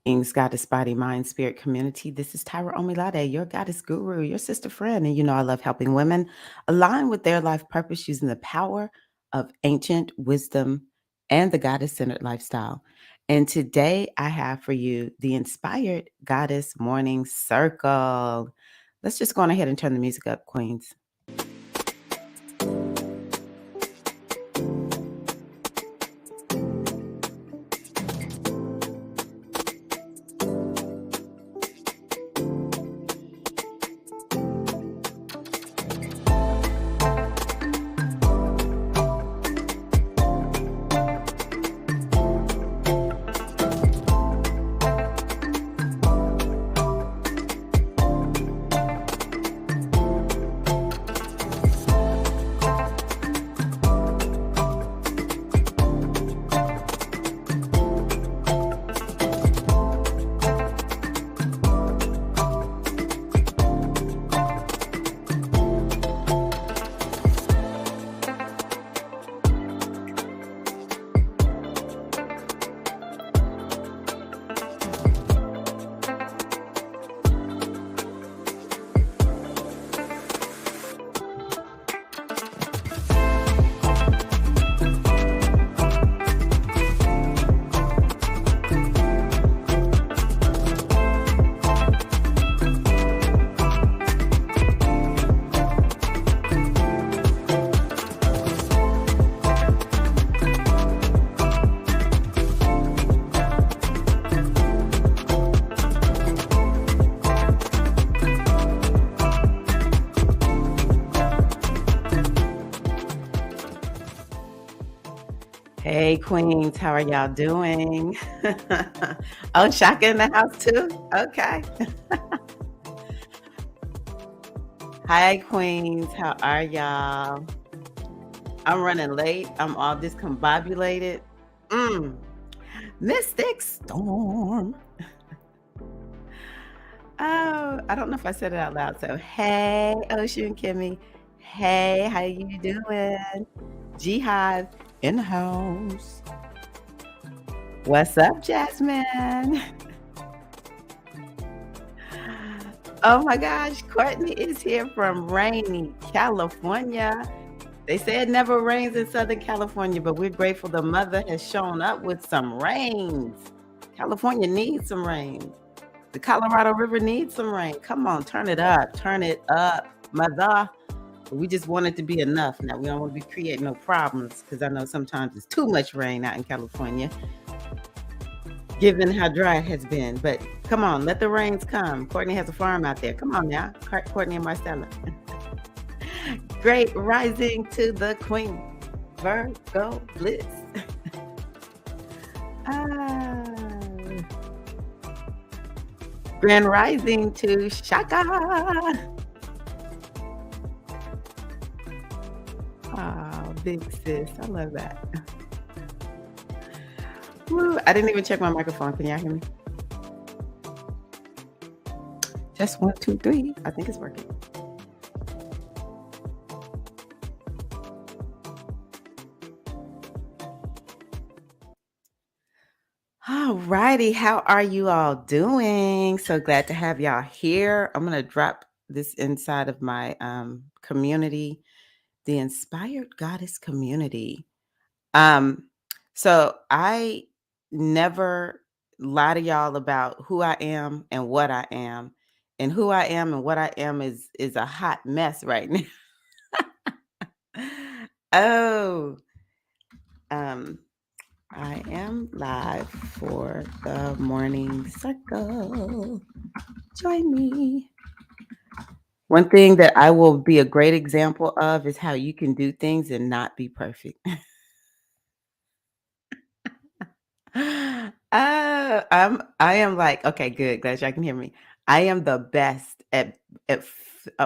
Greetings, Goddess Body, Mind, Spirit community. This is Tyra Omilade, your goddess guru, your sister friend. And you know, I love helping women align with their life purpose using the power of ancient wisdom and the goddess centered lifestyle. And today I have for you the Inspired Goddess Morning Circle. Let's just go on ahead and turn the music up, Queens. Hey, Queens, how are y'all doing? Oh, Shaka in the house too? Okay. Hi, Queens, how are y'all? I'm running late. I'm all discombobulated. Mystic Storm. Oh, I don't know if I said it out loud. So, hey, Ocean Kimmy. Hey, how you doing? G-Hive in the house. What's up, Jasmine? Oh my gosh, Courtney is here from rainy California. They say it never rains in Southern California, but we're grateful the mother has shown up with some rains. California needs some rain. The Colorado River needs some rain. Come on, turn it up, mother. We just want it to be enough. Now, we don't want to be creating no problems because I know sometimes it's too much rain out in California, given how dry it has been. But come on, let the rains come. Courtney has a farm out there. Come on now, Courtney and Marcella. Great rising to the queen, Virgo Bliss. Grand rising to Shaka. Oh, big sis. I love that. Woo, I didn't even check my microphone. Can y'all hear me? Just 1, 2, 3. I think it's working. All righty. How are you all doing? So glad to have y'all here. I'm going to drop this inside of my community, the Inspired Goddess community. So I never lie to y'all about who I am and what I am. And who I am and what I am is a hot mess right now. Oh, I am live for the morning circle. Join me. One thing that I will be a great example of is how you can do things and not be perfect. I am like, okay, good. Glad y'all can hear me. I am the best at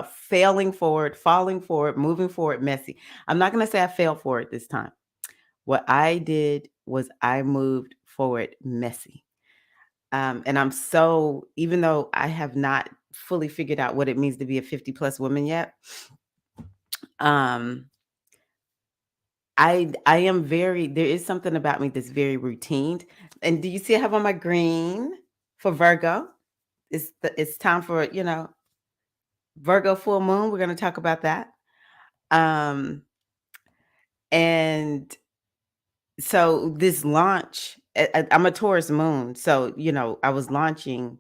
failing forward, falling forward, moving forward, messy. I'm not going to say I failed forward this time. What I did was I moved forward messy. And I'm so, even though I have not fully figured out what it means to be a 50 plus woman yet, I am very, there is something about me that's very routine. And do you see I have on my green for Virgo. It's time for, Virgo full moon. We're going to talk about that. Um, and so this launch, I'm a Taurus moon. So, I was launching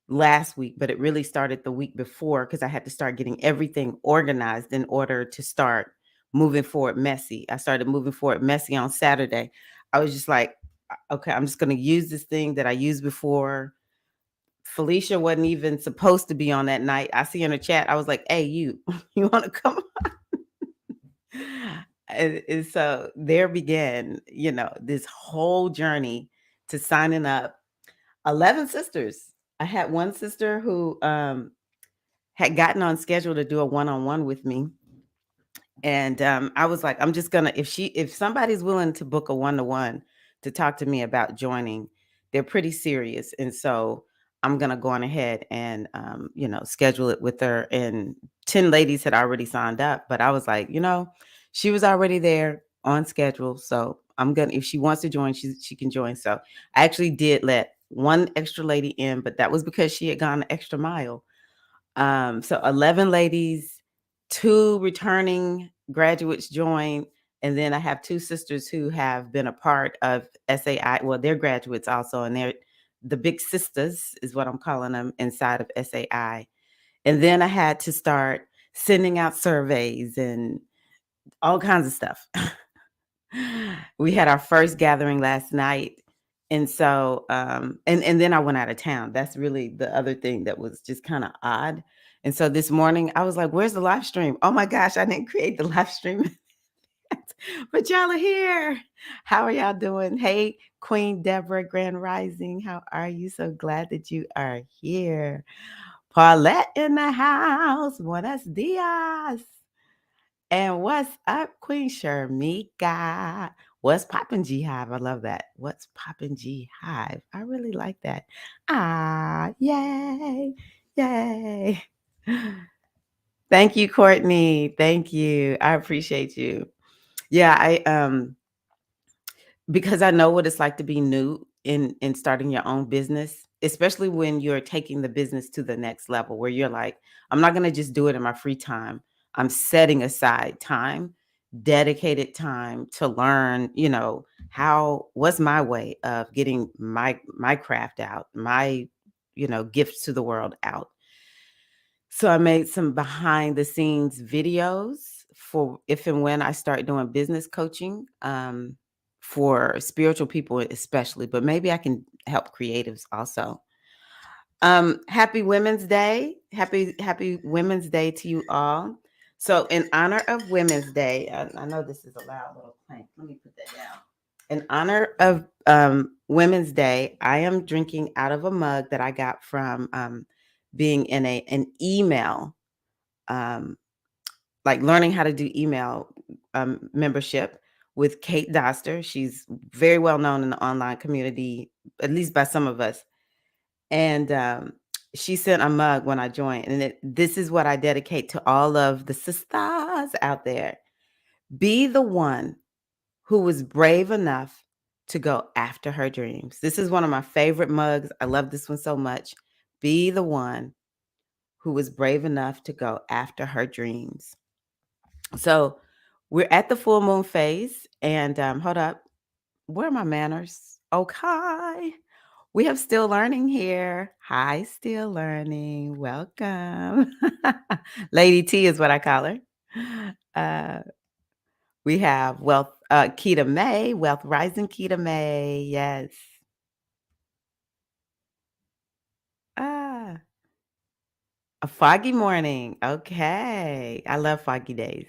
last week, but it really started the week before because I had to start getting everything organized in order to start moving forward messy. I started moving forward messy on Saturday. I was just like, okay, I'm just going to use this thing that I used before. Felicia wasn't even supposed to be on that night. I see in the chat, I was like, hey, you, you want to come on? And so there began, this whole journey to signing up 11 sisters. I had one sister who had gotten on schedule to do a one-on-one with me. And I was like, I'm just gonna, if somebody's willing to book a one-to-one to talk to me about joining, they're pretty serious. And so I'm gonna go on ahead and schedule it with her. And 10 ladies had already signed up, but I was like, she was already there on schedule. So I'm gonna, if she wants to join, she can join. So I actually did let one extra lady in, but that was because she had gone an extra mile. So 11 ladies, 2 returning graduates joined, and then I have 2 sisters who have been a part of SAI. Well, they're graduates also, and they're the big sisters is what I'm calling them inside of SAI. And then I had to start sending out surveys and all kinds of stuff. We had our first gathering last night. And so, and then I went out of town. That's really the other thing that was just kind of odd. And so this morning I was like, where's the live stream? Oh my gosh, I didn't create the live stream. But y'all are here. How are y'all doing? Hey, Queen Deborah, Grand Rising. How are you? So glad that you are here. Paulette in the house. Buenos dias. And what's up, Queen Sharmika? What's poppin' G Hive? I love that. What's poppin' G Hive? I really like that. Ah, yay, yay. Thank you, Courtney. Thank you. I appreciate you. Yeah, because I know what it's like to be new in starting your own business, especially when you're taking the business to the next level where you're like, I'm not going to just do it in my free time. I'm setting aside time, dedicated time to learn, what's my way of getting my craft out, my, gifts to the world out. So I made some behind the scenes videos for if and when I start doing business coaching, for spiritual people especially, but maybe I can help creatives also. Happy Women's Day. Happy Women's Day to you all. So in honor of Women's Day, I know this is a loud little plank. Let me put that down. In honor of Women's Day, I am drinking out of a mug that I got from being in an email, um, like learning how to do email membership with Kate Doster. She's very well known in the online community, at least by some of us. And she sent a mug when I joined. And this is what I dedicate to all of the sisters out there. Be the one who was brave enough to go after her dreams. This is one of my favorite mugs. I love this one so much. Be the one who was brave enough to go after her dreams. So we're at the full moon phase. And hold up. Where are my manners? Okay. We have Still Learning here. Hi, Still Learning. Welcome. Lady T is what I call her. We have Keita May, Wealth Rising Keita May. Yes. Ah, a foggy morning. Okay. I love foggy days.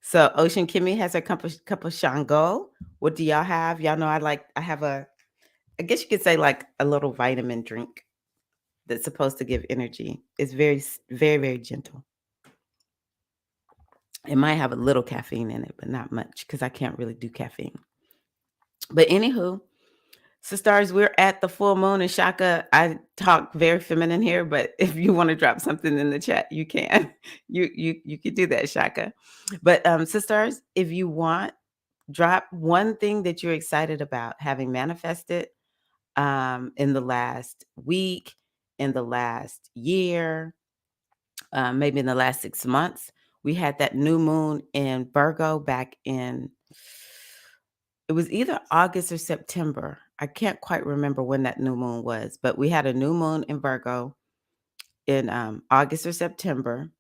So Ocean Kimmy has her cup of Shango. What do y'all have? Y'all know I have I guess you could say like a little vitamin drink that's supposed to give energy. It's very, very, very gentle. It might have a little caffeine in it, but not much because I can't really do caffeine. But anywho, sisters, we're at the full moon. And Shaka, I talk very feminine here, but if you want to drop something in the chat, you can. You could do that, Shaka. But sisters, if you want, drop one thing that you're excited about having manifested, in the last week, in the last year, maybe in the last 6 months. We had that new moon in Virgo back in, it was either August or September. I can't quite remember when that new moon was, but we had a new moon in Virgo in August or September.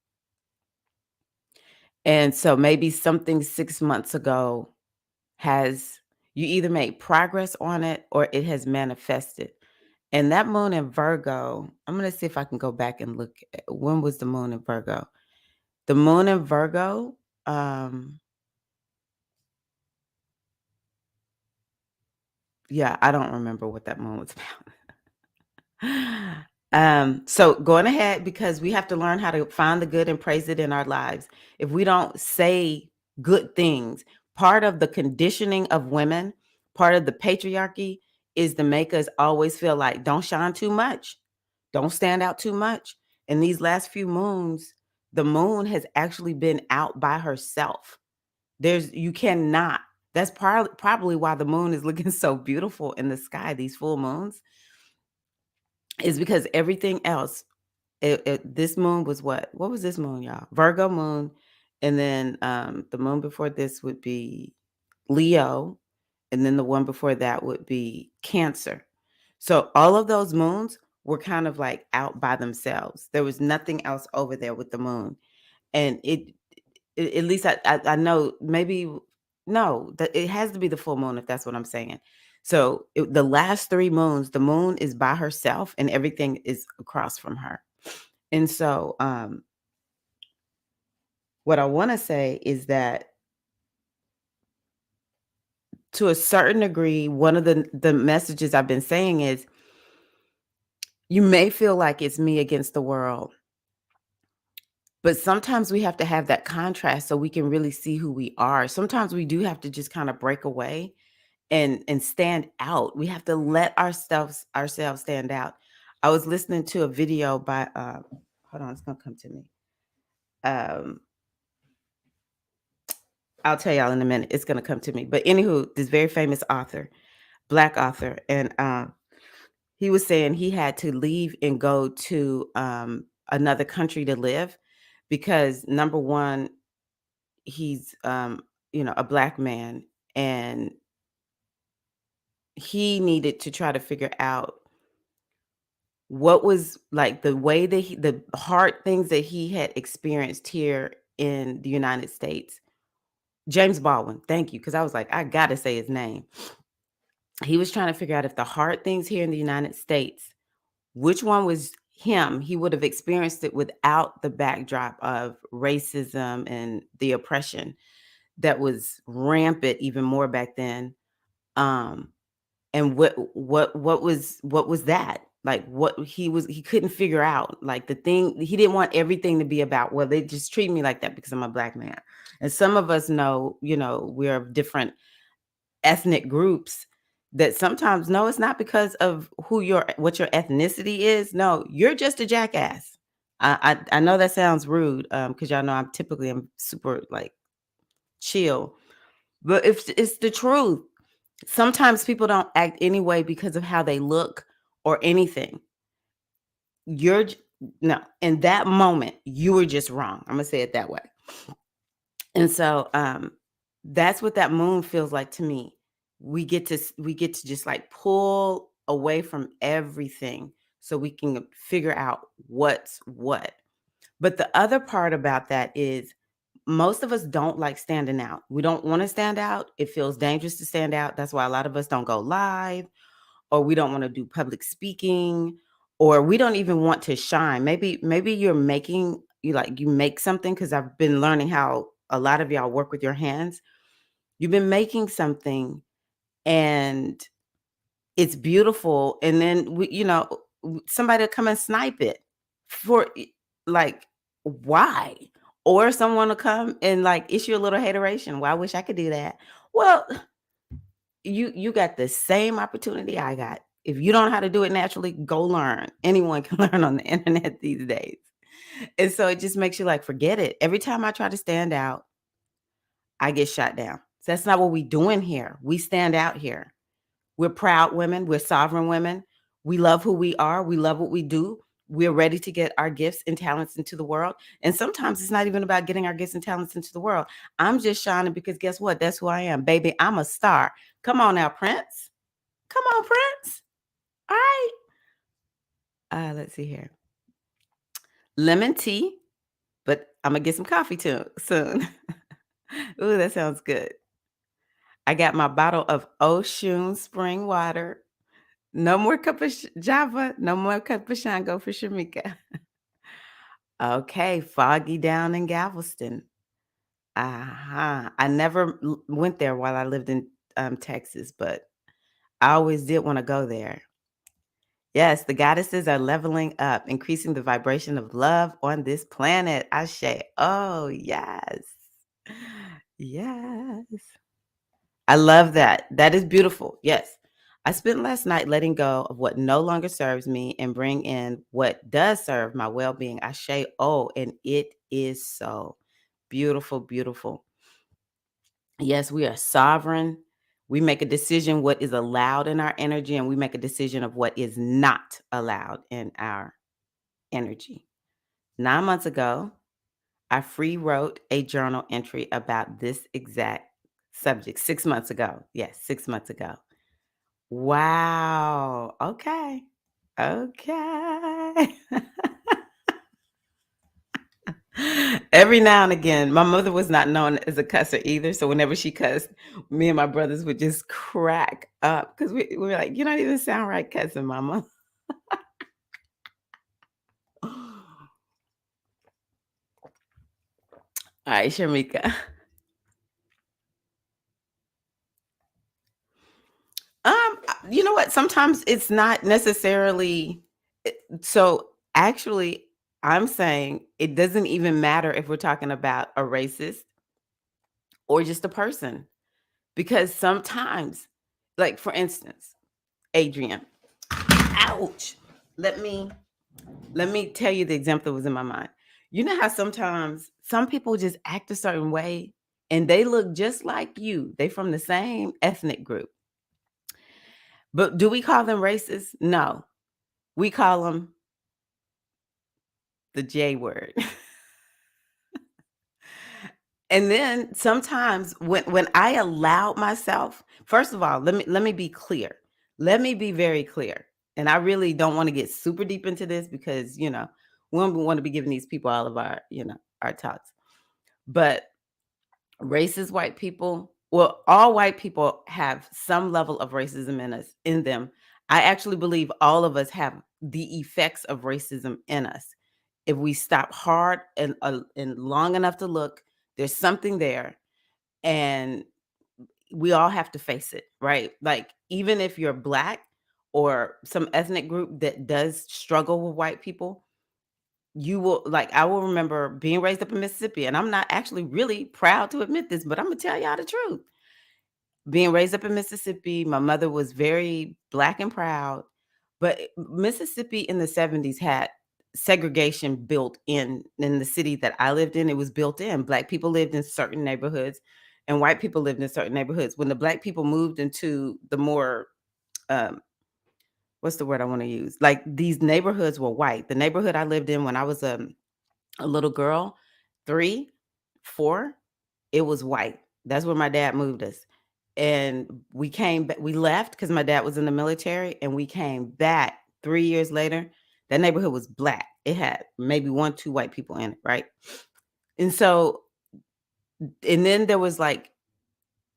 And so maybe something 6 months ago has, you either made progress on it or it has manifested. And that moon in Virgo, I'm going to see if I can go back and look at when was the moon in Virgo. The moon in Virgo, yeah, I don't remember what that moon was about. So going ahead, because we have to learn how to find the good and praise it in our lives. If we don't say good things, part of the conditioning of women, part of the patriarchy is to make us always feel like don't shine too much, don't stand out too much. In these last few moons, the moon has actually been out by herself. You cannot. That's probably why the moon is looking so beautiful in the sky, these full moons, is because everything else, this moon was what was this moon, y'all? Virgo moon. And then the moon before this would be Leo. And then the one before that would be Cancer. So all of those moons were kind of like out by themselves. There was nothing else over there with the moon. And at least I know, maybe no, that it has to be the full moon if that's what I'm saying. So the last 3 moons, the moon is by herself and everything is across from her. And so what I want to say is that to a certain degree, one of the messages I've been saying is you may feel like it's me against the world, but sometimes we have to have that contrast so we can really see who we are. Sometimes we do have to just kind of break away and stand out. We have to let ourselves stand out. I was listening to a video by hold on, it's gonna come to me. Um, I'll tell y'all in a minute. It's gonna come to me. But anywho, this very famous author, Black author, and he was saying he had to leave and go to another country to live because number one, he's a Black man, and he needed to try to figure out what was like the way that the hard things that he had experienced here in the United States. James Baldwin, thank you, because I was like, I gotta say his name. He was trying to figure out if the hard things here in the United States, which one was him, he would have experienced it without the backdrop of racism and the oppression that was rampant even more back then. Um, and what was that? Like what he couldn't figure out. Like the thing, he didn't want everything to be about, well, they just treat me like that because I'm a Black man. And some of us know, we're of different ethnic groups that sometimes, no, it's not because of what your ethnicity is. No, you're just a jackass. I know that sounds rude, because y'all know I'm super like chill, but it's the truth. Sometimes people don't act anyway because of how they look or anything. No, in that moment, you were just wrong. I'm gonna say it that way. And so that's what that moon feels like to me. We get to just like pull away from everything so we can figure out what's what. But the other part about that is most of us don't like standing out. We don't want to stand out. It feels dangerous to stand out. That's why a lot of us don't go live, or we don't want to do public speaking, or we don't even want to shine. Maybe you make something, because I've been learning how a lot of y'all work with your hands. You've been making something and it's beautiful, and then somebody will come and snipe it for like, why? Or someone will come and like issue a little hateration. Well, I wish I could do that. Well, you got the same opportunity I got. If you don't know how to do it naturally, go learn. Anyone can learn on the internet these days. And so it just makes you like, forget it. Every time I try to stand out, I get shot down. So that's not what we doing here. We stand out here. We're proud women. We're sovereign women. We love who we are. We love what we do. We're ready to get our gifts and talents into the world. And sometimes it's not even about getting our gifts and talents into the world. I'm just shining because guess what? That's who I am, baby. I'm a star. Come on now, Prince. Come on, Prince. All right. Let's see here. Lemon tea, but I'm gonna get some coffee too soon. Ooh, that sounds good. I got my bottle of Oshun spring water. No more cup of Java. No more cup of Shango for Shamika. Okay, foggy down in Galveston. I never went there while I lived in Texas, but I always did want to go there. Yes, the goddesses are leveling up, increasing the vibration of love on this planet. Ashe. Oh, yes. Yes. I love that. That is beautiful. Yes. I spent last night letting go of what no longer serves me and bring in what does serve my well being. Ashe. Oh, and it is so beautiful, beautiful. Yes, we are sovereign. We make a decision what is allowed in our energy, and we make a decision of what is not allowed in our energy. 9 months ago, I free wrote a journal entry about this exact subject. 6 months ago. Yes, 6 months ago. Wow. Okay. Okay. Every now and again, my mother was not known as a cusser either. So whenever she cussed, me and my brothers would just crack up because we were like, you don't even sound right cussing, mama. All right, Shamika. You know what? Sometimes it's not necessarily so actually I'm saying it doesn't even matter if we're talking about a racist or just a person. Because sometimes, like for instance, Adrian, ouch. Let me tell you the example that was in my mind. You know how sometimes some people just act a certain way and they look just like you. They from the same ethnic group. But do we call them racist? No. We call them the J word. And then sometimes when I allowed myself, first of all, let me be clear. Let me be very clear. And I really don't want to get super deep into this because, we don't want to be giving these people all of our, our talks. But racist white people, well, all white people have some level of racism in them. I actually believe all of us have the effects of racism in us. If we stop hard and long enough to look, there's something there, and we all have to face it, right? Like even if you're black or some ethnic group that does struggle with white people, you will like I will remember being raised up in Mississippi, and I'm not actually really proud to admit this, but I'm gonna tell y'all the truth. Being raised up in Mississippi, my mother was very black and proud, but Mississippi in the 70s had segregation built in the city that I lived in. It was built in. Black people lived in certain neighborhoods and white people lived in certain neighborhoods. When the black people moved into the more um what's the word I want to use? Like these neighborhoods were white. The neighborhood I lived in when I was a little girl, 3, 4, it was white. That's where my dad moved us. And we left because my dad was in the military, and we came back 3 years later. That neighborhood was black. It had maybe 1, 2 white people in it, right? And so and then there was like,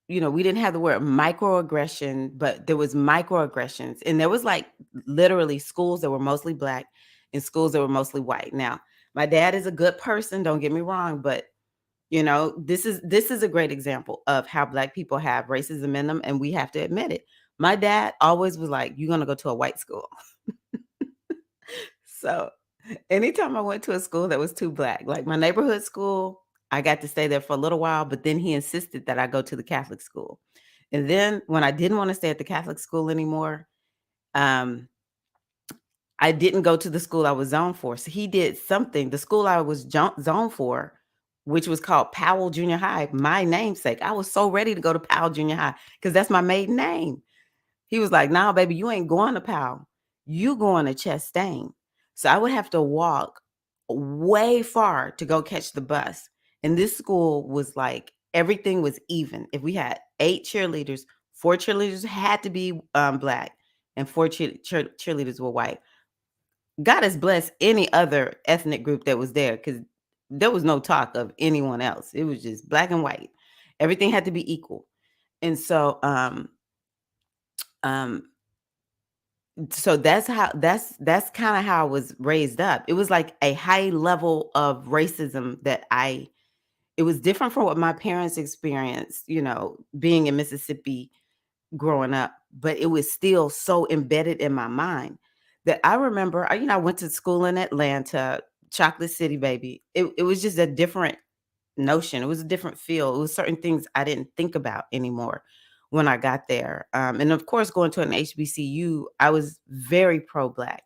we didn't have the word microaggression, but there was microaggressions. And there was like literally schools that were mostly black and schools that were mostly white. Now, my dad is a good person, don't get me wrong, but this is a great example of how black people have racism in them, and we have to admit it. My dad always was like, "You're gonna go to a white school." So anytime I went to a school that was too black, like my neighborhood school, I got to stay there for a little while, but then he insisted that I go to the Catholic school. And then when I didn't want to stay at the Catholic school anymore, um, I didn't go to the school I was zoned for. So he did something. The school I was zoned for, which was called Powell Junior High, my namesake. I was so ready to go to Powell Junior High because that's my maiden name. He was like, "Nah, baby, you ain't going to Powell. You going to Chastain." So I would have to walk way far to go catch the bus. And this school was like everything was even. If we had 8 cheerleaders, 4 cheerleaders had to be black, and 4 cheerleaders were white. God has blessed any other ethnic group that was there because there was no talk of anyone else. It was just black and white. Everything had to be equal. And um, so that's kind of how I was raised up. It was like a high level of racism that it was different from what my parents experienced, being in Mississippi growing up, but it was still so embedded in my mind that I remember, I went to school in Atlanta, Chocolate City, baby. It was just a different notion. It was a different feel. It was certain things I didn't think about anymore when I got there. And of course, going to an HBCU, I was very pro-Black.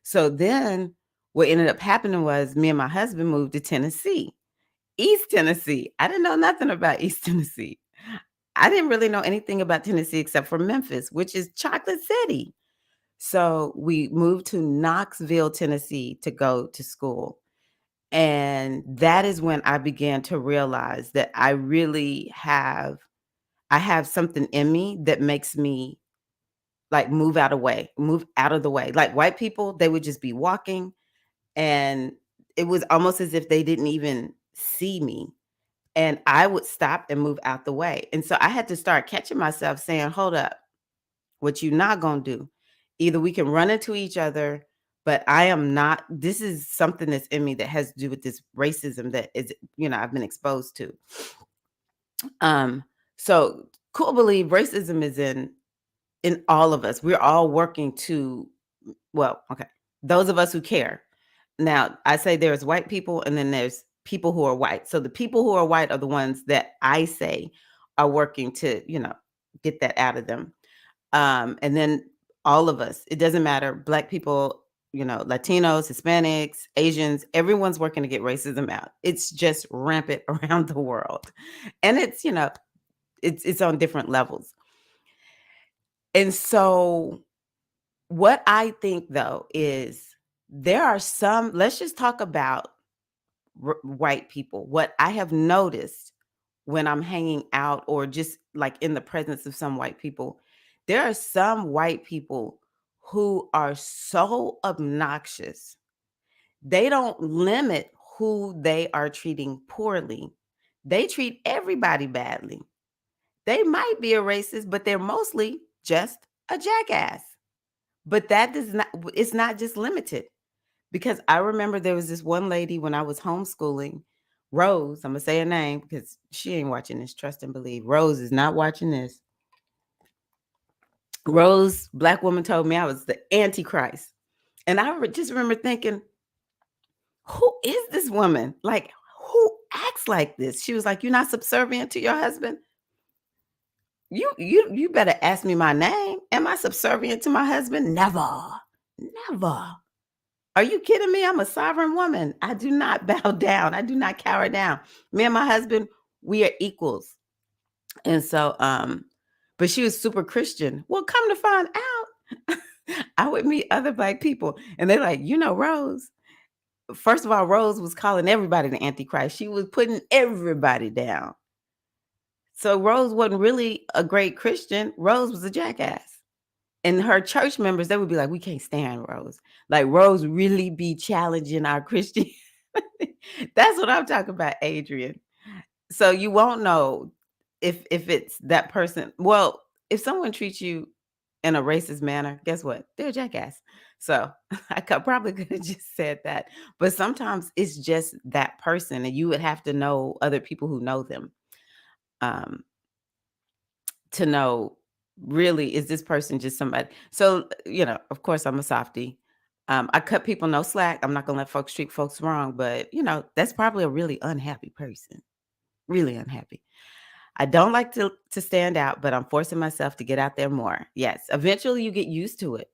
So then what ended up happening was me and my husband moved to Tennessee, East Tennessee. I didn't know nothing about East Tennessee. I didn't really know anything about Tennessee except for Memphis, which is Chocolate City. So we moved to Knoxville, Tennessee to go to school. And that is when I began to realize that I have something in me that makes me like move out of the way. Like white people, they would just be walking and it was almost as if they didn't even see me. And I would stop and move out the way. And so I had to start catching myself saying, hold up, what you not gonna do? Either we can run into each other, but I am not, this is something that's in me that has to do with this racism that is, I've been exposed to. So cool believe racism is in all of us. We're all working to, well, okay, those of us who care. Now, I say there's white people and then there's people who are white. So the people who are white are the ones that I say are working to, get that out of them. And then all of us, it doesn't matter, Black people, Latinos, Hispanics, Asians, everyone's working to get racism out. It's just rampant around the world. And it's on different levels. And so what I think though is there are some, let's just talk about white people. What I have noticed when I'm hanging out or just like in the presence of some white people, there are some white people who are so obnoxious. They don't limit who they are treating poorly. They treat everybody badly. They might be a racist, but they're mostly just a jackass. But that does not, it's not just limited. Because I remember there was this one lady when I was homeschooling, Rose, I'm gonna say her name because she ain't watching this, trust and believe. Rose is not watching this. Rose, Black woman, told me I was the Antichrist. And I just remember thinking, who is this woman? Like, who acts like this? She was like, "You're not subservient to your husband? You better ask me my name. Am I subservient to my husband? Never. Never. Are you kidding me? I'm a sovereign woman. I do not bow down. I do not cower down. Me and my husband, we are equals." And so, but she was super Christian. Well, come to find out, I would meet other Black people and they're like, Rose. First of all, Rose was calling everybody the Antichrist. She was putting everybody down. So Rose wasn't really a great Christian. Rose was a jackass. And her church members, they would be like, "We can't stand Rose." Like Rose really be challenging our Christianity. That's what I'm talking about, Adrian. So you won't know if it's that person. Well, if someone treats you in a racist manner, guess what? They're a jackass. So probably could have just said that. But sometimes it's just that person, and you would have to know other people who know them. To know, really, is this person just somebody? So, of course, I'm a softie. I cut people no slack. I'm not gonna let folks treat folks wrong, but that's probably a really unhappy person. Really unhappy. I don't like to stand out, but I'm forcing myself to get out there more. Yes, eventually you get used to it.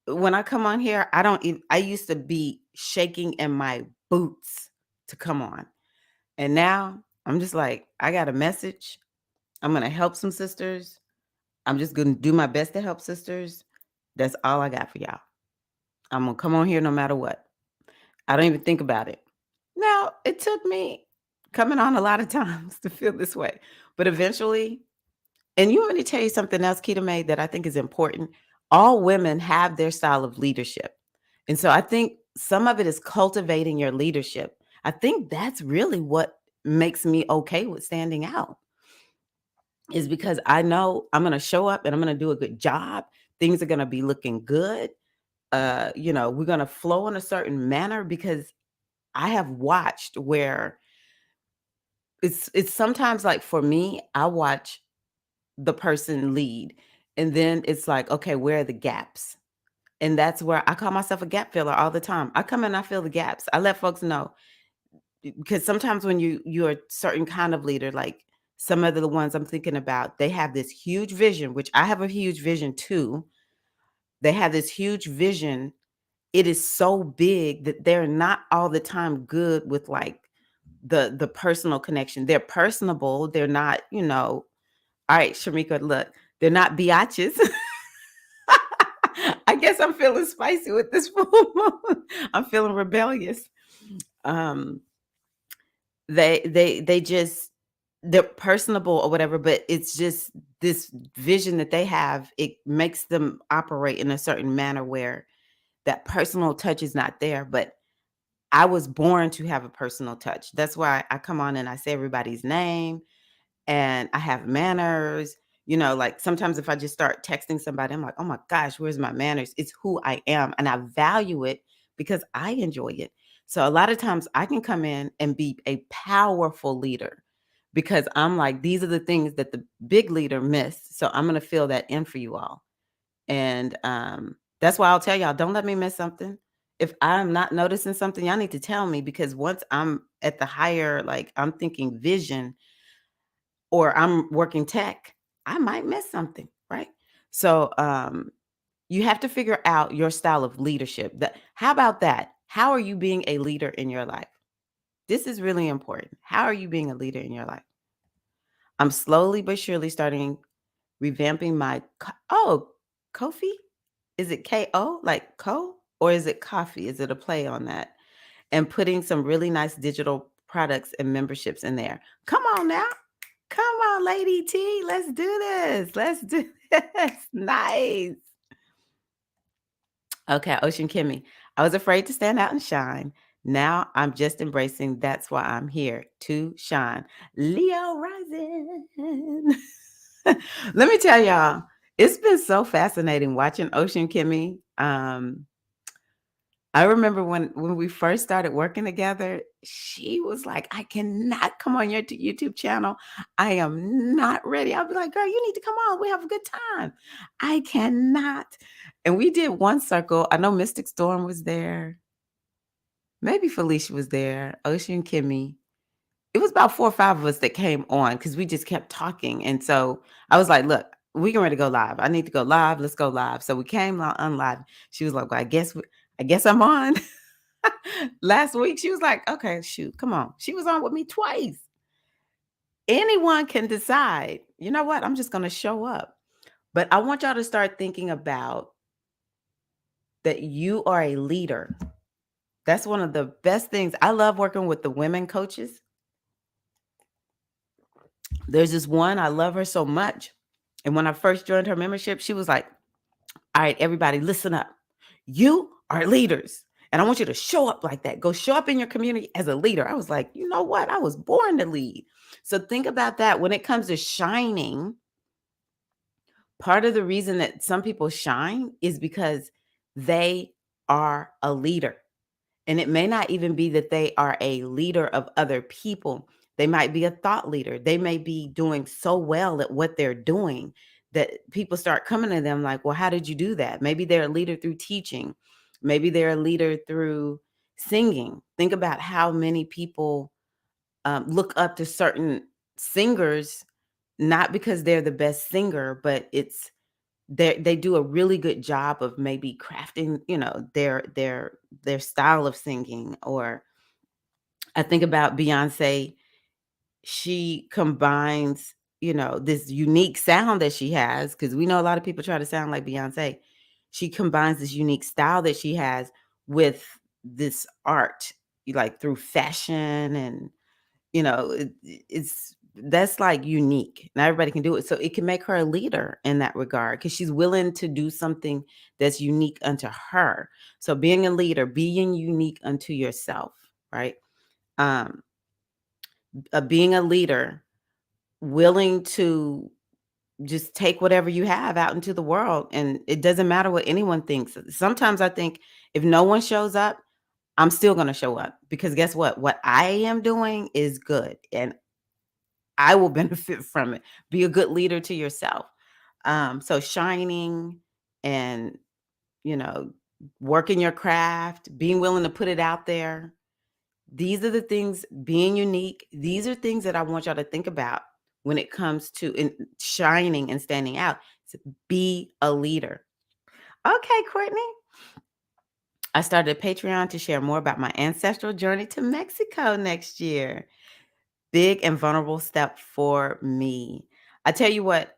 When I come on here, I used to be shaking in my boots to come on. And now I'm just like, I got a message. I'm gonna help some sisters. I'm just gonna do my best to help sisters. That's all I got for y'all. I'm gonna come on here no matter what. I don't even think about it. Now, it took me coming on a lot of times to feel this way, but eventually, and you want me to tell you something else, Keto made that I think is important. All women have their style of leadership. And so I think some of it is cultivating your leadership. I think that's really what makes me okay with standing out, is because I know I'm going to show up and I'm going to do a good job. Things are going to be looking good. We're going to flow in a certain manner because I have watched where it's sometimes like for me, I watch the person lead. And then it's like, okay, where are the gaps? And that's where I call myself a gap filler all the time. I come in, I fill the gaps. I let folks know because sometimes when you're a certain kind of leader, like some of the ones I'm thinking about, they have this huge vision, which I have a huge vision too. They have this huge vision. It is so big that they're not all the time good with like the personal connection. They're personable. They're not, all right, Shamika, look, they're not biatches. I guess I'm feeling spicy with this full moon. I'm feeling rebellious. Um, they just they're personable or whatever, but it's just this vision that they have. It makes them operate in a certain manner where that personal touch is not there. But I was born to have a personal touch. That's why I come on and I say everybody's name. And I have manners. Like sometimes if I just start texting somebody, I'm like, oh my gosh, where's my manners? It's who I am. And I value it because I enjoy it. So a lot of times I can come in and be a powerful leader because I'm like, these are the things that the big leader missed. So I'm going to fill that in for you all. And that's why I'll tell y'all, don't let me miss something. If I'm not noticing something, y'all need to tell me, because once I'm at the higher, like I'm thinking vision, or I'm working tech, I might miss something, right? So you have to figure out your style of leadership. How about that? How are you being a leader in your life? This is really important. How are you being a leader in your life? I'm slowly but surely starting revamping my Kofi? Is it Ko like co, or is it coffee? Is it a play on that? And putting some really nice digital products and memberships in there. Come on now. Come on, Lady T. Let's do this. Let's do this. Nice. Okay, Ocean Kimmy. I was afraid to stand out and shine. Now I'm just embracing that's why I'm here to shine. Leo rising. Let me tell y'all, it's been so fascinating watching Ocean Kimmy. I remember when we first started working together, she was like, I cannot come on your YouTube channel. I am not ready. I'll be like, girl, you need to come on. We have a good time. I cannot. And we did one circle. I know Mystic Storm was there. Maybe Felicia was there. Ocean Kimmy. It was about 4 or 5 of us that came on because we just kept talking. And so I was like, look, we can ready to go live. I need to go live. Let's go live. So we came on live. She was like, well, I guess I'm on. Last week, she was like, okay, shoot, come on. She was on with me twice. Anyone can decide, you know what? I'm just going to show up. But I want y'all to start thinking about that you are a leader. That's one of the best things. I love working with the women coaches. There's this one, I love her so much. And when I first joined her membership, she was like, all right, everybody, listen up. You are leaders. And I want you to show up like that. Go show up in your community as a leader. I was like, you know what? I was born to lead. So think about that. When it comes to shining, part of the reason that some people shine is because they are a leader. And it may not even be that they are a leader of other people. They might be a thought leader. They may be doing so well at what they're doing that people start coming to them like, well, how did you do that? Maybe they're a leader through teaching. Maybe they're a leader through singing. Think about how many people look up to certain singers, not because they're the best singer, but they do a really good job of maybe crafting, their style of singing. Or I think about Beyonce. She combines, this unique sound that she has, because we know a lot of people try to sound like Beyonce. She combines this unique style that she has with this art, like through fashion, and it's that's like unique. Not everybody can do it. So it can make her a leader in that regard, because she's willing to do something that's unique unto her. So being a leader, being unique unto yourself, right? Um, being a leader, willing to just take whatever you have out into the world, and it doesn't matter what anyone thinks. Sometimes I think if no one shows up, I'm still going to show up, because guess what I am doing is good, and I will benefit from it. Be a good leader to yourself. So shining, and you know working your craft, being willing to put it out there. These are the things, being unique. These are things that I want y'all to think about when it comes to shining and standing out. So be a leader. Okay, Courtney. I started a Patreon to share more about my ancestral journey to Mexico next year. Big and vulnerable step for me. I tell you what,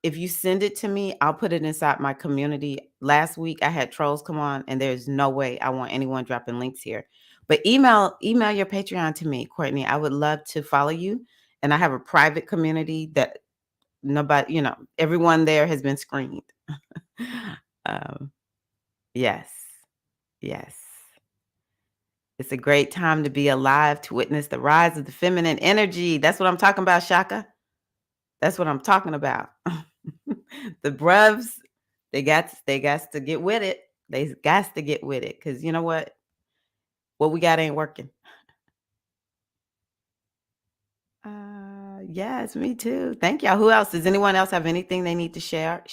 if you send it to me, I'll put it inside my community. Last week I had trolls come on, and there's no way I want anyone dropping links here. But email your Patreon to me, Courtney. I would love to follow you. And I have a private community that nobody, everyone there has been screened. um, yes, yes. It's a great time to be alive, to witness the rise of the feminine energy. That's what I'm talking about, Shaka. That's what I'm talking about. The bruvs, they got to get with it. They got to get with it, because you know what? What we got ain't working. Yes, me too. Thank y'all. Who else? Does anyone else have anything they need to share?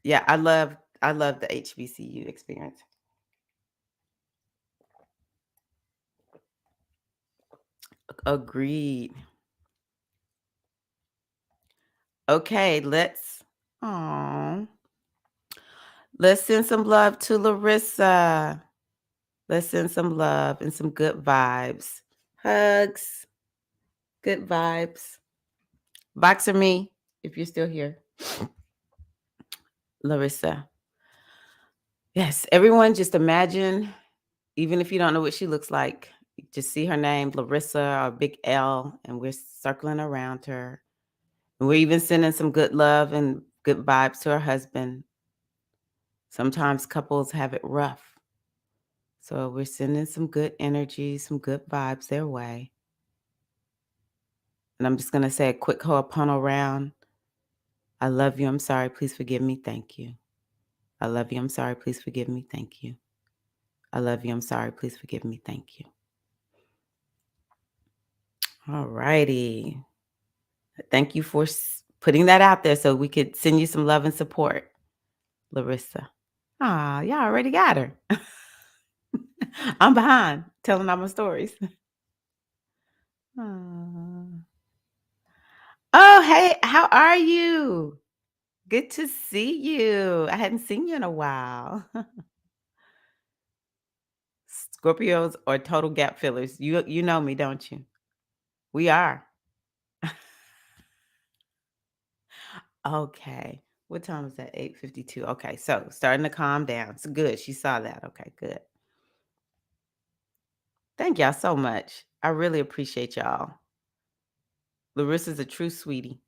Yeah, I love the HBCU experience. Agreed. Okay, oh, let's send some love to Larissa. Let's send some love and some good vibes. Hugs, good vibes. Boxer me, if you're still here. Larissa. Yes, everyone just imagine, even if you don't know what she looks like, just see her name, Larissa, or Big L, and we're circling around her. And we're even sending some good love and good vibes to her husband. Sometimes couples have it rough. So we're sending some good energy, some good vibes their way. And I'm just going to say a quick ho'opono round. I love you. I'm sorry. Please forgive me. Thank you. I love you. I'm sorry. Please forgive me. Thank you. I love you. I'm sorry. Please forgive me. Thank you. All righty. Thank you for putting that out there so we could send you some love and support, Larissa. Ah, y'all already got her. I'm behind telling all my stories. Aw. Oh, hey, how are you? Good to see you. I hadn't seen you in a while. Scorpios are total gap fillers. You know me, don't you? We are. Okay. What time is that? 8:52. Okay, so starting to calm down. It's good. She saw that. Okay, good. Thank y'all so much. I really appreciate y'all. Larissa's a true sweetie.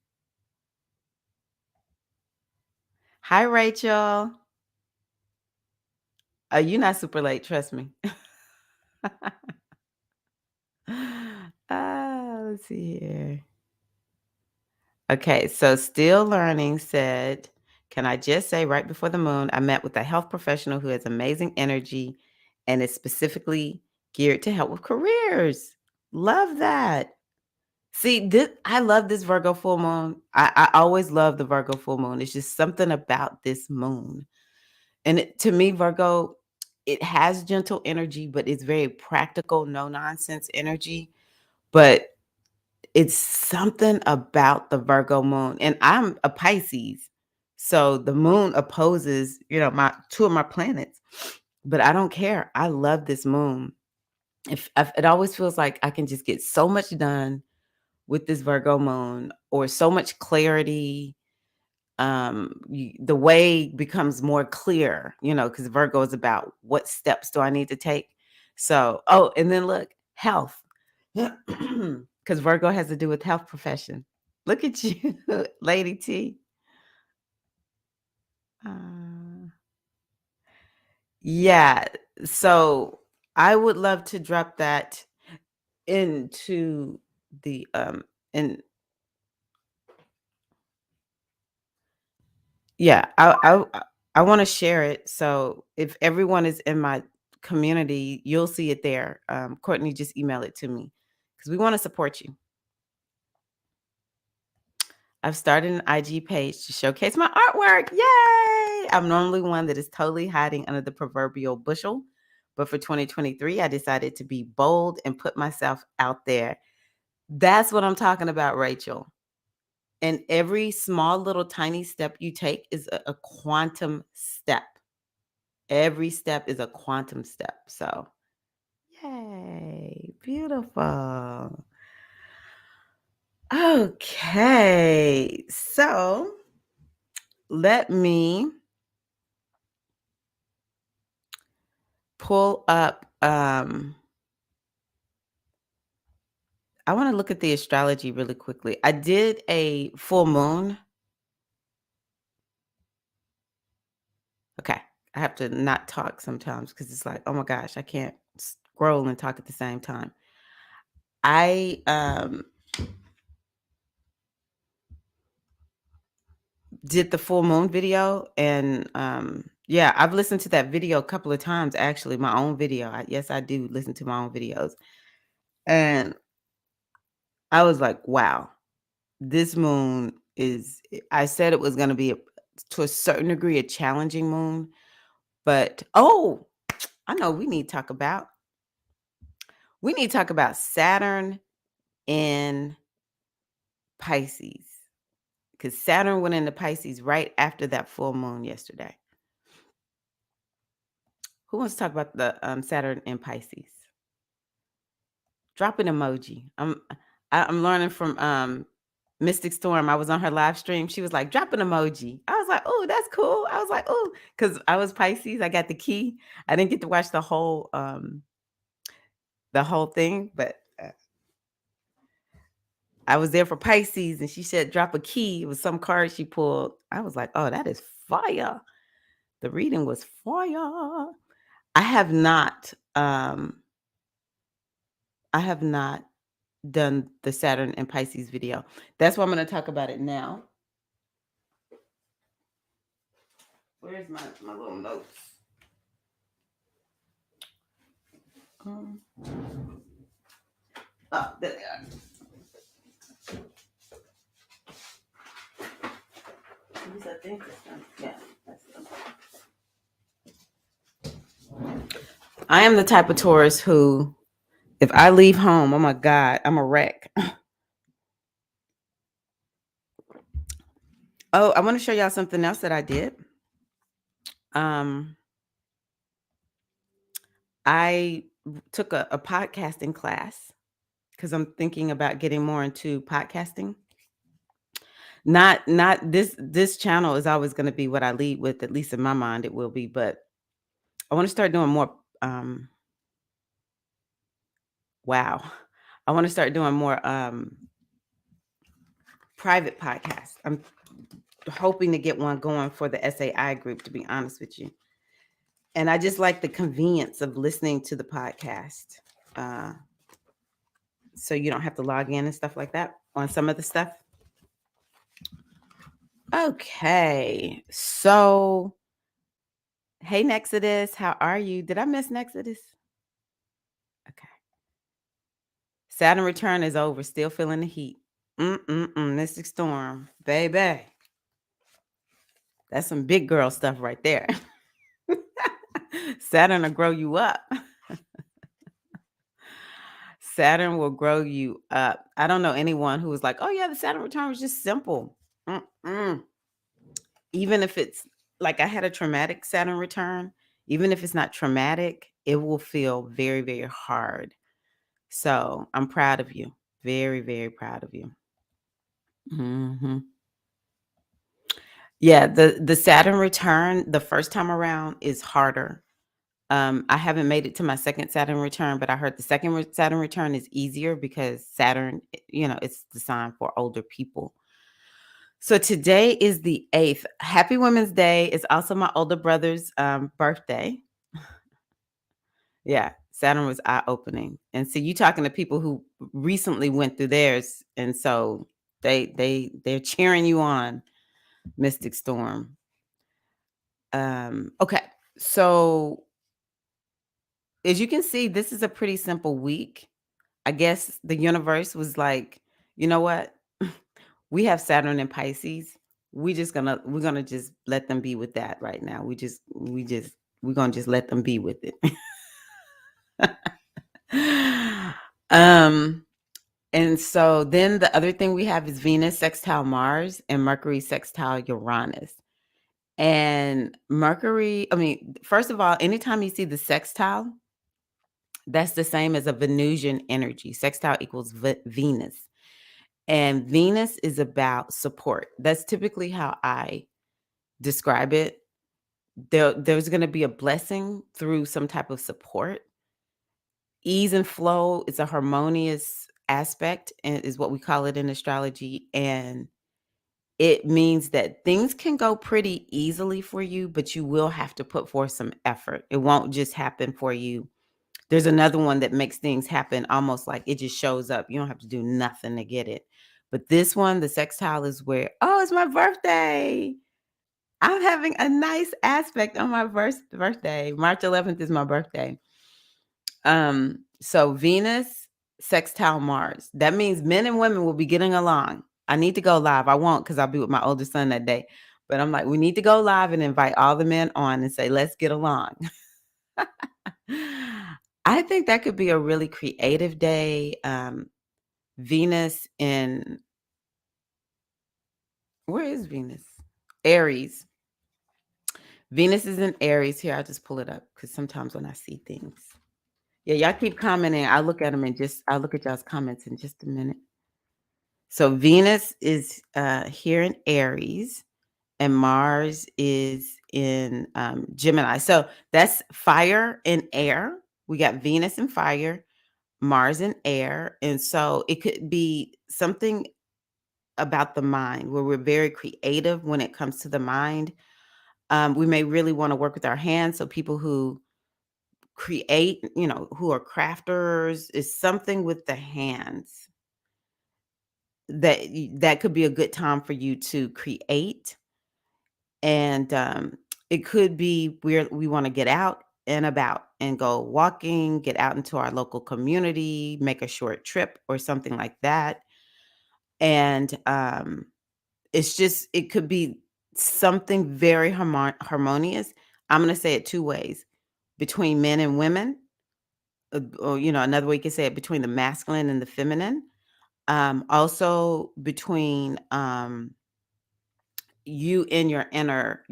Hi, Rachel. You're not super late, trust me. Let's see here. Okay, so Still Learning said, can I just say right before the moon, I met with a health professional who has amazing energy and is specifically geared to help with careers. Love that. See, I love this Virgo full moon. I always love the Virgo full moon. It's just something about this moon. And to me, Virgo, it has gentle energy, but it's very practical, no nonsense energy. But it's something about the Virgo moon. And I'm a Pisces. So the moon opposes, my two of my planets. But I don't care. I love this moon. It always feels like I can just get so much done with this Virgo moon, or so much clarity. The way becomes more clear, because Virgo is about what steps do I need to take. So, and then look, health, because Virgo has to do with health profession. Look at you, Lady T. Yeah. So I would love to drop that into the and yeah, I want to share it. So if everyone is in my community, you'll see it there. Courtney, just email it to me because we want to support you. I've started an IG page to showcase my artwork. Yay! I'm normally one that is totally hiding under the proverbial bushel, but for 2023, I decided to be bold and put myself out there. That's what I'm talking about, Rachel. And every small little tiny step you take is a quantum step. Every step is a quantum step. So, yay, beautiful. Okay, so let me pull up. I want to look at the astrology really quickly. I did a full moon. Okay, I have to not talk sometimes because it's like, oh my gosh, I can't scroll and talk at the same time. I did the full moon video, and yeah, I've listened to that video a couple of times, actually, my own video. Yes, I do listen to my own videos. And I was like, wow, this moon I said it was going to be to a certain degree a challenging moon, but I know we need to talk about Saturn in Pisces, because Saturn went into Pisces right after that full moon yesterday. Who wants to talk about the Saturn in Pisces? Drop an emoji. I'm learning from Mystic Storm. I was on her live stream. She was like, drop an emoji. I was like, oh, that's cool. I was like, oh, because I was Pisces. I got the key. I didn't get to watch the whole thing, but I was there for Pisces, and she said, drop a key. It was some card she pulled. I was like, oh, that is fire. The reading was fire. I have not done the Saturn and Pisces video. That's why I'm going to talk about it now. Where's my little notes? Oh, there they are. I think yeah, that's them. I am the type of Taurus who, if I leave home, oh my God, I'm a wreck. Oh, I want to show y'all something else that I did. I took a podcasting class because I'm thinking about getting more into podcasting. Not this channel is always going to be what I lead with, at least in my mind it will be, but I want to start doing more I want to start doing more private podcasts. I'm hoping to get one going for the SAI group, to be honest with you. And I just like the convenience of listening to the podcast. So you don't have to log in and stuff like that on some of the stuff. Okay. So, hey, Nexodus, how are you? Did I miss Nexodus? Okay. Saturn return is over. Still feeling the heat. Mystic Storm, baby. That's some big girl stuff right there. Saturn will grow you up. Saturn will grow you up. I don't know anyone who was like, oh yeah, the Saturn return was just simple. Even if it's like I had a traumatic Saturn return, even if it's not traumatic, it will feel very, very hard. So I'm proud of you. Very, very proud of you. Hmm. Yeah, the Saturn return the first time around is harder. I haven't made it to my second Saturn return, but I heard the second Saturn return is easier because Saturn, it's the sign for older people. So today is the 8th. Happy Women's Day. It's also my older brother's birthday. Yeah, Saturn was eye-opening. And so you talking to people who recently went through theirs, and so they're cheering you on, Mystic Storm. Okay. So as you can see, this is a pretty simple week. I guess the universe was like, you know what? We have Saturn in Pisces. We're gonna just let them be with that right now. We're gonna just let them be with it. um and so then the other thing we have is Venus sextile Mars and Mercury sextile Uranus. And Mercury, I mean, first of all, anytime you see the sextile, that's the same as a Venusian energy. Sextile equals Venus. And Venus is about support. That's typically how I describe it. There's going to be a blessing through some type of support. Ease and flow is a harmonious aspect, and is what we call it in astrology. And it means that things can go pretty easily for you, but you will have to put forth some effort. It won't just happen for you. There's another one that makes things happen almost like it just shows up. You don't have to do nothing to get it. But this one, the sextile, is where, oh, it's my birthday. I'm having a nice aspect on my birthday. March 11th is my birthday. So Venus sextile Mars. That means men and women will be getting along. I need to go live. I won't, because I'll be with my older son that day. But I'm like, we need to go live and invite all the men on and say, let's get along. I think that could be a really creative day. Venus in, where is Venus? Aries. Venus is in Aries. Here, I'll just pull it up because sometimes when I see things. Yeah, y'all keep commenting. I'll look at them and I'll look at y'all's comments in just a minute. So Venus is here in Aries and Mars is in Gemini. So that's fire and air. We got Venus and fire, Mars and air. And so it could be something about the mind where we're very creative when it comes to the mind. We may really want to work with our hands. So people who create, who are crafters, is something with the hands that could be a good time for you to create. And it could be where we want to get out and about and go walking, get out into our local community, make a short trip or something like that. And it could be something very harmonious. I'm going to say it two ways: between men and women, or another way you could say it, between the masculine and the feminine. Also between you and your inner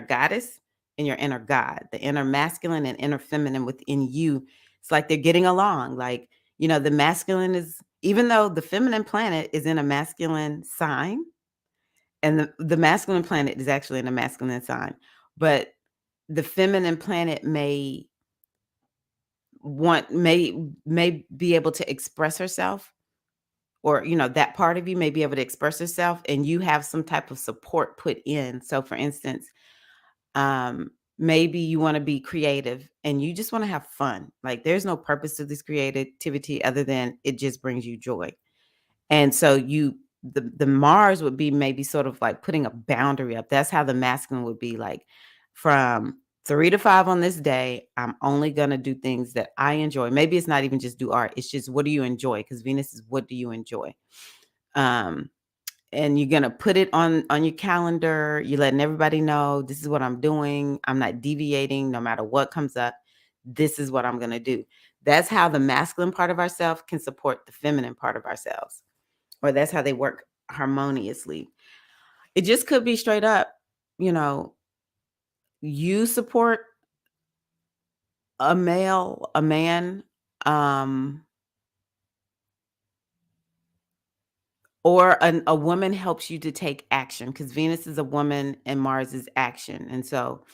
goddess and your inner god, the inner masculine and inner feminine within you. It's like they're getting along. Like, the masculine is, even though the feminine planet is in a masculine sign, and the masculine planet is actually in a masculine sign, but the feminine planet may be able to express herself, or that part of you may be able to express herself, and you have some type of support put in. So for instance, maybe you want to be creative and you just want to have fun. Like, there's no purpose to this creativity other than it just brings you joy. And so the Mars would be maybe sort of like putting a boundary up. That's how the masculine would be, like, from 3 to 5 on this day, I'm only going to do things that I enjoy. Maybe it's not even just do art. It's just, what do you enjoy? Because Venus is, what do you enjoy? And you're going to put it on your calendar. You're letting everybody know, this is what I'm doing. I'm not deviating no matter what comes up. This is what I'm going to do. That's how the masculine part of ourselves can support the feminine part of ourselves, or that's how they work harmoniously. It just could be straight up, you support a man, um, or a woman helps you to take action because Venus is a woman and Mars is action. And so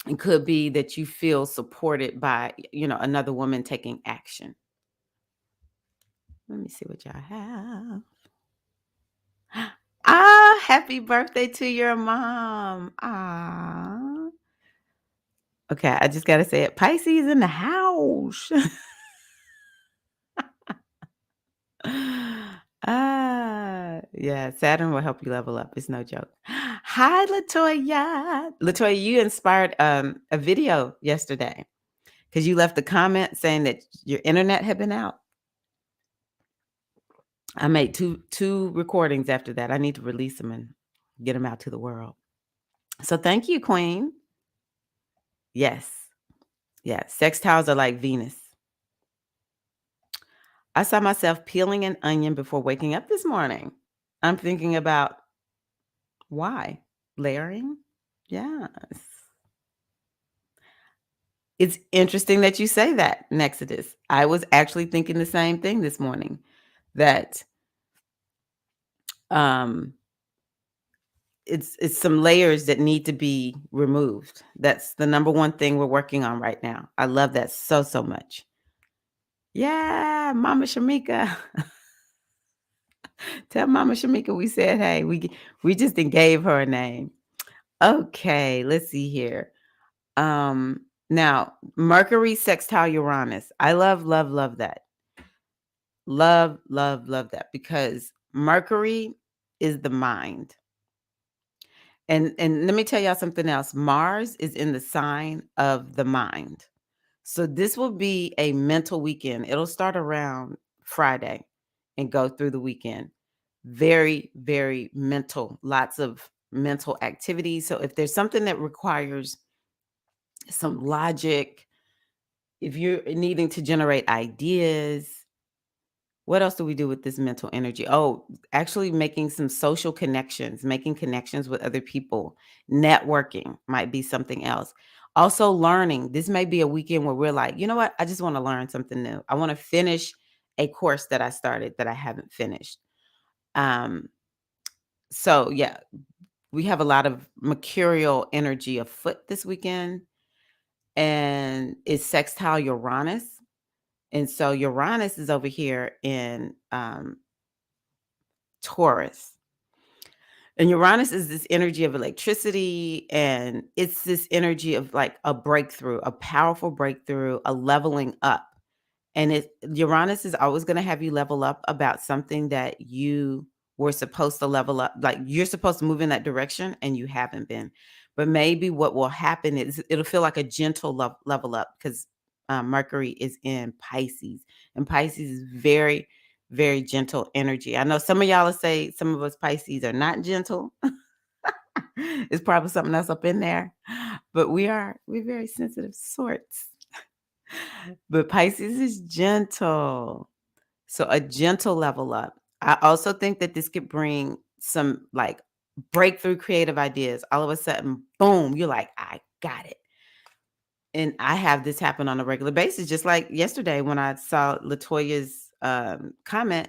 it could be that you feel supported by, another woman taking action. Let me see what y'all have. Ah, happy birthday to your mom. Ah. Okay, I just gotta say it. Pisces in the house. Yeah, Saturn will help you level up. It's no joke. Hi, Latoya. Latoya, you inspired a video yesterday because you left a comment saying that your internet had been out. I made two recordings after that. I need to release them and get them out to the world. So thank you, Queen. Yes. Yeah. Sextiles are like Venus. I saw myself peeling an onion before waking up this morning. I'm thinking about why? Layering? Yes. It's interesting that you say that, Nexodus. I was actually thinking the same thing this morning, that um it's some layers that need to be removed. That's the number one thing we're working on right now. I love that so much. Yeah, Mama Shamika. Tell Mama Shamika we said, hey, we just gave her a name. Okay, let's see here. Now Mercury sextile Uranus. I love that. Love that because Mercury is the mind. And let me tell y'all something else. Mars is in the sign of the mind. So this will be a mental weekend. It'll start around Friday and go through the weekend. Very, very mental, lots of mental activities. So if there's something that requires some logic, if you're needing to generate ideas, what else do we do with this mental energy? Oh, actually making some social connections, making connections with other people. Networking might be something else. Also learning. This may be a weekend where we're like, you know what? I just want to learn something new. I want to finish a course that I started that I haven't finished. Um, so yeah, we have a lot of mercurial energy afoot this weekend, and it's sextile Uranus. And so Uranus is over here in Taurus. And Uranus is this energy of electricity, and it's this energy of like a breakthrough, a powerful breakthrough, a leveling up. And Uranus is always going to have you level up about something that you were supposed to level up. Like you're supposed to move in that direction and you haven't been. But maybe what will happen is it'll feel like a gentle level up because Mercury is in Pisces, and Pisces is very, very gentle energy. I know some of y'all will say some of us Pisces are not gentle. It's probably something else up in there, but we're very sensitive sorts. But Pisces is gentle. So a gentle level up. I also think that this could bring some like breakthrough creative ideas. All of a sudden, boom, you're like, I got it. And I have this happen on a regular basis, just like yesterday when I saw Latoya's comment.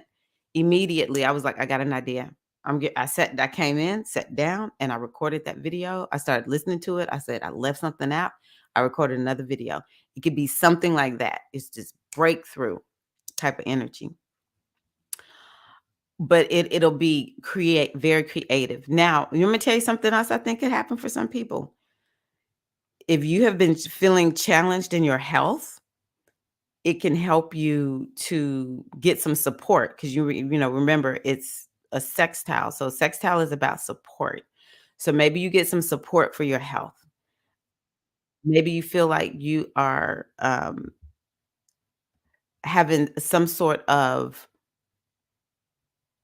Immediately, I was like, I got an idea. I came in, sat down, and I recorded that video. I started listening to it. I said, I left something out. I recorded another video. It could be something like that. It's just breakthrough type of energy. But it'll be very creative. Now, let me tell you something else I think could happen for some people. If you have been feeling challenged in your health, it can help you to get some support because remember it's a sextile. So sextile is about support. So maybe you get some support for your health. Maybe you feel like you are having some sort of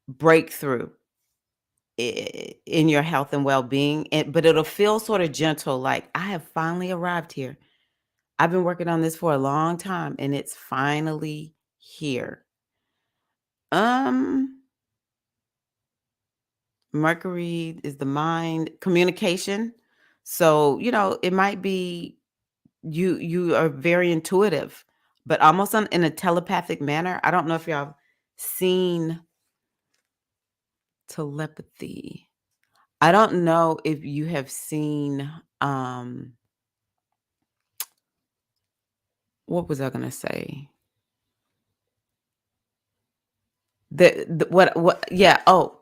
breakthrough in your health and well-being, but it'll feel sort of gentle, like I have finally arrived here. I've been working on this for a long time and it's finally here. Um Mercury is the mind, communication. So, it might be you are very intuitive, but almost in a telepathic manner. I don't know if y'all seen telepathy. I don't know if you have seen, what was I gonna say? What yeah, oh,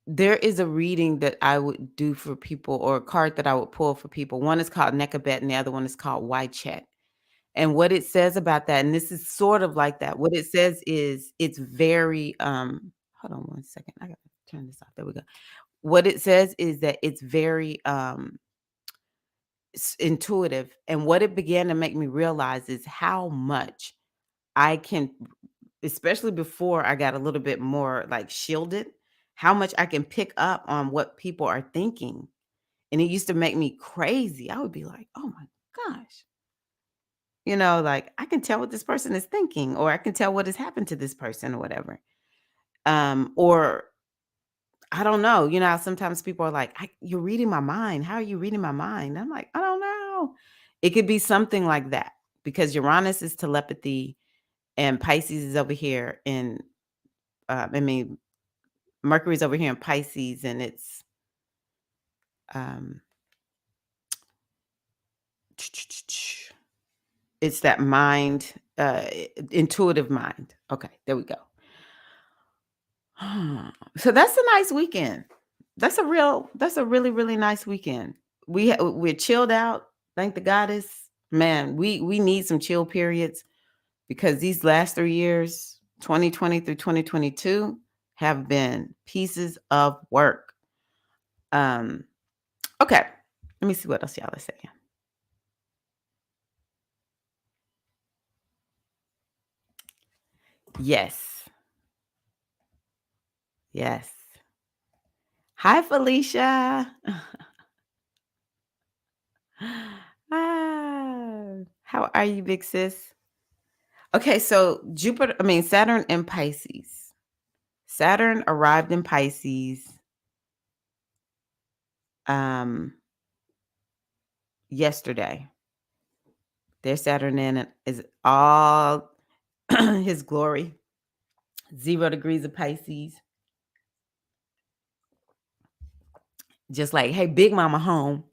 there is a reading that I would do for people, or a card that I would pull for people. One is called Nekabet and the other one is called Chet. And what it says about that, and this is sort of like that. What it says is it's very hold on one second. I gotta turn this off. There we go. What it says is that it's very intuitive. And what it began to make me realize is how much I can, especially before I got a little bit more like shielded, how much I can pick up on what people are thinking. And it used to make me crazy. I would be like, oh my gosh. Like I can tell what this person is thinking, or I can tell what has happened to this person or whatever. Or I don't know. How sometimes people are like, you're reading my mind. How are you reading my mind? I'm like, I don't know. It could be something like that because Uranus is telepathy and Pisces is over here in, I mean, Mercury's over here in Pisces, and um, it's that mind, intuitive mind. Okay, there we go. So that's a nice weekend. That's a really, really nice weekend. We're chilled out. Thank the goddess. Man, we need some chill periods because these last 3 years, 2020 through 2022, have been pieces of work. Okay. Let me see what else y'all are saying. Yes. Yes. Hi, Felicia. How are you, big sis? Okay, so Saturn in Pisces. Saturn arrived in Pisces yesterday. Their Saturn is all his glory. 0 degrees of Pisces. Just like, hey, big mama home.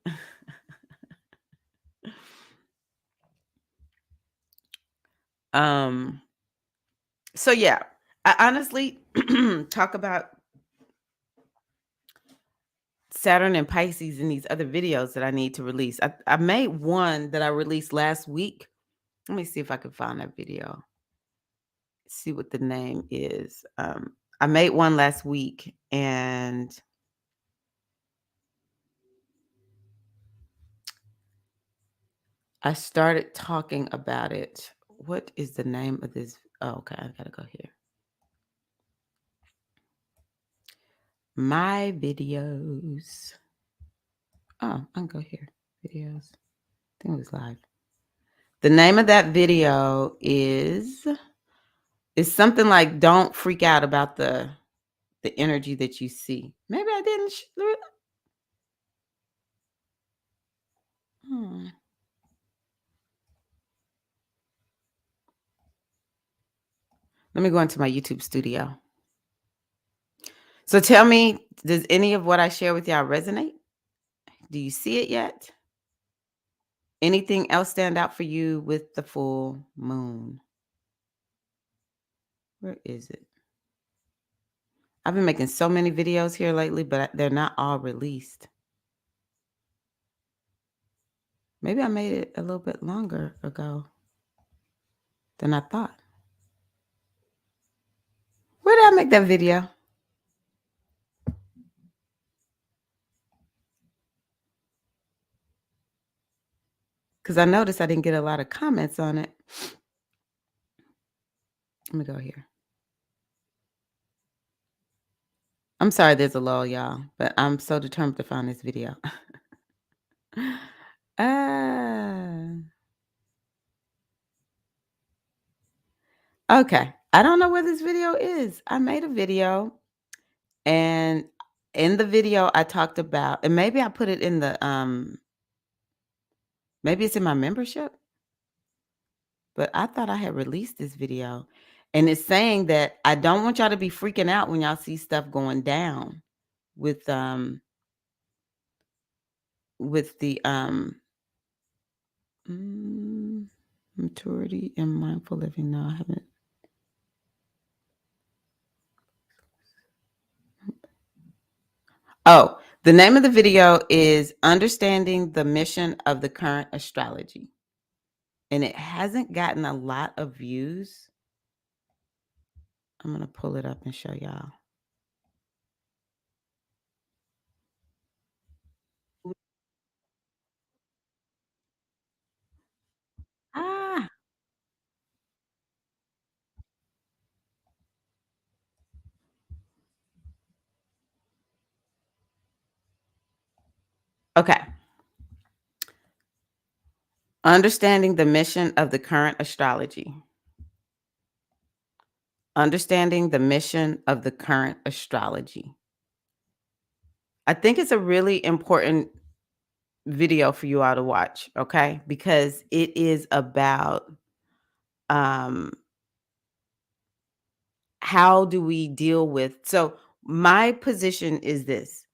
So yeah, I honestly talk about Saturn and Pisces in these other videos that I need to release. I made one that I released last week. Let me see if I can find that video. See what the name is. I made one last week and I started talking about it. What is the name of this? Oh, okay, I gotta go here. My videos. Oh, I can go here. Videos. I think it was live. The name of that video is something like "Don't freak out about the energy that you see." Maybe I didn't. Let me go into my YouTube studio. So tell me, does any of what I share with y'all resonate? Do you see it yet? Anything else stand out for you with the full moon? Where is it? I've been making so many videos here lately, but they're not all released. Maybe I made it a little bit longer ago than I thought. Where did I make that video? Because I noticed I didn't get a lot of comments on it. Let me go here. I'm sorry there's a lull, y'all, but I'm so determined to find this video. Okay. I don't know where this video is. I made a video, and in the video I talked about, and maybe I put it in the Maybe it's in my membership, but I thought I had released this video. And it's saying that I don't want y'all to be freaking out when y'all see stuff going down with the mm, maturity and mindful living. No, I haven't. Oh, the name of the video is Understanding the Mission of the Current Astrology. And it hasn't gotten a lot of views. I'm going to pull it up and show y'all. Ah, okay. Understanding the mission of the current astrology. Understanding the mission of the current astrology. I think it's a really important video for you all to watch, okay? Because it is about um how do we deal with, so my position is this.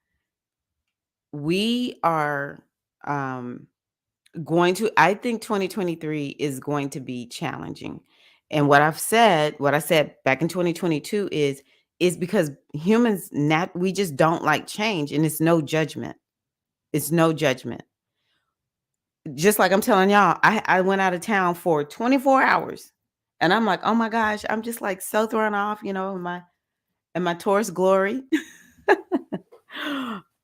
We are going to, I think 2023 is going to be challenging. And what I said back in 2022 is because humans we just don't like change, and it's no judgment. It's no judgment. Just like I'm telling y'all, I went out of town for 24 hours and I'm like, oh my gosh, I'm just like so thrown off, in my tourist glory.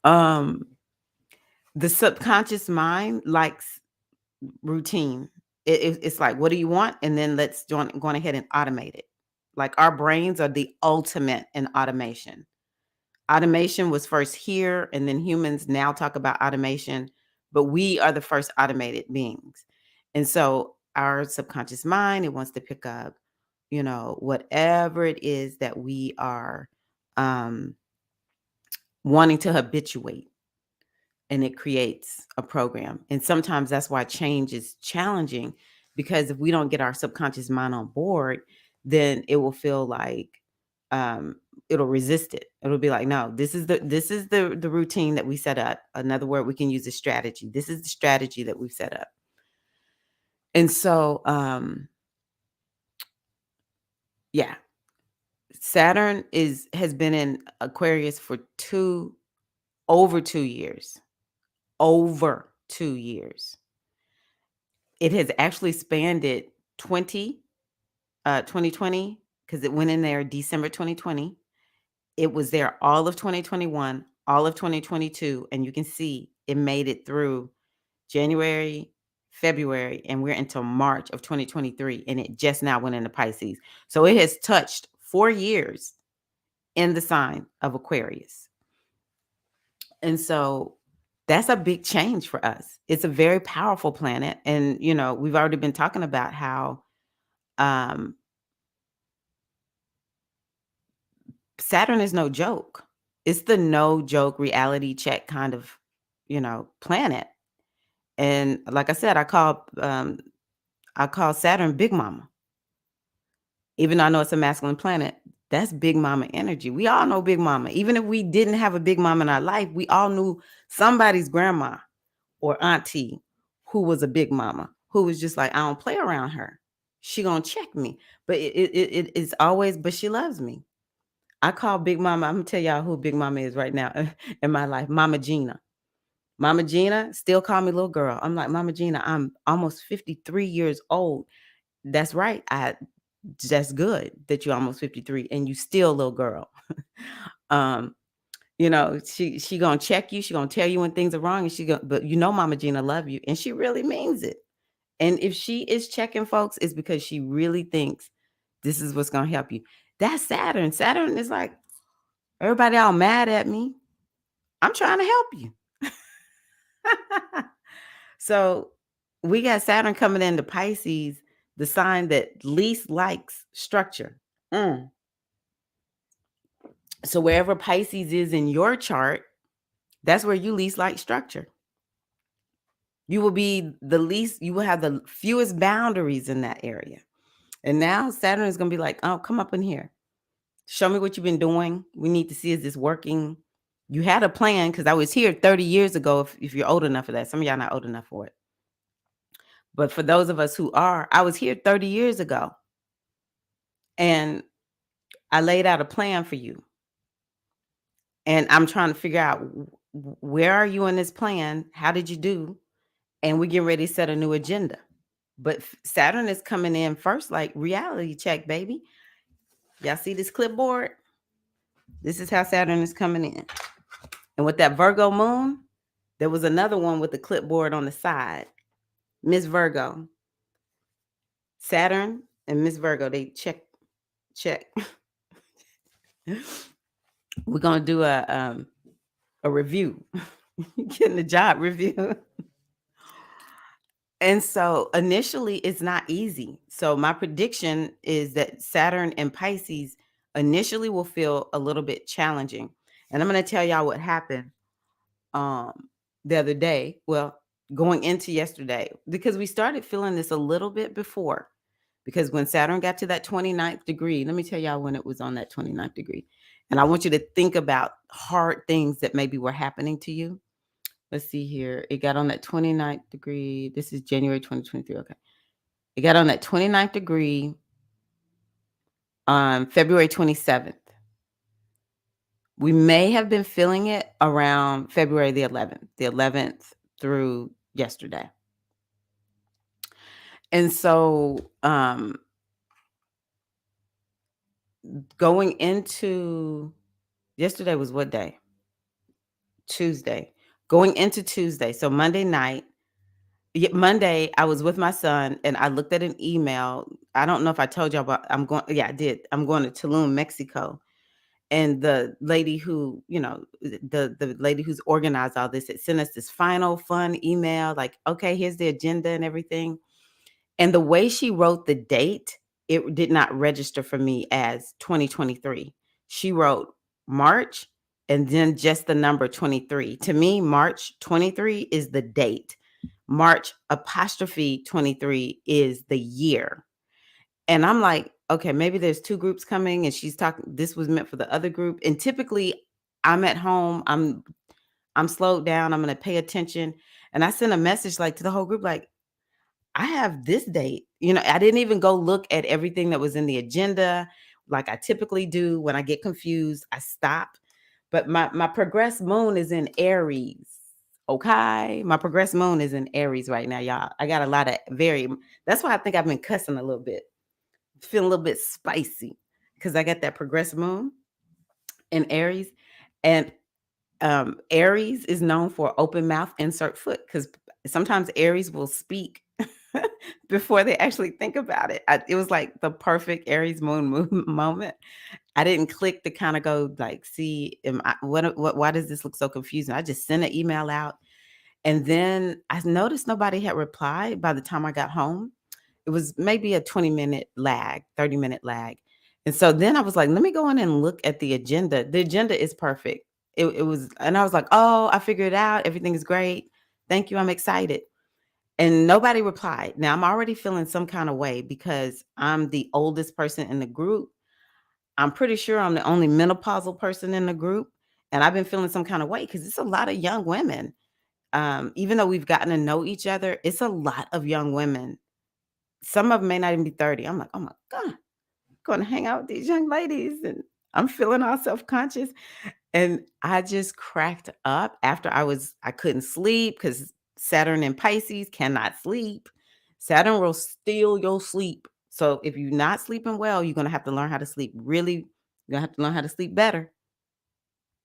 um the subconscious mind likes routine. It's like, what do you want? And then let's go on ahead and automate it. Like our brains are the ultimate in automation. Automation was first here, and then humans now talk about automation, but we are the first automated beings. And so our subconscious mind, it wants to pick up, whatever it is that we are um, wanting to habituate, and it creates a program. And sometimes that's why change is challenging, because if we don't get our subconscious mind on board, then it will feel like it'll resist it. It'll be like, no, this is the routine that we set up. Another word we can use is strategy. This is the strategy that we've set up. And so yeah, Saturn has been in Aquarius for over 2 years. Over 2 years. It has actually spanned it 2020, because it went in there December 2020. It was there all of 2021, all of 2022, and you can see it made it through January, February, and we're into March of 2023, and it just now went into Pisces. So it has touched 4 years in the sign of Aquarius. And so that's a big change for us. It's a very powerful planet. And, we've already been talking about how um, Saturn is no joke. It's the no joke reality check kind of, planet. And like I said, I call Saturn Big Mama. Even though I know it's a masculine planet, that's Big Mama energy. We all know Big Mama. Even if we didn't have a Big Mama in our life, we all knew somebody's grandma or auntie who was a Big Mama, who was just like, I don't play around her. She gonna check me. But it's always, but she loves me. I call Big Mama. I'm gonna tell y'all who Big Mama is right now in my life. Mama Gina. Mama Gina still call me little girl. I'm like, Mama Gina, I'm almost 53 years old. That's right. That's good that you're almost 53 and you still a little girl. um, she gonna check you, she gonna tell you when things are wrong, and but Mama Gina love you, and she really means it. And if she is checking folks, it's because she really thinks this is what's gonna help you. That's Saturn. Saturn is like, everybody all mad at me. I'm trying to help you. So we got Saturn coming into Pisces, the sign that least likes structure. So wherever Pisces is in your chart, that's where you least like structure. You will be the least, you will have the fewest boundaries in that area. And now Saturn is going to be like, oh, come up in here. Show me what you've been doing. We need to see, is this working? You had a plan because I was here 30 years ago, if you're old enough for that. Some of y'all not old enough for it. But for those of us who are, I was here 30 years ago. And I laid out a plan for you. And I'm trying to figure out, where are you in this plan? How did you do? And we get ready to set a new agenda. But Saturn is coming in first, like reality check, baby. Y'all see this clipboard? This is how Saturn is coming in. And with that Virgo moon, there was another one with the clipboard on the side. Miss Virgo. Saturn and Miss Virgo, they check. We're going to do a review. Getting a job review. And so initially it's not easy. So my prediction is that Saturn and Pisces initially will feel a little bit challenging. And I'm going to tell y'all what happened the other day. Well, going into yesterday, because we started feeling this a little bit before. Because when Saturn got to that 29th degree, let me tell y'all when it was on that 29th degree. And I want you to think about hard things that maybe were happening to you. Let's see here. It got on that 29th degree. This is January 2023. Okay. It got on that 29th degree on February 27th. We may have been feeling it around February the 11th through yesterday. And so going into yesterday was what day? Tuesday. Going into Tuesday. So Monday night, Monday, I was with my son and I looked at an email. I don't know if I told y'all, but I did. I'm going to Tulum, Mexico. And the lady who, the lady who's organized all this, it sent us this final fun email, like, okay, here's the agenda and everything. And the way she wrote the date, it did not register for me as 2023. She wrote March and then just the number 23. To me, March 23 is the date. March apostrophe 23 is the year. And I'm like, okay, maybe there's two groups coming and she's talking, this was meant for the other group. And typically I'm at home, I'm slowed down, I'm going to pay attention. And I sent a message like to the whole group, like, I have this date. I didn't even go look at everything that was in the agenda like I typically do. When I get confused, I stop. But my progressed moon is in Aries. Okay. My progressed moon is in Aries right now, y'all. I got a lot of that's why I think I've been cussing a little bit, feeling a little bit spicy because I got that progressed moon in Aries. And Aries is known for open mouth, insert foot, because sometimes Aries will speak before they actually think about it. It was like the perfect Aries moon moment. I didn't click to kind of go like, see, why does this look so confusing? I just sent an email out. And then I noticed nobody had replied by the time I got home. It was maybe a 20-minute lag, 30-minute lag. And so then I was like, let me go in and look at the agenda. The agenda is perfect. It was, and I was like, oh, I figured it out. Everything is great. Thank you. I'm excited. And nobody replied. Now I'm already feeling some kind of way because I'm the oldest person in the group. I'm pretty sure I'm the only menopausal person in the group. And I've been feeling some kind of way because it's a lot of young women. Even though we've gotten to know each other, it's a lot of young women. Some of them may not even be 30. I'm like, oh my God, I'm going to hang out with these young ladies. And I'm feeling all self-conscious. And I just cracked up after I couldn't sleep because Saturn and Pisces cannot sleep. Saturn will steal your sleep. So if you're not sleeping well, you're going to have to learn how to sleep. Really, you're going to have to learn how to sleep better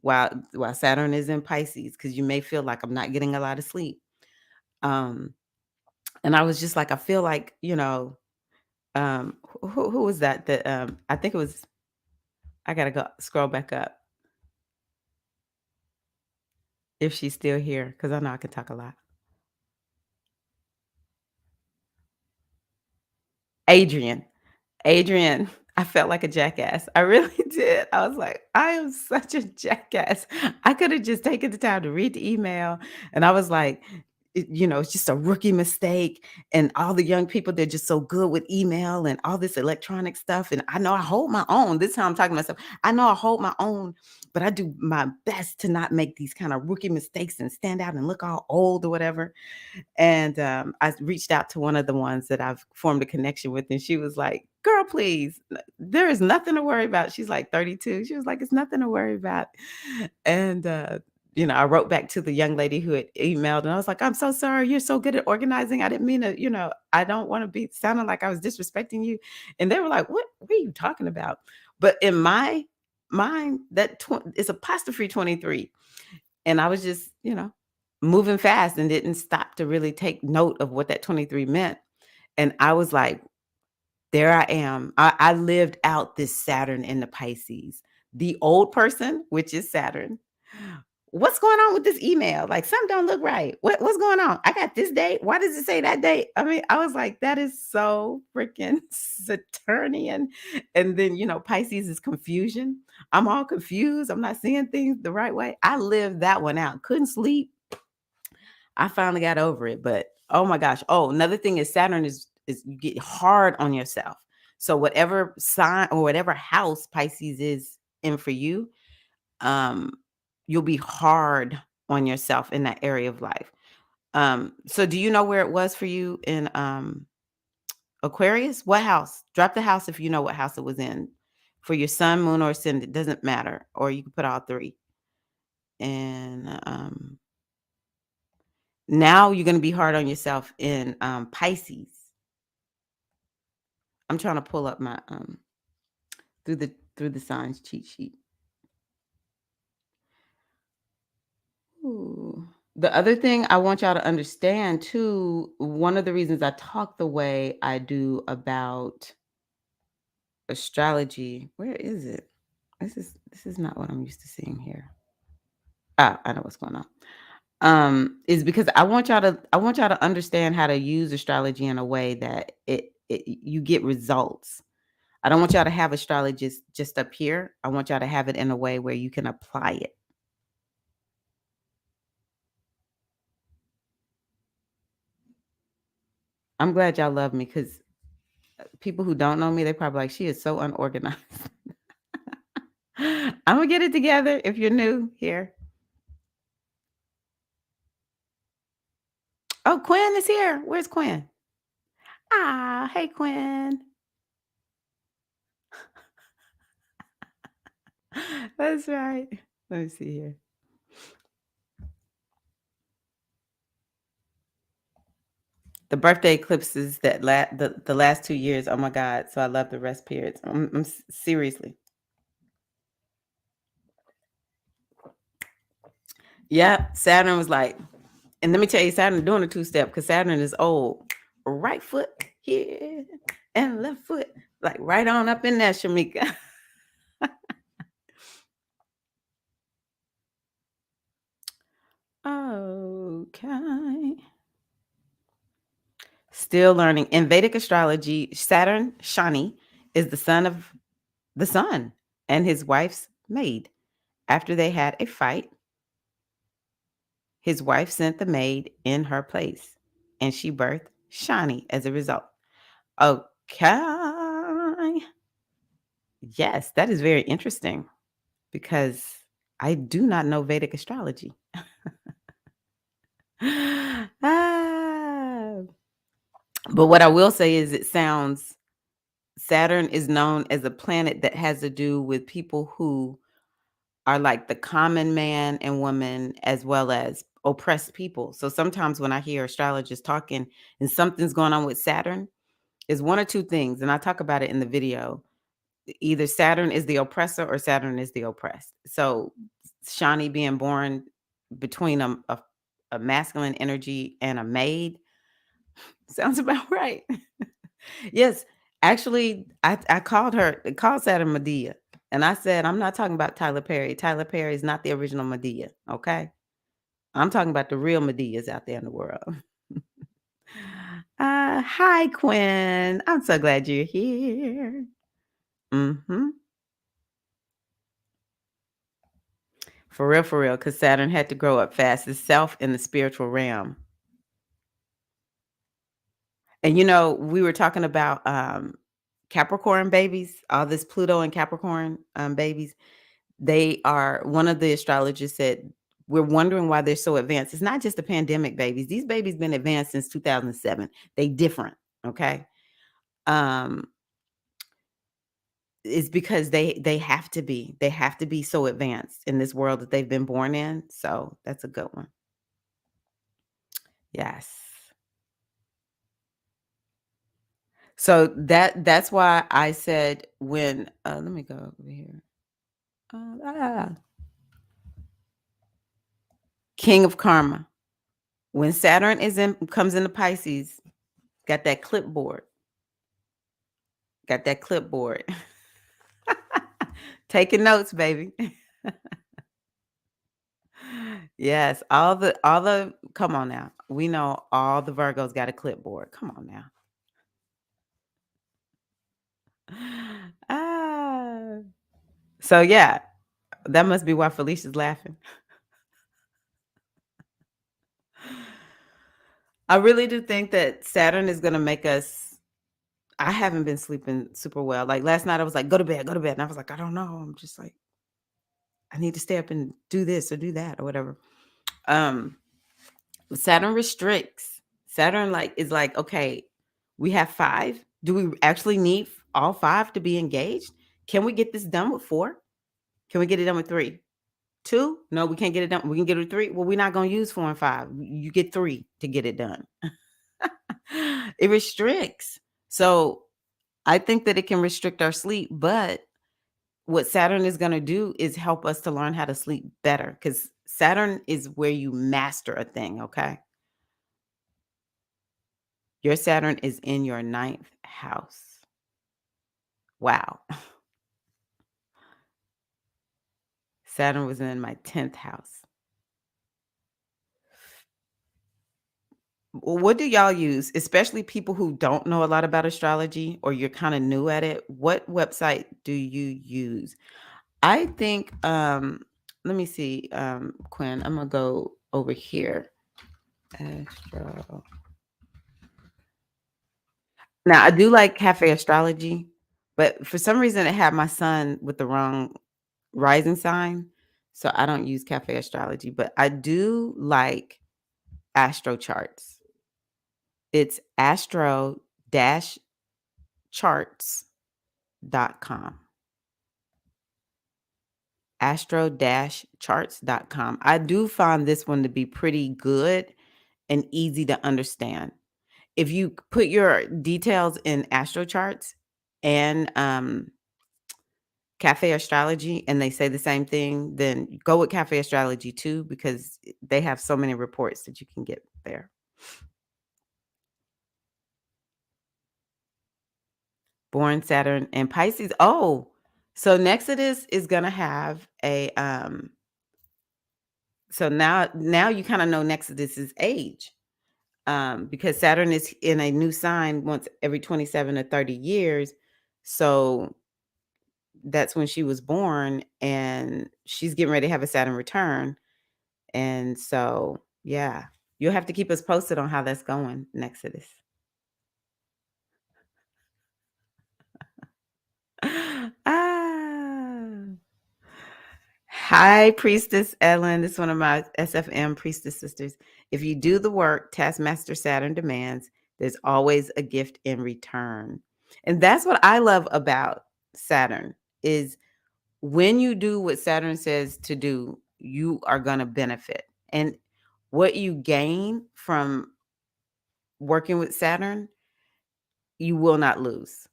while Saturn is in Pisces, because you may feel like I'm not getting a lot of sleep. And I was just like, I feel like, who was that? I think it was, I got to go scroll back up if she's still here, because I know I can talk a lot. Adrian, I felt like a jackass. I really did. I was like, I am such a jackass. I could have just taken the time to read the email. And I was like, it's just a rookie mistake. And all the young people, they're just so good with email and all this electronic stuff. And I know I hold my own. This is how I'm talking to myself. I know I hold my own, but I do my best to not make these kind of rookie mistakes and stand out and look all old or whatever. And I reached out to one of the ones that I've formed a connection with, and she was like, "Girl, please, there is nothing to worry about." She's like 32. She was like, "It's nothing to worry about." And I wrote back to the young lady who had emailed, and I was like, "I'm so sorry. You're so good at organizing. I didn't mean to. I don't want to be sounding like I was disrespecting you." And they were like, What are you talking about?" But in my mind, it's apostrophe 23. And I was just, moving fast and didn't stop to really take note of what that 23 meant. And I was like, there I am. I lived out this Saturn in the Pisces. The old person, which is Saturn. What's going on with this email? Like something don't look right. What's going on? I got this date. Why does it say that date? I mean, I was like, that is so freaking Saturnian. And then, Pisces is confusion. I'm all confused. I'm not seeing things the right way. I lived that one out. Couldn't sleep. I finally got over it, but oh my gosh. Oh, another thing is Saturn is you get hard on yourself. So whatever sign or whatever house Pisces is in for you, um, you'll be hard on yourself in that area of life. So do you know where it was for you in Aquarius? What house? Drop the house if you know what house it was in. For your sun, moon, or ascendant, it doesn't matter. Or you can put all three. And now you're going to be hard on yourself in Pisces. I'm trying to pull up my through the signs cheat sheet. Ooh. The other thing I want y'all to understand too, one of the reasons I talk the way I do about astrology, where is it? This is not what I'm used to seeing here. Ah, I know what's going on. Is because I want y'all to understand how to use astrology in a way that you get results. I don't want y'all to have astrology just up here. I want y'all to have it in a way where you can apply it. I'm glad y'all love me because people who don't know me, they probably like, she is so unorganized. I'm gonna get it together if you're new here. Oh, Quinn is here. Where's Quinn? Ah, hey Quinn. That's right. Let me see here. The birthday eclipses that the last 2 years. Oh my God! So I love the rest periods. Seriously. Yeah, Saturn was like, and let me tell you, Saturn doing a two-step because Saturn is old. Right foot here and left foot, like right on up in there, Shamika. Okay. Still learning. In Vedic astrology, Saturn, Shani, is the son of the sun and his wife's maid. After they had a fight, his wife sent the maid in her place, and she birthed Shani as a result. Okay. Yes, that is very interesting because I do not know Vedic astrology. Ah. But what I will say is Saturn is known as a planet that has to do with people who are like the common man and woman as well as oppressed people. So sometimes when I hear astrologers talking and something's going on with Saturn, is one or two things, and I talk about it in the video. Either Saturn is the oppressor or Saturn is the oppressed. So Shani being born between a masculine energy and a maid sounds about right. Yes, actually, I called Saturn Medea, and I said, I'm not talking about Tyler Perry. Tyler Perry is not the original Medea, okay? I'm talking about the real Medeas out there in the world. Hi, Quinn. I'm so glad you're here. Mhm. For real, because Saturn had to grow up fast itself in the spiritual realm. And we were talking about Capricorn babies, all this Pluto and Capricorn babies. They are one of the astrologers said, we're wondering why they're so advanced. It's not just the pandemic babies. These babies been advanced since 2007. They different, okay? Um, it's because they have to be. They have to be so advanced in this world that they've been born in. So that's a good one. Yes. So that's why I said when let me go over here. Ah, King of Karma. When Saturn comes into Pisces, got that clipboard. Got that clipboard. Taking notes, baby. Yes, all the come on now. We know all the Virgos got a clipboard. Come on now. Ah. So yeah, that must be why Felicia's laughing. I really do think that Saturn is gonna make us. I haven't been sleeping super well. Like last night, I was like, go to bed, go to bed. And I was like, I don't know. I'm just like, I need to stay up and do this or do that or whatever. Um, Saturn restricts. Saturn is like, okay, we have 5. Do we actually need all 5 to be engaged? Can we get this done with 4? Can we get it done with 3? 2? No, we can't get it done. We can get it with 3. Well, we're not going to use 4 and 5. You get 3 to get it done. It restricts. So I think that it can restrict our sleep, but what Saturn is going to do is help us to learn how to sleep better because Saturn is where you master a thing, okay? Your Saturn is in your 9th house. Wow. Saturn was in my 10th house. What do y'all use, especially people who don't know a lot about astrology or you're kind of new at it? What website do you use? I think let me see, Quinn, I'm gonna go over here. Astro. Now I do like Cafe Astrology, but for some reason it had my son with the wrong rising sign. So I don't use Cafe Astrology, but I do like Astro Charts. It's astro-charts.com. Astro-charts.com. I do find this one to be pretty good and easy to understand. If you put your details in Astro Charts and Cafe Astrology and they say the same thing, then go with Cafe Astrology too, because they have so many reports that you can get there. Born Saturn and Pisces. Oh, so Nexodus is gonna have a so now you kind of know Nexodus's age. Because Saturn is in a new sign once every 27 or 30 years. So that's when she was born, and she's getting ready to have a Saturn return. And so, yeah, you'll have to keep us posted on how that's going, Nexodus. Ah. Hi, Priestess Ellen. This is one of my SFM Priestess sisters. If you do the work Taskmaster Saturn demands, there's always a gift in return. And that's what I love about Saturn is when you do what Saturn says to do, you are going to benefit. And what you gain from working with Saturn, you will not lose.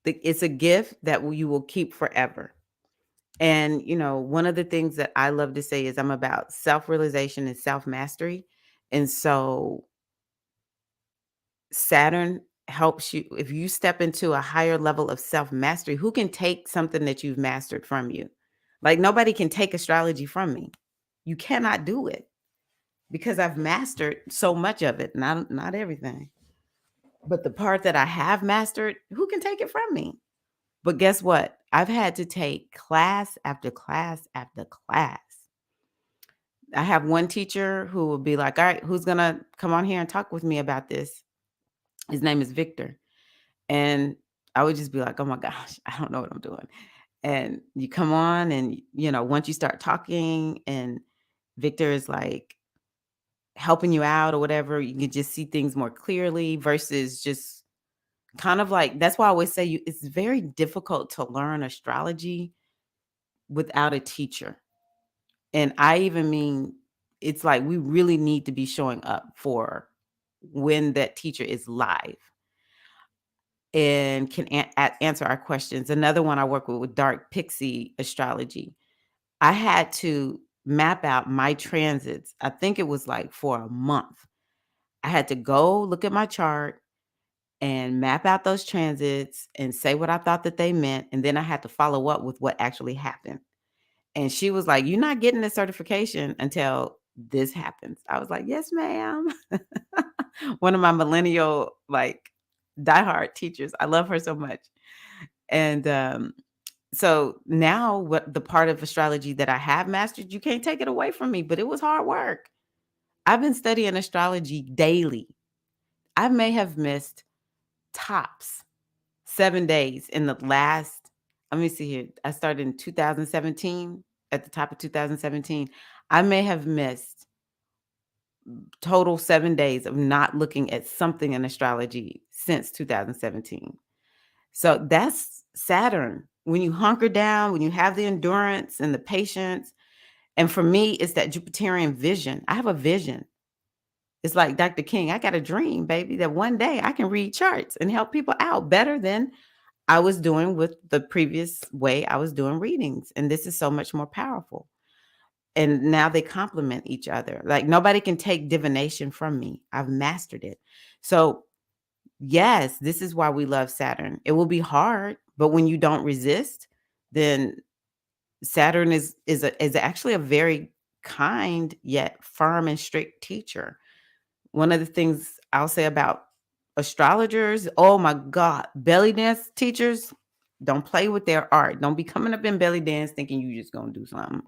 It's a gift that you will keep forever. And, one of the things that I love to say is I'm about self-realization and self-mastery. And so Saturn helps you if you step into a higher level of self-mastery, who can take something that you've mastered from you? Like nobody can take astrology from me. You cannot do it because I've mastered so much of it, not everything. But the part that I have mastered, who can take it from me? But guess what? I've had to take class after class after class. I have one teacher who will be like, all right, who's going to come on here and talk with me about this? His name is Victor. And I would just be like, "Oh my gosh, I don't know what I'm doing." And you come on and, once you start talking and Victor is like helping you out or whatever, you can just see things more clearly versus just kind of like that's why I always say it's very difficult to learn astrology without a teacher. And I even mean it's like we really need to be showing up for when that teacher is live and can answer our questions. Another one I work with dark pixie astrology. I had to map out my transits. I think it was like for a month. I had to go look at my chart and map out those transits and say what I thought that they meant. And then I had to follow up with what actually happened. And she was like, "You're not getting this certification until this happens." I was like, "Yes, ma'am." One of my millennial, like, diehard teachers. I love her so much. And so now, what the part of astrology that I have mastered, you can't take it away from me, but it was hard work. I've been studying astrology daily. I may have missed tops 7 days in the last, let me see here. I started in 2017, at the top of 2017. I may have missed total 7 days of not looking at something in astrology since 2017. So that's Saturn. When you hunker down, when you have the endurance and the patience. And for me, it's that Jupiterian vision. I have a vision. It's like Dr. King. I got a dream, baby, that one day I can read charts and help people out better than I was doing with the previous way I was doing readings. And this is so much more powerful. And now they complement each other. Like nobody can take divination from me. I've mastered it. So, yes, this is why we love Saturn. It will be hard, but when you don't resist, then Saturn is actually a very kind yet firm and strict teacher. One of the things I'll say about astrologers, oh my God, belly dance teachers, don't play with their art. Don't be coming up in belly dance thinking you just gonna do something.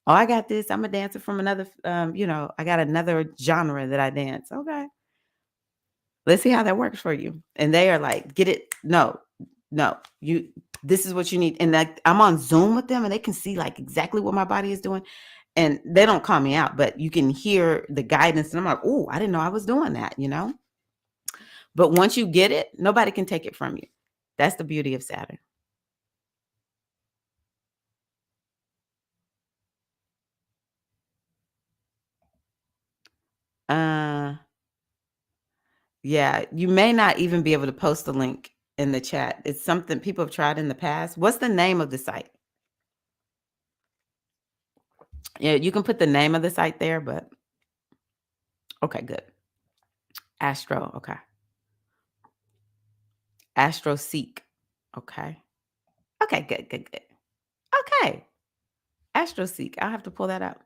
Oh, I got this. I'm a dancer from another, I got another genre that I dance. Okay. Let's see how that works for you. And they are like, get it. No, no, this is what you need. And like I'm on Zoom with them and they can see like exactly what my body is doing. And they don't call me out, but you can hear the guidance. And I'm like, oh, I didn't know I was doing that. But once you get it, nobody can take it from you. That's the beauty of Saturn. Uh, yeah, you may not even be able to post the link in the chat. It's something people have tried in the past. What's the name of the site? Yeah, you can put the name of the site there, but okay, good. Astro, okay. Astro Seek. Okay. Okay, good, good, good. Okay. Astro Seek. I'll have to pull that up.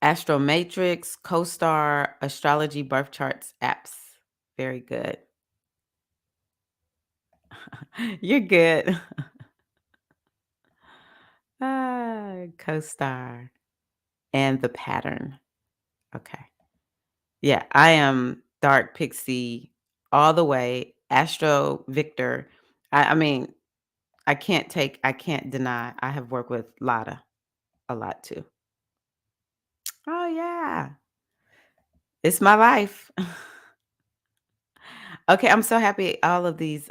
Astro Matrix, CoStar, Astrology, Birth Charts, apps. Very good. You're good. CoStar and the pattern. Okay. Yeah, I am dark pixie all the way. Astro Victor. I mean, I can't deny I have worked with Lotta a lot too. Oh yeah. It's my life. Okay, I'm so happy all of these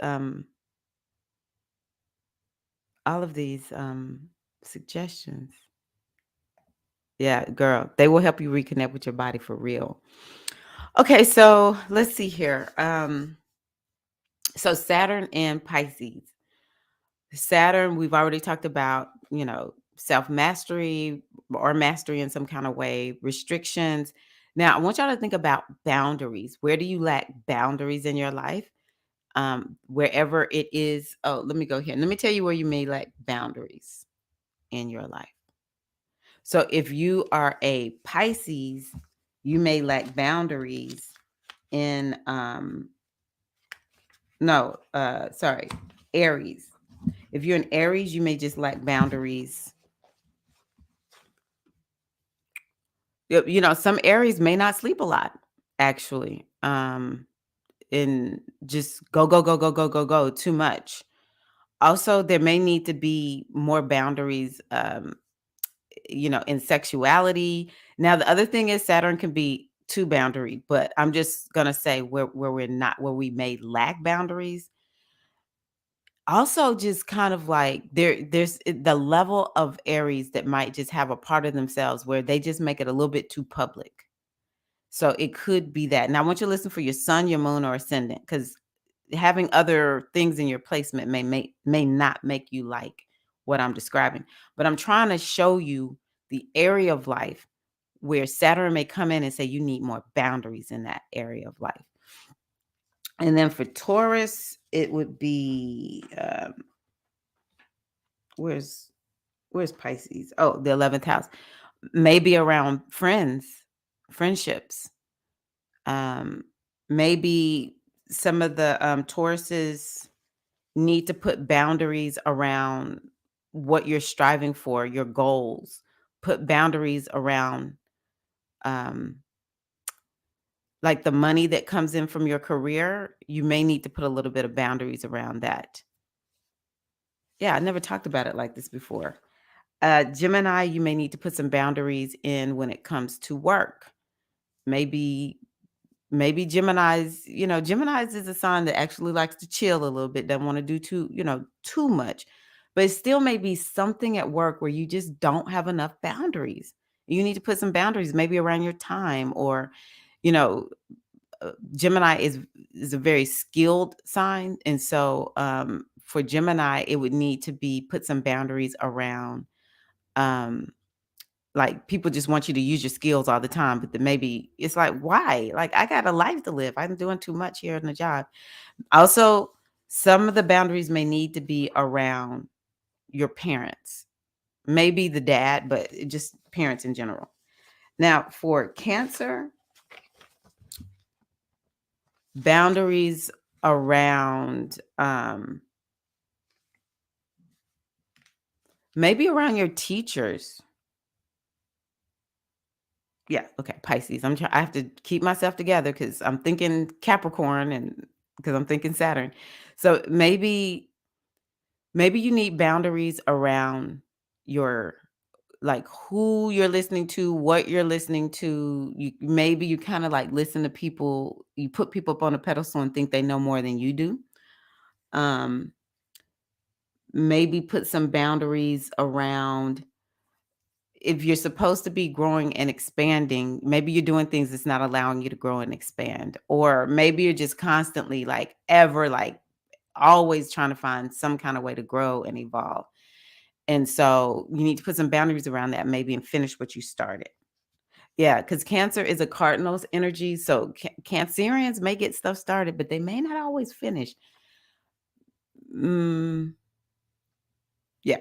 suggestions. Yeah, girl, they will help you reconnect with your body for real. Okay, so let's see here. So Saturn and Pisces. Saturn, we've already talked about, self-mastery or mastery in some kind of way, restrictions. Now, I want y'all to think about boundaries. Where do you lack boundaries in your life? Wherever it is. Oh, let me go here. Let me tell you where you may lack boundaries in your life. So if you are a Pisces, you may lack boundaries in no, sorry, Aries. If you're an Aries, you may just lack boundaries. Some Aries may not sleep a lot actually. And just go, go, go, go, go, go, go, too much. Also, there may need to be more boundaries, in sexuality. Now, the other thing is Saturn can be too boundary, but I'm just gonna say where we're not, where we may lack boundaries. Also, just kind of like there's the level of Aries that might just have a part of themselves where they just make it a little bit too public. So it could be that. Now, I want you to listen for your sun, your moon, or ascendant, because having other things in your placement may not make you like what I'm describing. But I'm trying to show you the area of life where Saturn may come in and say you need more boundaries in that area of life. And then for Taurus, it would be where's Pisces? Oh, the 11th house. Maybe around friendships. Um, Maybe some of the Tauruses need to put boundaries around what you're striving for, your goals. Put boundaries around um, like the money that comes in from your career. You may need to put a little bit of boundaries around that. Yeah, I never talked about it like this before. Gemini, you may need to put some boundaries in when it comes to work. Maybe Gemini's is a sign that actually likes to chill a little bit, doesn't want to do too much. But it still may be something at work where you just don't have enough boundaries. You need to put some boundaries maybe around your time, or you know, Gemini is a very skilled sign. And so for Gemini, it would need to be put some boundaries around um like people just want you to use your skills all the time, but then maybe it's like, why? Like, I got a life to live. I'm doing too much here in the job. Also, some of the boundaries may need to be around your parents, maybe the dad, but just parents in general. Now, for Cancer, boundaries around maybe around your teachers. Yeah, okay, Pisces. I have to keep myself together because I'm thinking Capricorn and because I'm thinking Saturn. So maybe you need boundaries around your like who you're listening to, what you're listening to. Maybe you kind of like listen to people, you put people up on a pedestal and think they know more than you do. Um, Maybe put some boundaries around if you're supposed to be growing and expanding, maybe you're doing things that's not allowing you to grow and expand. Or maybe you're just constantly like always trying to find some kind of way to grow and evolve. And so you need to put some boundaries around that maybe and finish what you started. Yeah, because Cancer is a cardinal's energy. So Cancerians may get stuff started, but they may not always finish. Mm, yeah.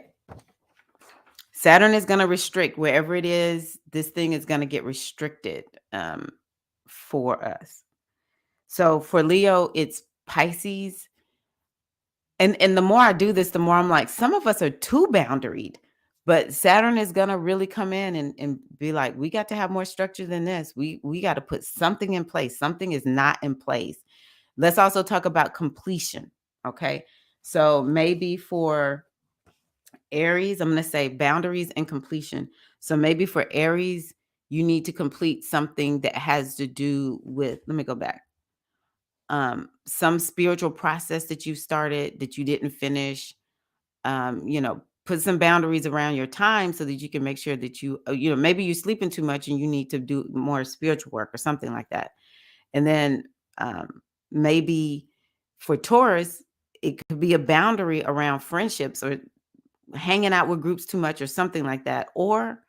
Saturn is going to restrict wherever it is. This thing is going to get restricted for us. So for Leo, it's Pisces. And the more I do this, the more I'm like, some of us are too boundaried. But Saturn is going to really come in and be like, we got to have more structure than this. We got to put something in place. Something is not in place. Let's also talk about completion. Okay. So maybe for Aries, I'm going to say boundaries and completion. So maybe for Aries, you need to complete something that has to do with, let me go back. Some spiritual process that you started that you didn't finish. Put some boundaries around your time so that you can make sure that maybe you're sleeping too much and you need to do more spiritual work or something like that. And then maybe for Taurus, it could be a boundary around friendships or hanging out with groups too much or something like that. Or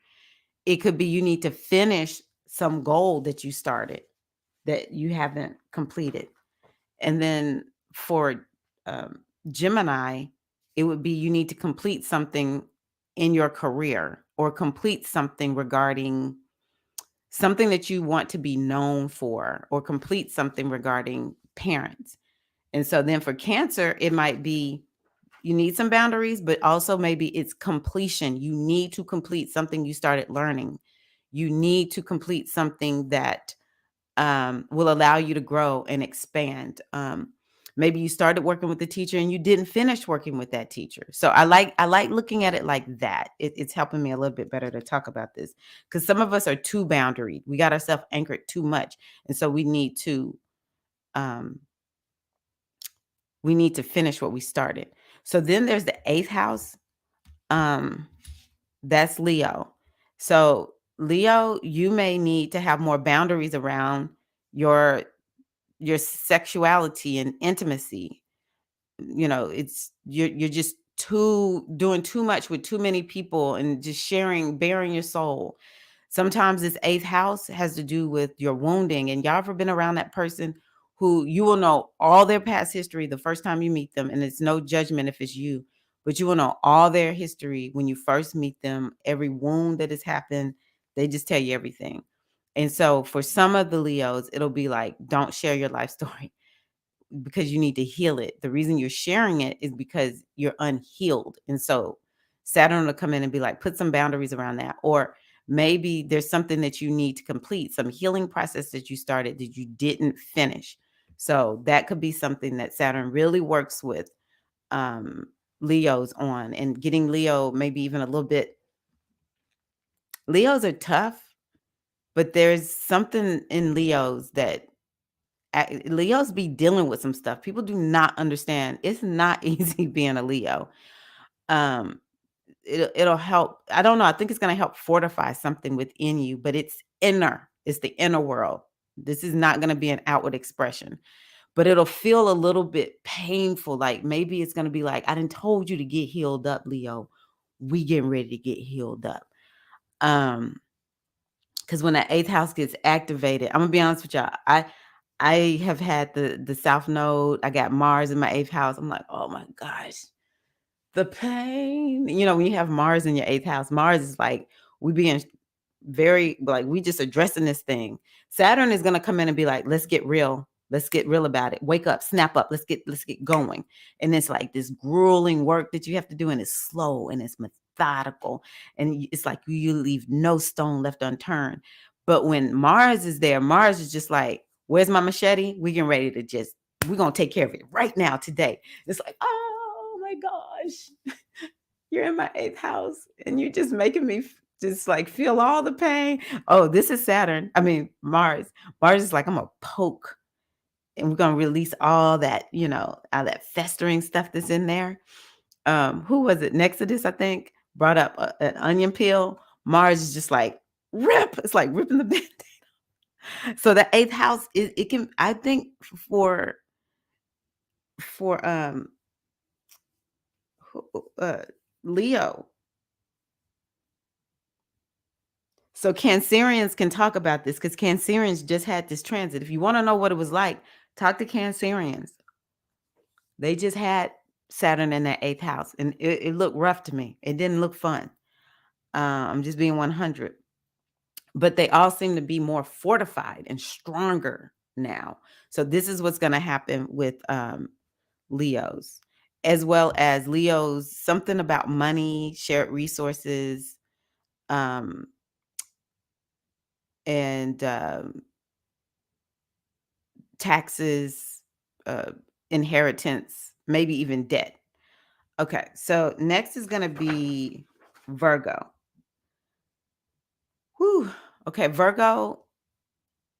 it could be you need to finish some goal that you started that you haven't completed. And then for Gemini, it would be you need to complete something in your career or complete something regarding something that you want to be known for or complete something regarding parents. And so then for Cancer, it might be you need some boundaries, but also maybe it's completion. You need to complete something you started learning. You need to complete something that will allow you to grow and expand. Maybe you started working with the teacher and you didn't finish working with that teacher. So I like looking at it like that. It's helping me a little bit better to talk about this, because some of us are too boundaried. We got ourselves anchored too much, and so um, we need to finish what we started. So then there's the eighth house. Um, that's Leo. So Leo, you may need to have more boundaries around your your sexuality and intimacy. It's you're just too doing too much with too many people and just sharing, bearing your soul. Sometimes this eighth house has to do with your wounding, and y'all ever been around that person who you will know all their past history the first time you meet them, and it's no judgment if it's you, but you will know all their history when you first meet them, every wound that has happened. They just tell you everything. And so for some of the Leos, it'll be like, don't share your life story because you need to heal it. The reason you're sharing it is because you're unhealed. And so Saturn will come in and be like, put some boundaries around that. Or maybe there's something that you need to complete, some healing process that you started that you didn't finish. So that could be something that Saturn really works with um, Leos on, and getting Leo maybe even a little bit. Leos are tough, but there's something in Leos that Leos be dealing with some stuff. People do not understand. It's not easy being a Leo. Um, it'll help. I don't know. I think it's going to help fortify something within you, but it's inner. It's the inner world. This is not going to be an outward expression, but it'll feel a little bit painful. Like maybe it's going to be like, I didn't told you to get healed up, Leo. We getting ready to get healed up. Because when that eighth house gets activated, I'm gonna be honest with y'all. I have had the South Node. I got Mars in my eighth house. I'm like, oh my gosh, the pain. When you have Mars in your eighth house, Mars is like we being very like we just addressing this thing. Saturn is gonna come in and be like, let's get real. Let's get real about it. Wake up, snap up. Let's get going. And it's like this grueling work that you have to do, and it's slow and it's methodical, and it's like you leave no stone left unturned. But when Mars is there, Mars is just like, where's my machete? We getting ready to we're gonna take care of it right now today. It's like, oh my gosh, you're in my eighth house, and you're just making me just like feel all the pain. Oh, this is Saturn. I mean, Mars. Mars is like, I'm gonna poke, and we're gonna release all that, all that festering stuff that's in there. Who was it? Nexodus, I think, brought up an onion peel. Mars is just like rip. It's like ripping the band. So the eighth house is it can, I think, for Leo. So Cancerians can talk about this because Cancerians just had this transit. If you want to know what it was like, talk to Cancerians. They just had Saturn in their eighth house, and it looked rough to me. It didn't look fun. I'm just being 100. But they all seem to be more fortified and stronger now. So this is what's going to happen with Leos, as well as Leos, something about money, shared resources, um, and taxes, uh, inheritance, maybe even debt. Okay, so next is going to be Virgo. Whew. Okay, Virgo,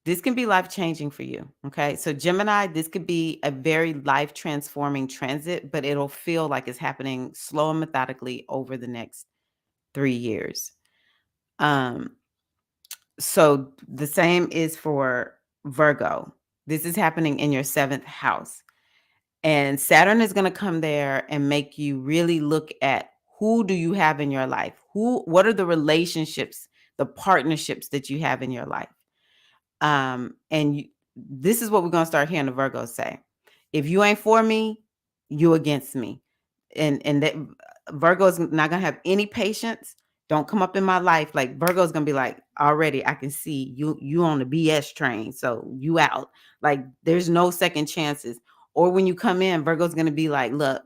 this can be life changing for you. Okay, so Gemini, this could be a very life transforming transit, but it'll feel like it's happening slow and methodically over the next 3 years. So the same is for Virgo. This is happening in your seventh house. And Saturn is going to come there and make you really look at who do you have in your life? What are the relationships, the partnerships that you have in your life? This is what we're going to start hearing the Virgos say. If you ain't for me, you against me. And that Virgo's not going to have any patience. Don't come up in my life. Like Virgo's going to be like, already I can see you on the BS train. So you out. Like there's no second chances. Or when you come in, Virgo's going to be like, look,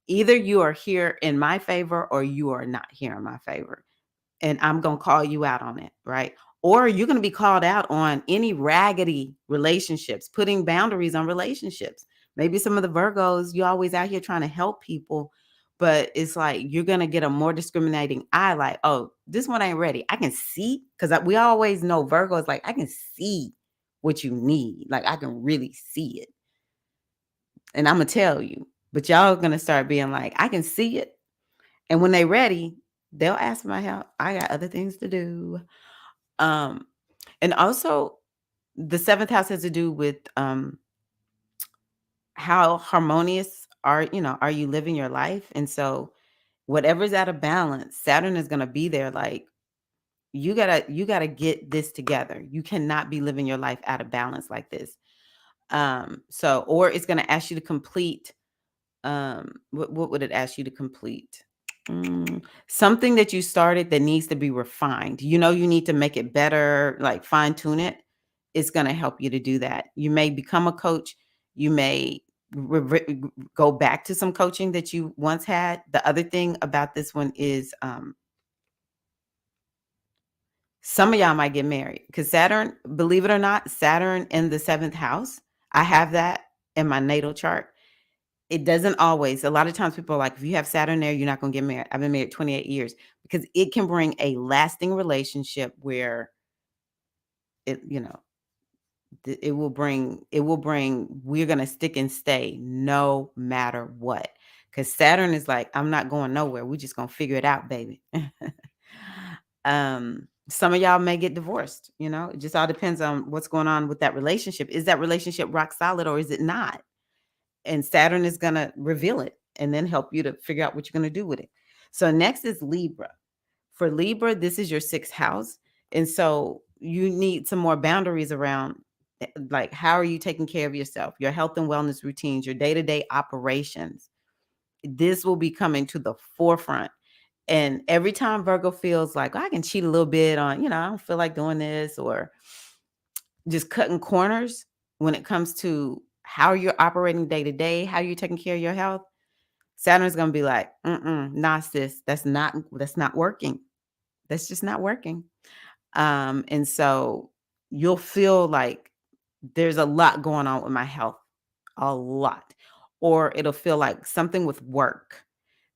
either you are here in my favor or you are not here in my favor. And I'm going to call you out on it, right? Or you're going to be called out on any raggedy relationships, putting boundaries on relationships. Maybe some of the Virgos, you always out here trying to help people, but it's like you're going to get a more discriminating eye, like, oh, this one ain't ready. I can see, because we always know Virgos, like, I can see what you need. Like, I can really see it. And I'm going to tell you, but y'all are going to start being like, I can see it. And when they ready, they'll ask for my help. I got other things to do. Um, and also the seventh house has to do with how harmonious are you living your life? And so whatever's out of balance, Saturn is going to be there. Like, you gotta get this together. You cannot be living your life out of balance like this. So, or it's going to ask you to complete, what would it ask you to complete? Something that you started that needs to be refined. You need to make it better, like fine tune it. It's going to help you to do that. You may become a coach. You may go back to some coaching that you once had. The other thing about this one is some of y'all might get married, because Saturn, believe it or not, Saturn in the seventh house, I have that in my natal chart. It doesn't always. A lot of times people are like, if you have Saturn there, you're not going to get married. I've been married 28 years, because it can bring a lasting relationship where it, we're going to stick and stay no matter what. Because Saturn is like, I'm not going nowhere. We're just going to figure it out, baby. Some of y'all may get divorced. It just all depends on what's going on with that relationship. Is that relationship rock solid or is it not? And Saturn is going to reveal it and then help you to figure out what you're going to do with it. So next is Libra. For Libra, this is your sixth house. And so you need some more boundaries around, like, how are you taking care of yourself, your health and wellness routines, your day-to-day operations. This will be coming to the forefront. And every time Virgo feels like, I can cheat a little bit on, I don't feel like doing this, or just cutting corners when it comes to how you're operating day to day, how you're taking care of your health, Saturn's going to be like, nah, sis, that's not working. That's just not working. And so you'll feel like there's a lot going on with my health, a lot, or it'll feel like something with work,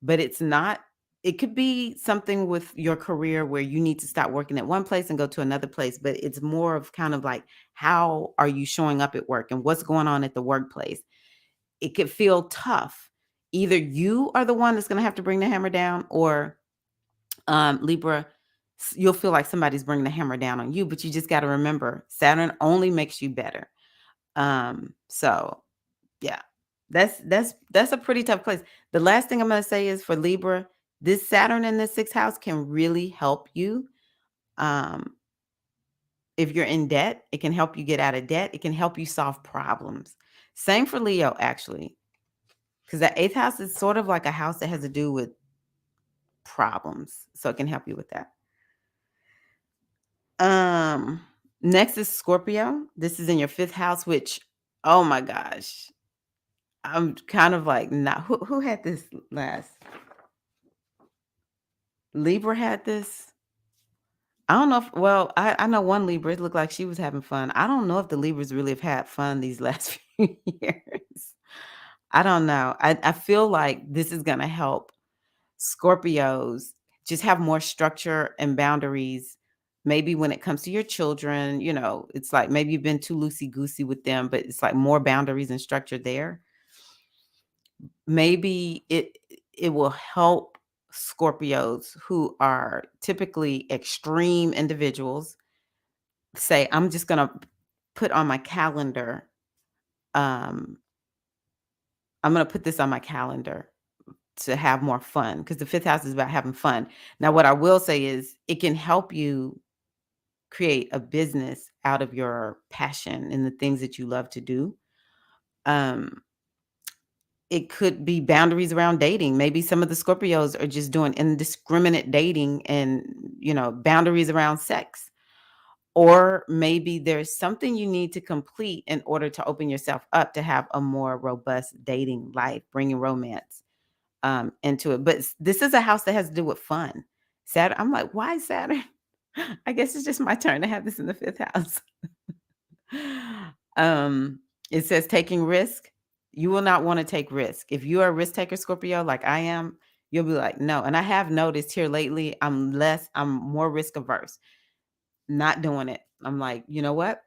but it's not. It could be something with your career where you need to stop working at one place and go to another place, but it's more of kind of like, how are you showing up at work and what's going on at the workplace? It could feel tough. Either you are the one that's going to have to bring the hammer down, or Libra, you'll feel like somebody's bringing the hammer down on you, but you just got to remember, Saturn only makes you better. So yeah, that's a pretty tough place. The last thing I'm going to say is, for Libra, this Saturn in the sixth house can really help you. If you're in debt, it can help you get out of debt. It can help you solve problems. Same for Leo, actually, because that eighth house is sort of like a house that has to do with problems. So it can help you with that. Next is Scorpio. This is in your fifth house, which, oh my gosh, I'm kind of like, not who had this last? Libra had this. I don't know if, well, I know one Libra, it looked like she was having fun. I don't know if the Libras really have had fun these last few years. I don't know. I feel like this is gonna help Scorpios just have more structure and boundaries. Maybe when it comes to your children, it's like maybe you've been too loosey-goosey with them, but it's like more boundaries and structure there. Maybe it will help Scorpios who are typically extreme individuals say, I'm just going to put on my calendar. I'm going to put this on my calendar to have more fun, because the fifth house is about having fun. Now, what I will say is it can help you create a business out of your passion and the things that you love to do. It could be boundaries around dating. Maybe some of the Scorpios are just doing indiscriminate dating and, boundaries around sex. Or maybe there's something you need to complete in order to open yourself up to have a more robust dating life, bringing romance into it. But this is a house that has to do with fun. Saturn, I'm like, why Saturn? I guess it's just my turn to have this in the 5th house. Um, it says taking risk. You will not want to take risk. If you are a risk taker, Scorpio, like I am, you'll be like, no. And I have noticed here lately, I'm more risk averse, not doing it. I'm like, you know what?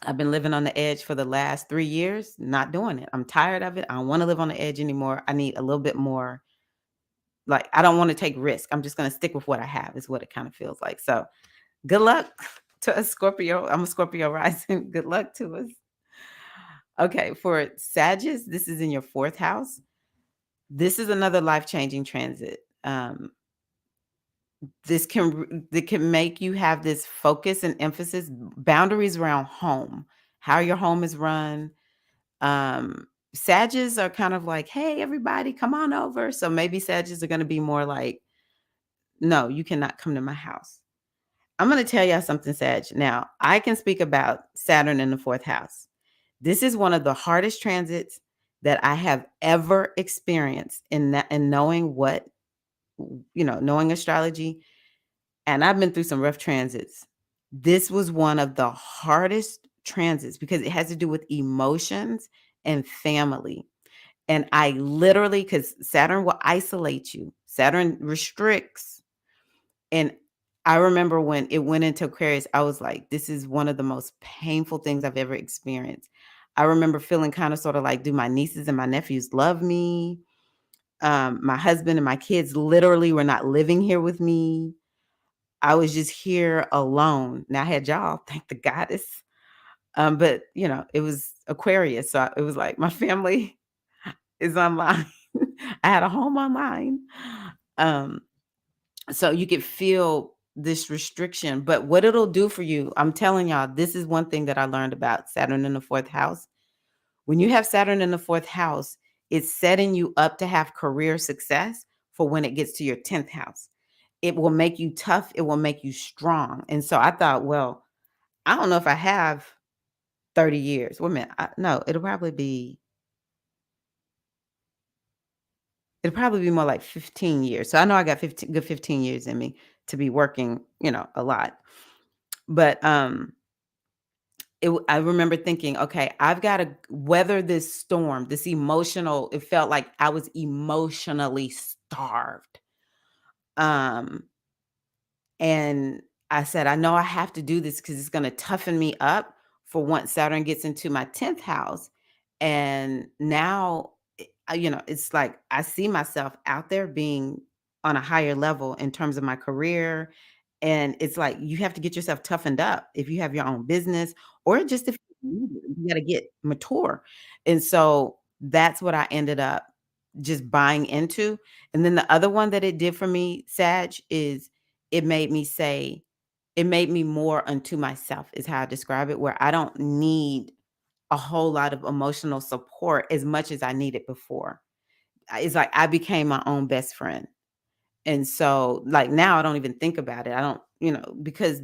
I've been living on the edge for the last 3 years, not doing it. I'm tired of it. I don't want to live on the edge anymore. I need a little bit more, like, I don't want to take risk. I'm just going to stick with what I have, is what it kind of feels like. So good luck to a Scorpio. I'm a Scorpio rising. Good luck to us. Okay, for Sagittarius, this is in your 4th house. This is another life-changing transit. That can make you have this focus and emphasis, boundaries around home, how your home is run. Sagittarius are kind of like, hey, everybody, come on over. So maybe Sagittarius are going to be more like, no, you cannot come to my house. I'm going to tell y'all something, Sag. Now, I can speak about Saturn in the 4th house. This is one of the hardest transits that I have ever experienced in knowing knowing astrology. And I've been through some rough transits. This was one of the hardest transits because it has to do with emotions and family. And I literally, because Saturn will isolate you, Saturn restricts. And I remember when it went into Aquarius, I was like, this is one of the most painful things I've ever experienced. I remember feeling kind of sort of like, do my nieces and my nephews love me? My husband and my kids literally were not living here with me. I was just here alone. Now I had y'all, thank the goddess. But it was Aquarius. So it was like my family is online. I had a home online. Um, so you could feel this restriction. But what it'll do for you, I'm telling y'all, this is one thing that I learned about Saturn in the 4th house. When you have Saturn in the 4th house, it's setting you up to have career success for when it gets to your 10th house. It will make you tough. It will make you strong. And so I thought, well, I don't know if I have 30 years. Wait a minute. No, it'll probably be more like 15 years. So I know I got 15 years in me to be working, a lot. But I remember thinking, okay, I've got to weather this storm, this emotional. It felt like I was emotionally starved. Um, and I said, I know I have to do this because it's going to toughen me up for once Saturn gets into my 10th house. And now, it's like I see myself out there being on a higher level in terms of my career. And it's like you have to get yourself toughened up if you have your own business, or just if you got to get mature. And so that's what I ended up just buying into. And then the other one that it did for me, Sag, is it made me say, it made me more unto myself, is how I describe it, where I don't need a whole lot of emotional support as much as I needed before. It's like I became my own best friend. And so, like, now I don't even think about it. I don't, because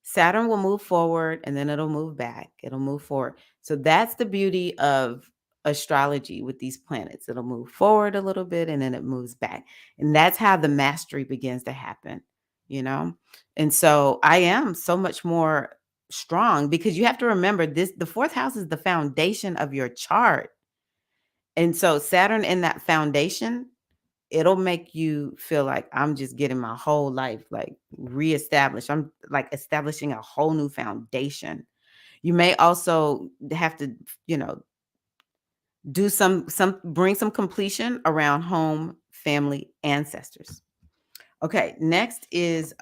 Saturn will move forward and then it'll move back. It'll move forward. So that's the beauty of astrology with these planets. It'll move forward a little bit and then it moves back. And that's how the mastery begins to happen, you know? And so I am so much more strong because you have to remember this, the 4th house is the foundation of your chart. And so Saturn in that foundation, it'll make you feel like I'm just getting my whole life like reestablished. I'm like establishing a whole new foundation. You may also have to, you know, do some bring some completion around home, family, ancestors. Okay, next is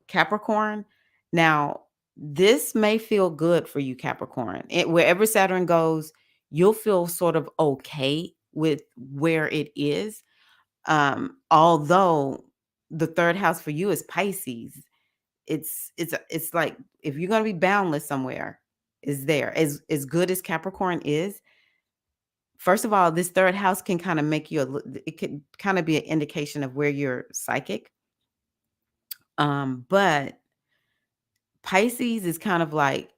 Capricorn. Now, this may feel good for you, Capricorn. Wherever Saturn goes, you'll feel sort of okay with where it is. Although the 3rd house for you is Pisces, it's like if you're gonna be boundless somewhere, is there. As good as Capricorn is, first of all, this 3rd house can kind of make you it could kind of be an indication of where you're psychic. But Pisces is kind of like,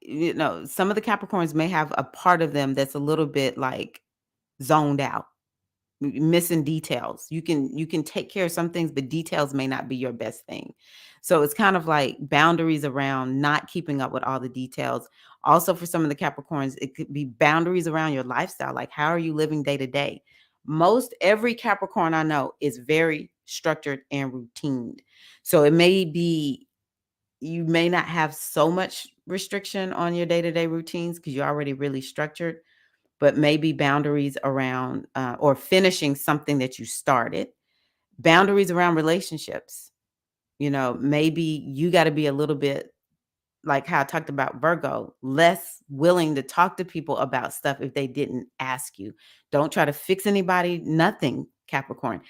some of the Capricorns may have a part of them that's a little bit like zoned out, missing details. You can take care of some things, but details may not be your best thing. So it's kind of like boundaries around not keeping up with all the details. Also, for some of the Capricorns, it could be boundaries around your lifestyle. Like, how are you living day to day? Most every Capricorn I know is very structured and routined. So it may be you may not have so much restriction on your day to day routines because you're already really structured, but maybe boundaries around or finishing something that you started, boundaries around relationships. Maybe you got to be a little bit like how I talked about Virgo, less willing to talk to people about stuff if they didn't ask you. Don't try to fix anybody, nothing, Capricorn.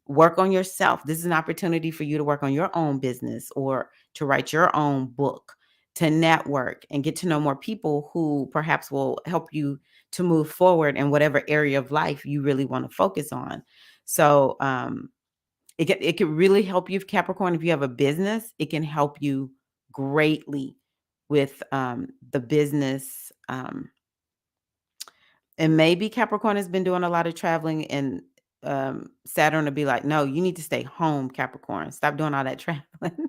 Work on yourself. This is an opportunity for you to work on your own business or to write your own book, to network and get to know more people who perhaps will help you to move forward in whatever area of life you really want to focus on. So, it could really help you, Capricorn, if you have a business. It can help you greatly with the business. And maybe Capricorn has been doing a lot of traveling, and Saturn will be like, no, you need to stay home, Capricorn. Stop doing all that traveling.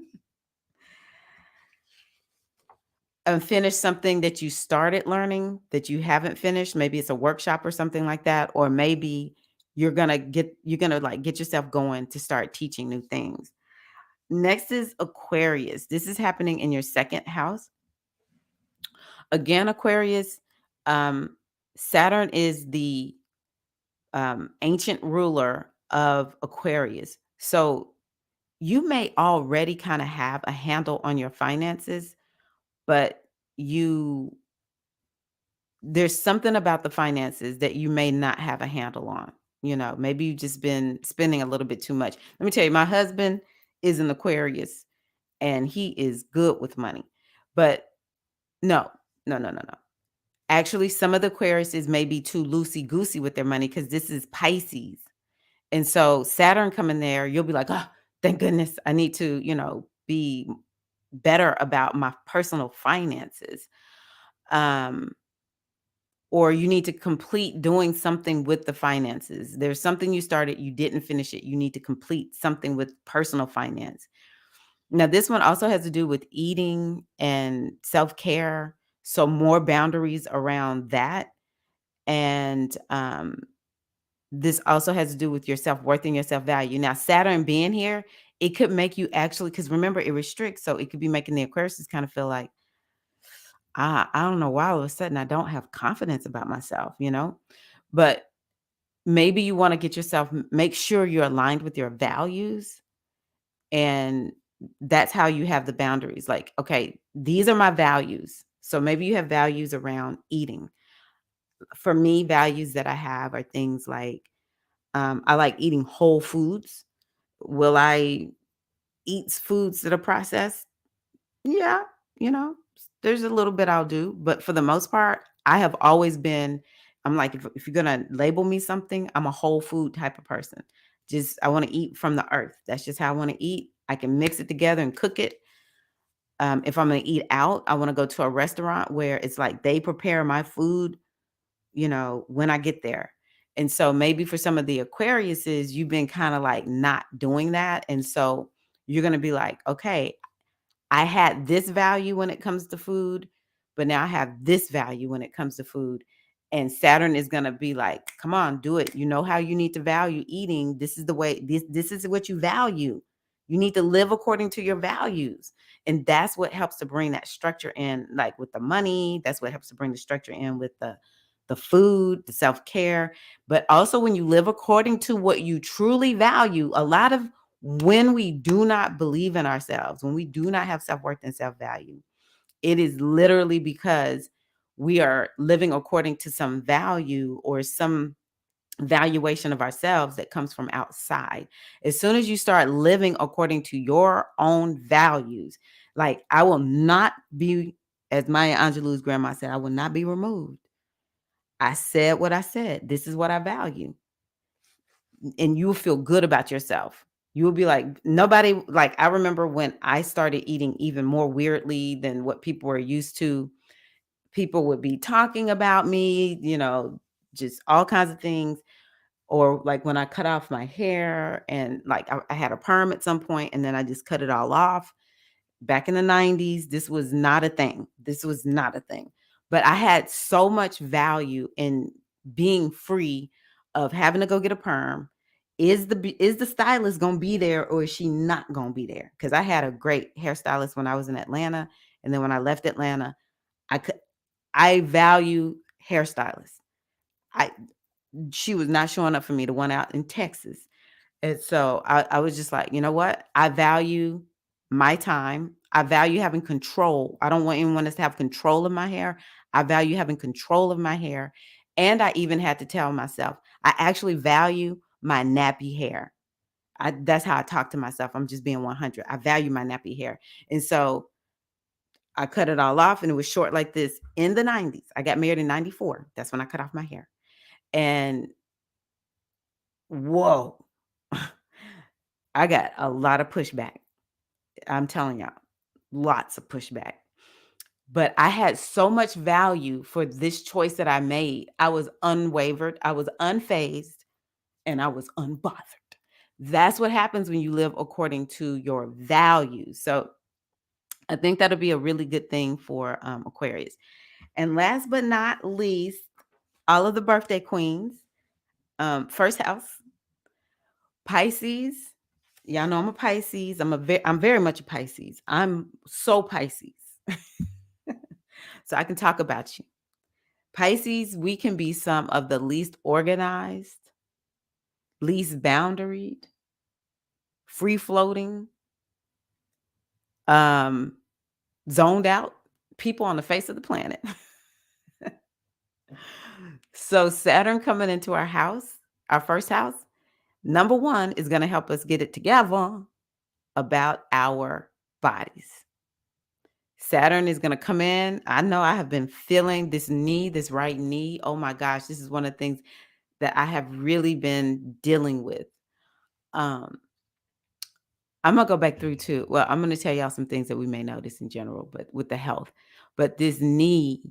And finish something that you started learning that you haven't finished. Maybe it's a workshop or something like that. Or maybe you're gonna like get yourself going to start teaching new things. Next is Aquarius. This is happening in your second house. Again, Aquarius, um, Saturn is the ancient ruler of Aquarius. So you may already kind of have a handle on your finances, but you there's something about the finances that you may not have a handle on. Maybe you've just been spending a little bit too much. Let me tell you, my husband is an Aquarius and he is good with money. But no, no, no, no, no. Actually, some of the Aquariuses may be too loosey goosey with their money because this is Pisces. And so Saturn coming there, you'll be like, oh, thank goodness I need to, be better about my personal finances. Um, or you need to complete doing something with the finances. There's something you started, you didn't finish it. You need to complete something with personal finance. Now, this one also has to do with eating and self-care. So more boundaries around that. And this also has to do with your self-worth and your self-value. Now, Saturn being here, it could make you actually, because remember, it restricts. So it could be making the Aquarius kind of feel like, I don't know why all of a sudden I don't have confidence about myself. But maybe you want to get yourself, make sure you're aligned with your values. And that's how you have the boundaries. Like, okay, these are my values. So maybe you have values around eating. For me, values that I have are things like I like eating whole foods. Will I eat foods that are processed? Yeah, there's a little bit I'll do, but for the most part, I have always been I'm like, if you're gonna label me something, I'm a whole food type of person. Just I want to eat from the earth. That's just how I want to eat. I can mix it together and cook it. If I'm gonna eat out, I want to go to a restaurant where it's like they prepare my food, when I get there. And so maybe for some of the Aquariuses, you've been kind of like not doing that. And so you're gonna be like, okay, I had this value when it comes to food, but now I have this value when it comes to food. And Saturn is going to be like, come on, do it. You know how you need to value eating. This is the way, this is what you value. You need to live according to your values. And that's what helps to bring that structure in, like with the money. That's what helps to bring the structure in with the food, the self-care. But also when you live according to what you truly value, a lot of when we do not believe in ourselves, when we do not have self-worth and self-value, it is literally because we are living according to some value or some valuation of ourselves that comes from outside. As soon as you start living according to your own values, like I will not be, as Maya Angelou's grandma said, I will not be removed. I said what I said. This is what I value. And you'll feel good about yourself. You'll be like, nobody, like, I remember when I started eating even more weirdly than what people were used to, people would be talking about me, just all kinds of things. Or like when I cut off my hair and like I had a perm at some point and then I just cut it all off. Back in the 90s, this was not a thing. This was not a thing. But I had so much value in being free of having to go get a perm. Is the stylist going to be there, or is she not going to be there? Cuz I had a great hairstylist when I was in Atlanta, and then when I left Atlanta, I could I value hairstylists. I She was not showing up for me, the one out in Texas. And so I was just like, you know what? I value my time. I value having control. I don't want anyone else to have control of my hair. I value having control of my hair. And I even had to tell myself, I actually value my nappy hair. That's how I talk to myself. I'm just being 100. I value my nappy hair. And so I cut it all off, and it was short like this in the 90s. I got married in 94. That's when I cut off my hair. And whoa, I got a lot of pushback. I'm telling y'all, lots of pushback. But I had so much value for this choice that I made. I was unwavered, I was unfazed, and I was unbothered. That's what happens when you live according to your values. So I think that'll be a really good thing for Aquarius. And last but not least, all of the birthday queens. First house, Pisces. Y'all know I'm a Pisces. I'm very much a Pisces. I'm so Pisces. So I can talk about you. Pisces, we can be some of the least organized, least boundaried, free floating, um, zoned out people on the face of the planet. So Saturn coming into our house, our first house, number one is going to help us get it together about our bodies. Saturn is going to come in. I know I have been feeling this knee, this right knee. Oh my gosh, this is one of the things that I have really been dealing with. I'm gonna go back through too. Well, I'm gonna tell y'all some things that we may notice in general, but with the health. But this knee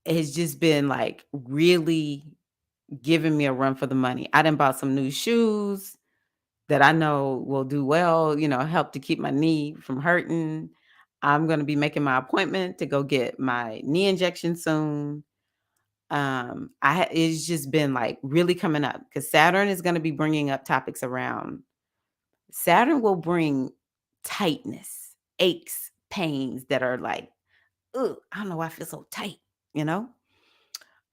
has just been like really giving me a run for the money. I done bought some new shoes that I know will do well, help to keep my knee from hurting. I'm gonna be making my appointment to go get my knee injection soon. It's just been like really coming up because Saturn is going to be bringing up topics around. Saturn will bring tightness, aches, pains that are like, ugh, I don't know why I feel so tight, you know?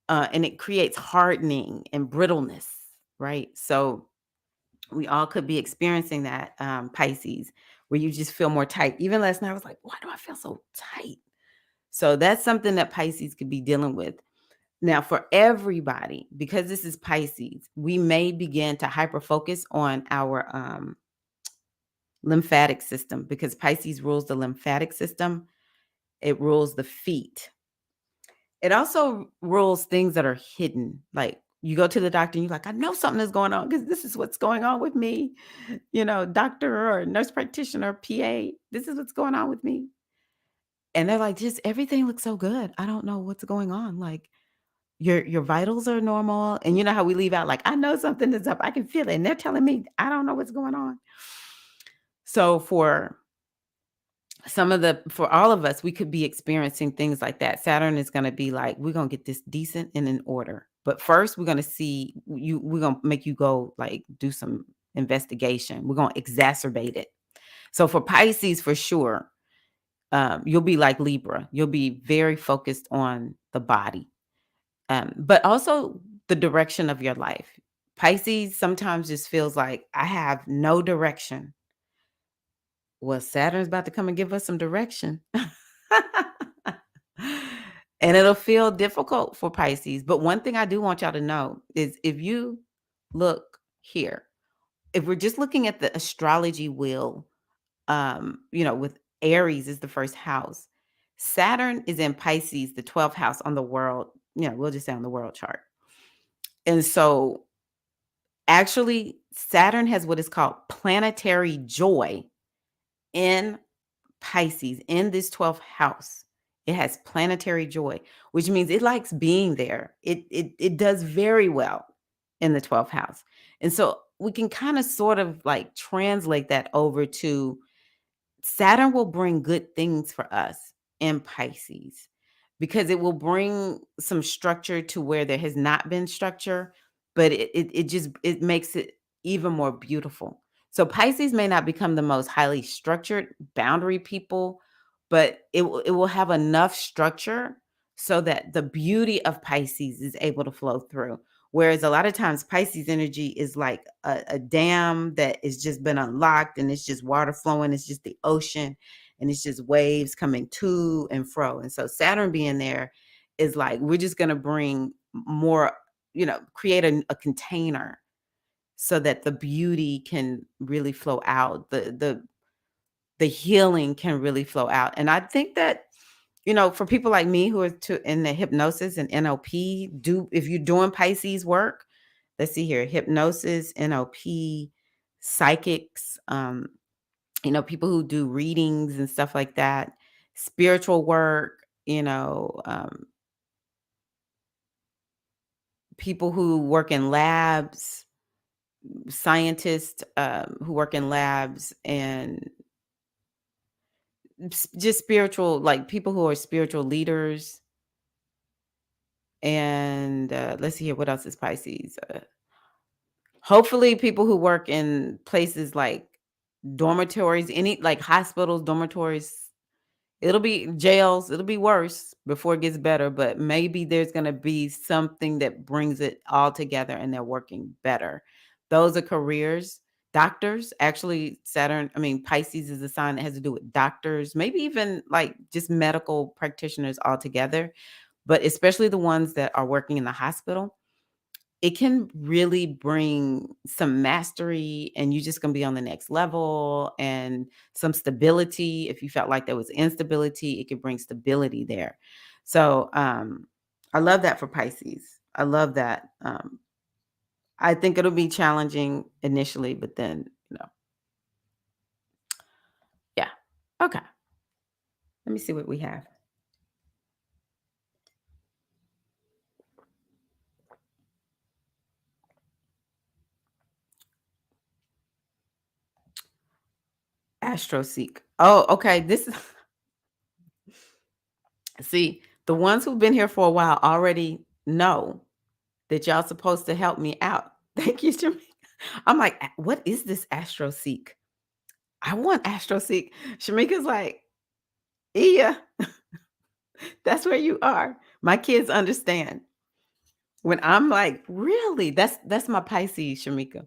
And it creates hardening and brittleness, right? So we all could be experiencing that, Pisces, where you just feel more tight. Even last night, I was like, why do I feel so tight? So that's something that Pisces could be dealing with. Now, for everybody, because this is Pisces, we may begin to hyper focus on our lymphatic system because Pisces rules the lymphatic system. It rules the feet. It also rules things that are hidden. Like you go to the doctor and you're like, I know something is going on because this is what's going on with me. Doctor or nurse practitioner, PA, this is what's going on with me. And they're like, just everything looks so good. I don't know what's going on. Like your vitals are normal. And you know how we leave out like, I know something is up. I can feel it. And they're telling me I don't know what's going on. So for all of us, we could be experiencing things like that. Saturn is going to be like, we're going to get this decent and in order. But first we're going to see you, we're going to make you go like do some investigation. We're going to exacerbate it. So for Pisces, for sure, you'll be like Libra. You'll be very focused on the body, but also the direction of your life. Pisces sometimes just feels like I have no direction. Well, Saturn's about to come and give us some direction. And it'll feel difficult for Pisces. But one thing I do want y'all to know is if you look here, if we're just looking at the astrology wheel, with Aries is the first house. Saturn is in Pisces, the 12th house on the world, we'll just say on the world chart. And so actually, Saturn has what is called planetary joy in Pisces, in this 12th house. It has planetary joy, which means it likes being there. It does very well in the 12th house. And so we can kind of sort of like translate that over to Saturn will bring good things for us in Pisces because it will bring some structure to where there has not been structure, but it just it makes it even more beautiful. So Pisces may not become the most highly structured boundary people, but it will have enough structure so that the beauty of Pisces is able to flow through. Whereas a lot of times Pisces energy is like a dam that has just been unlocked and it's just water flowing. It's just the ocean and it's just waves coming to and fro. And so Saturn being there is like, we're just going to bring more, create a container so that the beauty can really flow out. The healing can really flow out. And I think that for people like me who are in the hypnosis and NLP, if you're doing Pisces work, let's see here, hypnosis, NLP, psychics, people who do readings and stuff like that, spiritual work, people who work in labs, scientists who work in labs, and just spiritual, like people who are spiritual leaders. And let's see here, what else is Pisces? Hopefully, people who work in places like dormitories, any like hospitals, dormitories, it'll be jails, it'll be worse before it gets better, but maybe there's going to be something that brings it all together and they're working better. Those are careers. Doctors, actually, Pisces is a sign that has to do with doctors, maybe even like just medical practitioners altogether, but especially the ones that are working in the hospital. It can really bring some mastery and you're just going to be on the next level, and some stability. If you felt like there was instability, it could bring stability there. So I love that for Pisces. I love that. I think it'll be challenging initially, but then, yeah. Okay. Let me see what we have. Astroseek. Oh, okay. This is see, the ones who've been here for a while already know that y'all supposed to help me out. Thank you, Shamika. I'm like, what is this Astroseek? I want Astroseek. Shamika's like, yeah, that's where you are. My kids understand. When I'm like, really? That's my Pisces, Shamika.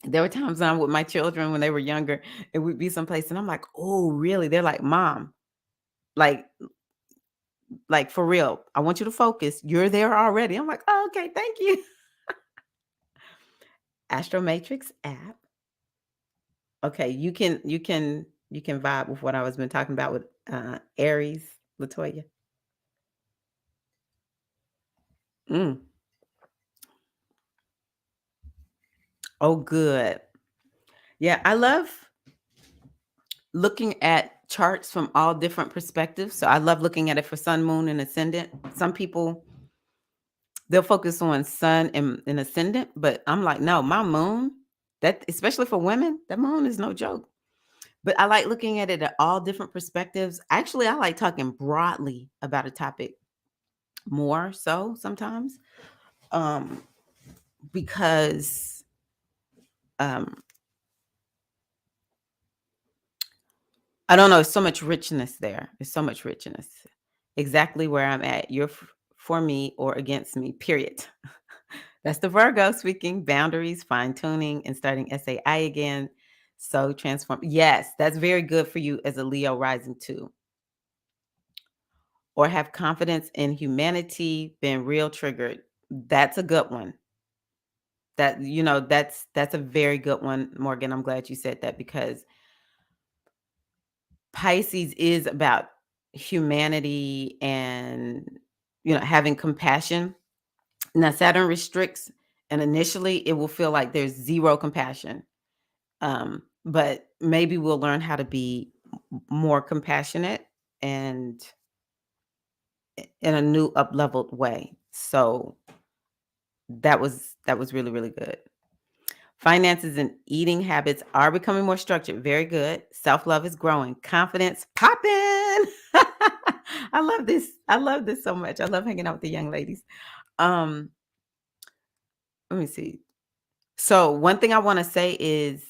There were times I'm with my children when they were younger, and we'd be someplace, and I'm like, oh, really? They're like, Mom, like, for real. I want you to focus. You're there already. I'm like, oh, okay, thank you. Astromatrix app. Okay, you can vibe with what I was been talking about with Aries, Latoya. Mm. Oh, good. Yeah, I love looking at charts from all different perspectives. So I love looking at it for sun, moon, and ascendant. Some people they'll focus on sun and ascendant, but I'm like, no, my moon, that especially for women, that moon is no joke. But I like looking at it at all different perspectives. Actually, I like talking broadly about a topic more so sometimes. Um, because um I don't know, so much richness there. There's so much richness. Exactly where I'm at. You're for me or against me, period. That's the Virgo speaking. Boundaries, fine tuning, and starting SAI again. So transform. Yes, that's very good for you as a Leo rising too. Or have confidence in humanity, been real triggered. That's a good one. That's a very good one, Morgan. I'm glad you said that because Pisces is about humanity and having compassion. Now Saturn restricts, and initially it will feel like there's zero compassion. But maybe we'll learn how to be more compassionate and in a new up-leveled way. So that was really, really good. Finances and eating habits are becoming more structured. Very good. Self-love is growing. Confidence popping. I love this. I love this so much. I love hanging out with the young ladies. Um, let me see. So one thing I want to say is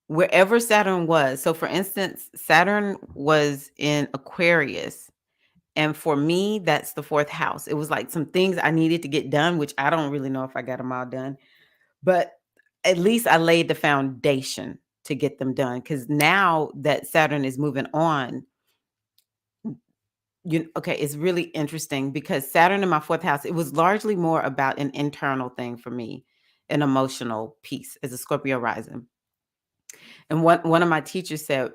wherever Saturn was. So for instance, Saturn was in Aquarius. And for me, that's the fourth house. It was like some things I needed to get done, which I don't really know if I got them all done. But at least I laid the foundation to get them done. Because now that Saturn is moving on, okay, it's really interesting because Saturn in my fourth house, it was largely more about an internal thing for me, an emotional piece as a Scorpio rising. And one of my teachers said,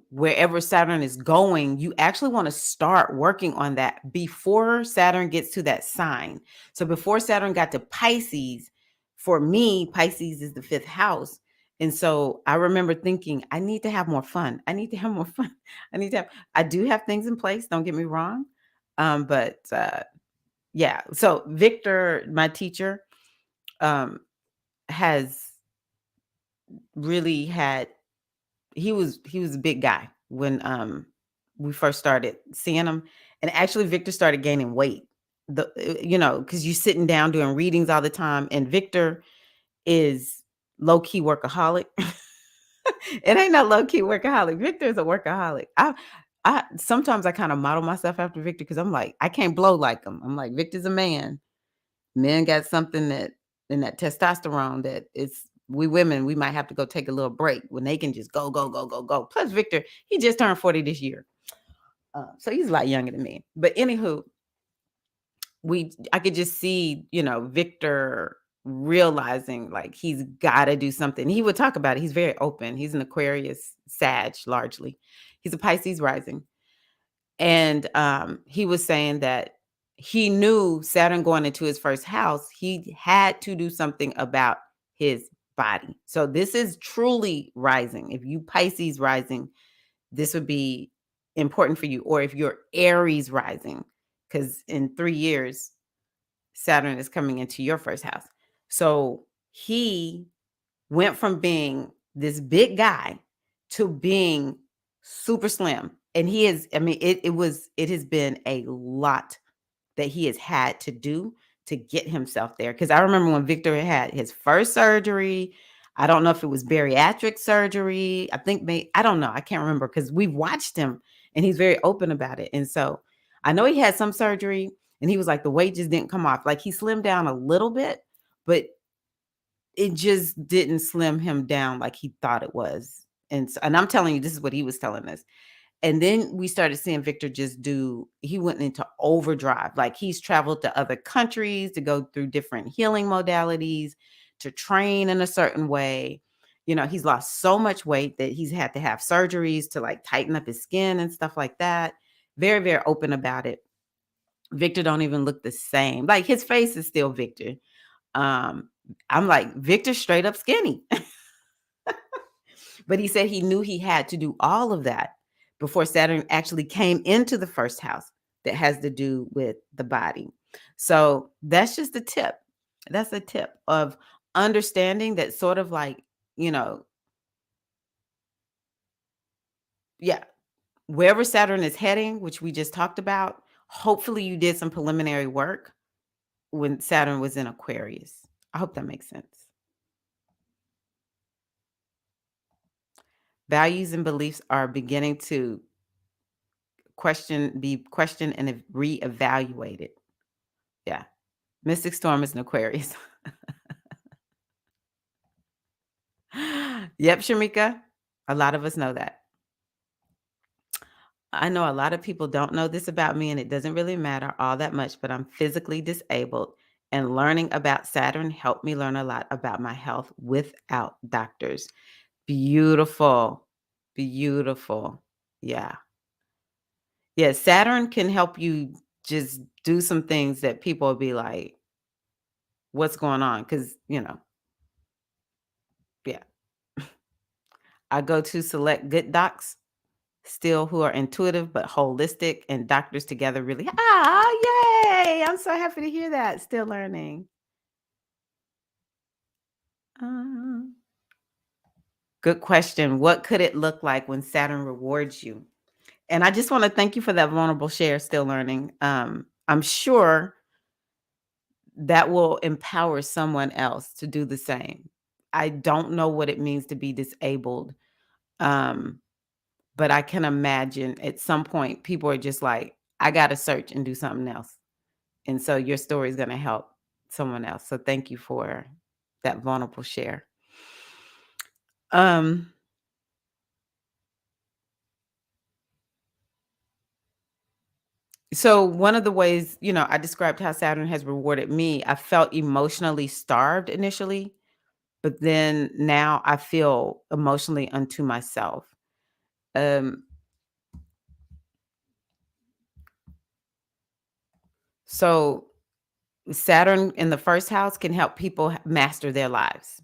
wherever Saturn is going, you actually want to start working on that before Saturn gets to that sign. So before Saturn got to Pisces, for me, Pisces is the fifth house. And so I remember thinking, I need to have more fun. I need to have more fun. I do have things in place. Don't get me wrong. But yeah. So Victor, my teacher, um, has really had he was a big guy when we first started seeing him, and actually Victor started gaining weight. Because you're sitting down doing readings all the time, and Victor is low key workaholic. It ain't no low key workaholic. Victor is a workaholic. I sometimes I kind of model myself after Victor because I'm like I can't blow like him. I'm like Victor's a man. Men got something that in that testosterone that it's we women, we might have to go take a little break when they can just go, go, go, go, go. Plus, Victor, he just turned 40 this year. So he's a lot younger than me. But anywho, I could just see, Victor realizing like he's got to do something. He would talk about it. He's very open. He's an Aquarius Sag largely. He's a Pisces rising. And he was saying that he knew Saturn going into his first house, he had to do something about his body. So this is truly rising. If you Pisces rising, this would be important for you. Or if you're Aries rising, because in 3 years, Saturn is coming into your first house. So he went from being this big guy to being super slim. And he is, I mean, it has been a lot that he has had to do to get himself there. Because I remember when Victor had his first surgery. I don't know if it was bariatric surgery. I don't know. I can't remember because we've watched him and he's very open about it. And so I know he had some surgery and he was like, the weight just didn't come off. Like he slimmed down a little bit, but it just didn't slim him down like he thought it was. And I'm telling you, this is what he was telling us. And then we started seeing Victor he went into overdrive. Like he's traveled to other countries to go through different healing modalities, to train in a certain way. He's lost so much weight that he's had to have surgeries to like tighten up his skin and stuff like that. Very, very open about it. Victor don't even look the same. Like his face is still Victor. I'm like, Victor's straight up skinny. But he said he knew he had to do all of that before Saturn actually came into the first house that has to do with the body. So that's just a tip. That's a tip of understanding that sort of like, yeah, wherever Saturn is heading, which we just talked about, hopefully you did some preliminary work when Saturn was in Aquarius. I hope that makes sense. Values and beliefs are beginning to be questioned and reevaluated. Yeah. Mystic Storm is an Aquarius. Yep, Shamika. A lot of us know that. I know a lot of people don't know this about me, and it doesn't really matter all that much, but I'm physically disabled, and learning about Saturn helped me learn a lot about my health without doctors. Beautiful. Beautiful. Yeah. Yeah, Saturn can help you just do some things that people will be like, what's going on? Because, yeah. I go to select good docs still who are intuitive but holistic, and doctors together really yay. I'm so happy to hear that. Still learning. Uh, Good question. What could it look like when Saturn rewards you? And I just want to thank you for that vulnerable share, still learning. I'm sure that will empower someone else to do the same. I don't know what it means to be disabled, um, but I can imagine at some point people are just like, I got to search and do something else. And so your story is going to help someone else. So thank you for that vulnerable share. Um, so one of the ways, I described how Saturn has rewarded me, I felt emotionally starved initially, but then now I feel emotionally unto myself. Um, so Saturn in the first house can help people master their lives.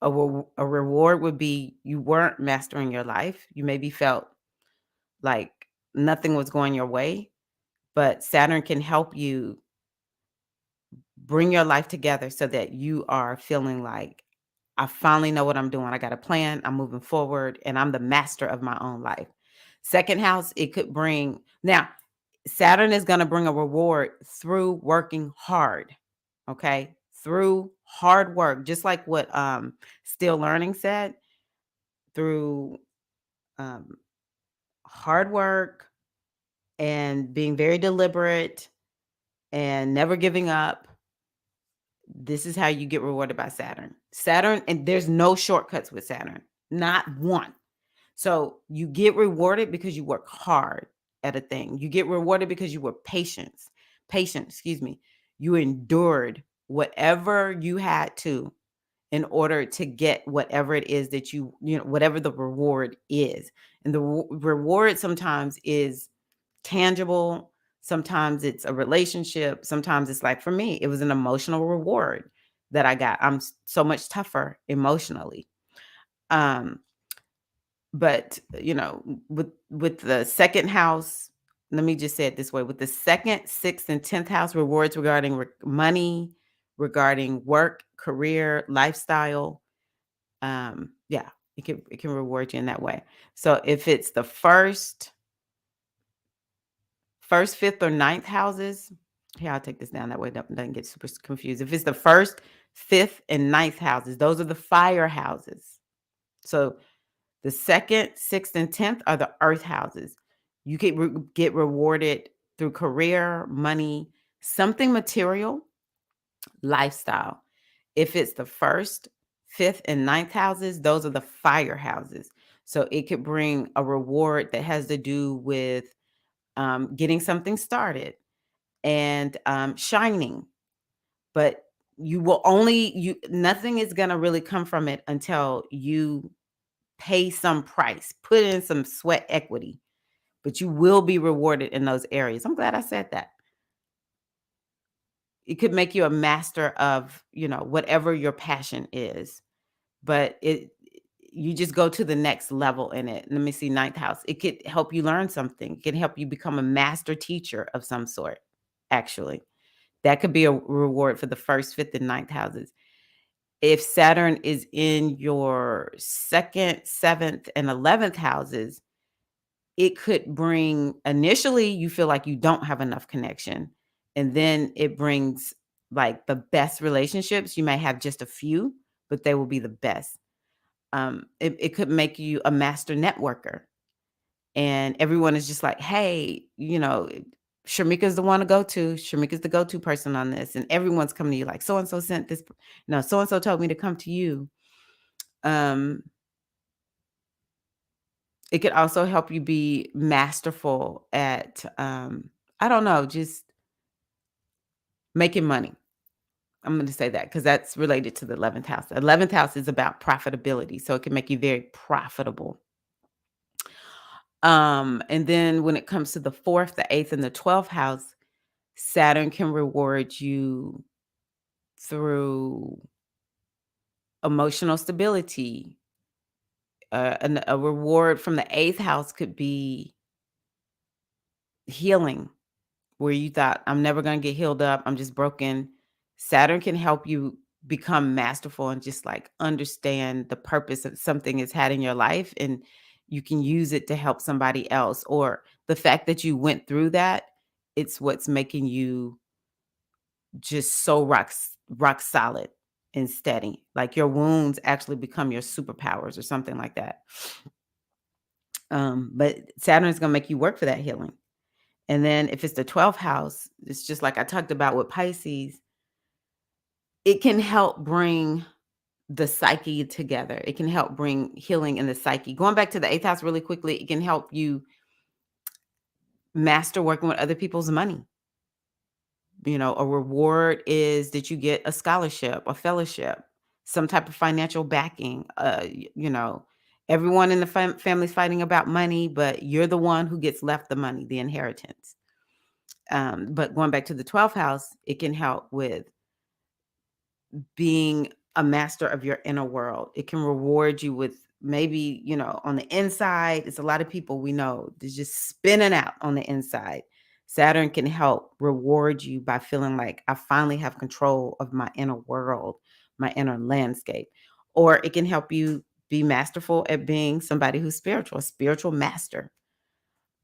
A reward would be you weren't mastering your life. You maybe felt like nothing was going your way, but Saturn can help you bring your life together so that you are feeling like, I finally know what I'm doing. I got a plan. I'm moving forward and I'm the master of my own life. Second house, it could bring, now, Saturn is going to bring a reward through working hard. Okay. Through hard work, just like what Still Learning said, through um, hard work and being very deliberate and never giving up. This is how you get rewarded by Saturn. Saturn, and there's no shortcuts with Saturn, not one. So you get rewarded because you work hard at a thing. You get rewarded because you were patient, excuse me. You endured whatever you had to in order to get whatever it is that whatever the reward is. And the reward sometimes is tangible. Sometimes it's a relationship. Sometimes it's like, for me, it was an emotional reward that I got. I'm so much tougher emotionally. Um, but with the second house, let me just say it this way: with the second, sixth, and 10th house, rewards regarding money, regarding work, career, lifestyle. Yeah, it can reward you in that way. So if it's the first, fifth, or ninth houses, here, I'll take this down that way it doesn't get super confused. If it's the first, fifth, and ninth houses, those are the fire houses. So the second, sixth, and 10th are the earth houses. You get rewarded through career, money, something material, lifestyle. If it's the first, fifth, and ninth houses, those are the fire houses. So it could bring a reward that has to do with getting something started and shining. But nothing is going to really come from it until you pay some price, put in some sweat equity, but you will be rewarded in those areas. I'm glad I said that. It could make you a master of, whatever your passion is, but you just go to the next level in it. Let me see, ninth house. It could help you learn something. It can help you become a master teacher of some sort, actually. That could be a reward for the first, fifth, and ninth houses. If Saturn is in your second, seventh, and 11th houses, it could bring, initially, you feel like you don't have enough connection. And then it brings like the best relationships. You may have just a few, but they will be the best. It could make you a master networker. And everyone is just like, hey, Shamika's the one to go to. Shamika's the go-to person on this. And everyone's coming to you like, so-and-so sent this, so-and-so told me to come to you. It could also help you be masterful at, I don't know, just making money. I'm going to say that because that's related to the 11th house. The 11th house is about profitability. So it can make you very profitable. And then when it comes to the 4th, the 8th, and the 12th house, Saturn can reward you through emotional stability. A reward from the 8th house could be healing, where you thought, I'm never going to get healed up. I'm just broken. Saturn can help you become masterful and just like understand the purpose that something has had in your life, and you can use it to help somebody else, or the fact that you went through that, it's what's making you just so rock solid and steady. Like your wounds actually become your superpowers or something like that. But Saturn is going to make you work for that healing. And then if it's the 12th house, it's just like I talked about with Pisces, it can help bring the psyche together. It can help bring healing in the psyche. Going back to the 8th house really quickly, it can help you master working with other people's money. You know, a reward is that you get a scholarship, a fellowship, some type of financial backing. You know, everyone in the family's fighting about money, but you're the one who gets left the money, the inheritance. But going back to the 12th house, it can help with being a master of your inner world. It can reward you with maybe, you know, on the inside, it's a lot of people we know they're just spinning out on the inside. Saturn can help reward you by feeling like I finally have control of my inner world, my inner landscape. Or it can help you be masterful at being somebody who's spiritual, a spiritual master.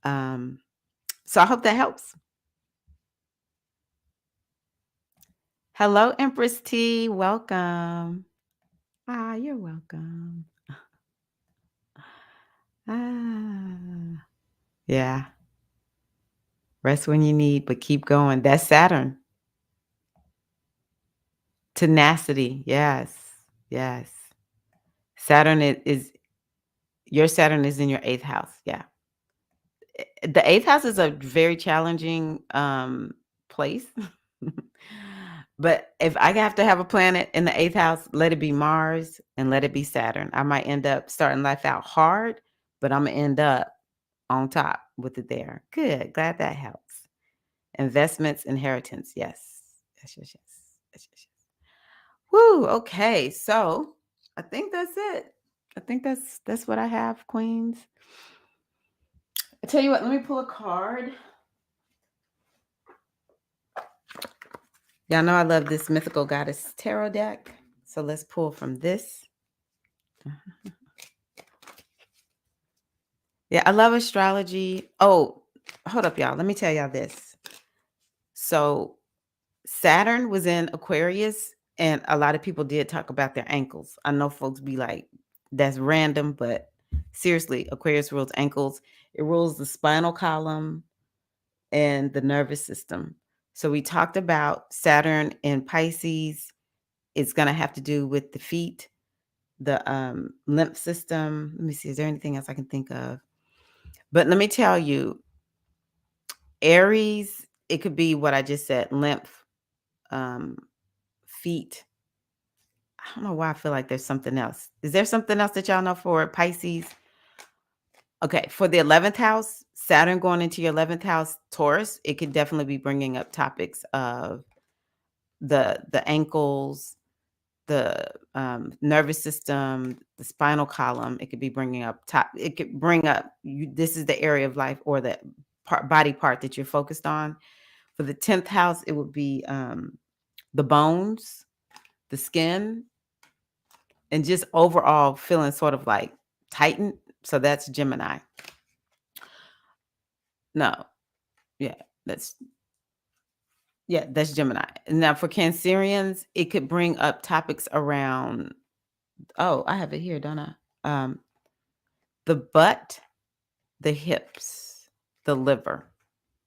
So I hope that helps. Hello, Empress T. Welcome. Ah, you're welcome. Ah, yeah. Rest when you need, but keep going. That's Saturn. Tenacity. Yes. Yes. Saturn is your Saturn is in your 8th house. Yeah. The 8th house is a very challenging place. But if I have to have a planet in the 8th house, let it be Mars and let it be Saturn. I might end up starting life out hard, but I'm gonna end up on top with it there. Good. Glad that helps. Investments, inheritance. Yes. Yes, yes, yes. Yes, yes, yes. Woo. Okay. So I think that's it. I think that's what I have, Queens. I tell you what, let me pull a card. Y'all know I love this Mythical Goddess Tarot deck. So let's pull from this. Yeah, I love astrology. Oh, hold up, y'all. Let me tell y'all this. So Saturn was in Aquarius, and a lot of people did talk about their ankles. I know folks be like, that's random, but seriously, Aquarius rules ankles. It rules the spinal column and the nervous system. So we talked about Saturn in Pisces. It's going to have to do with the feet, the lymph system. Let me see, is there anything else I can think of? But let me tell you, Aries, it could be what I just said, lymph, feet. I don't know why I feel like there's something else. Is there something else that y'all know for Pisces? Okay, for the 11th house, Saturn going into your 11th house, Taurus, it could definitely be bringing up topics of the ankles, the nervous system, the spinal column. It could be bringing up it could bring up this is the area of life or the body part that you're focused on. For the 10th house, it would be the bones, the skin, and just overall feeling sort of like tightened. So that's Gemini. No, yeah, that's Gemini. Now for Cancerians, it could bring up topics around. Oh, I have it here, don't I? The butt, the hips, the liver.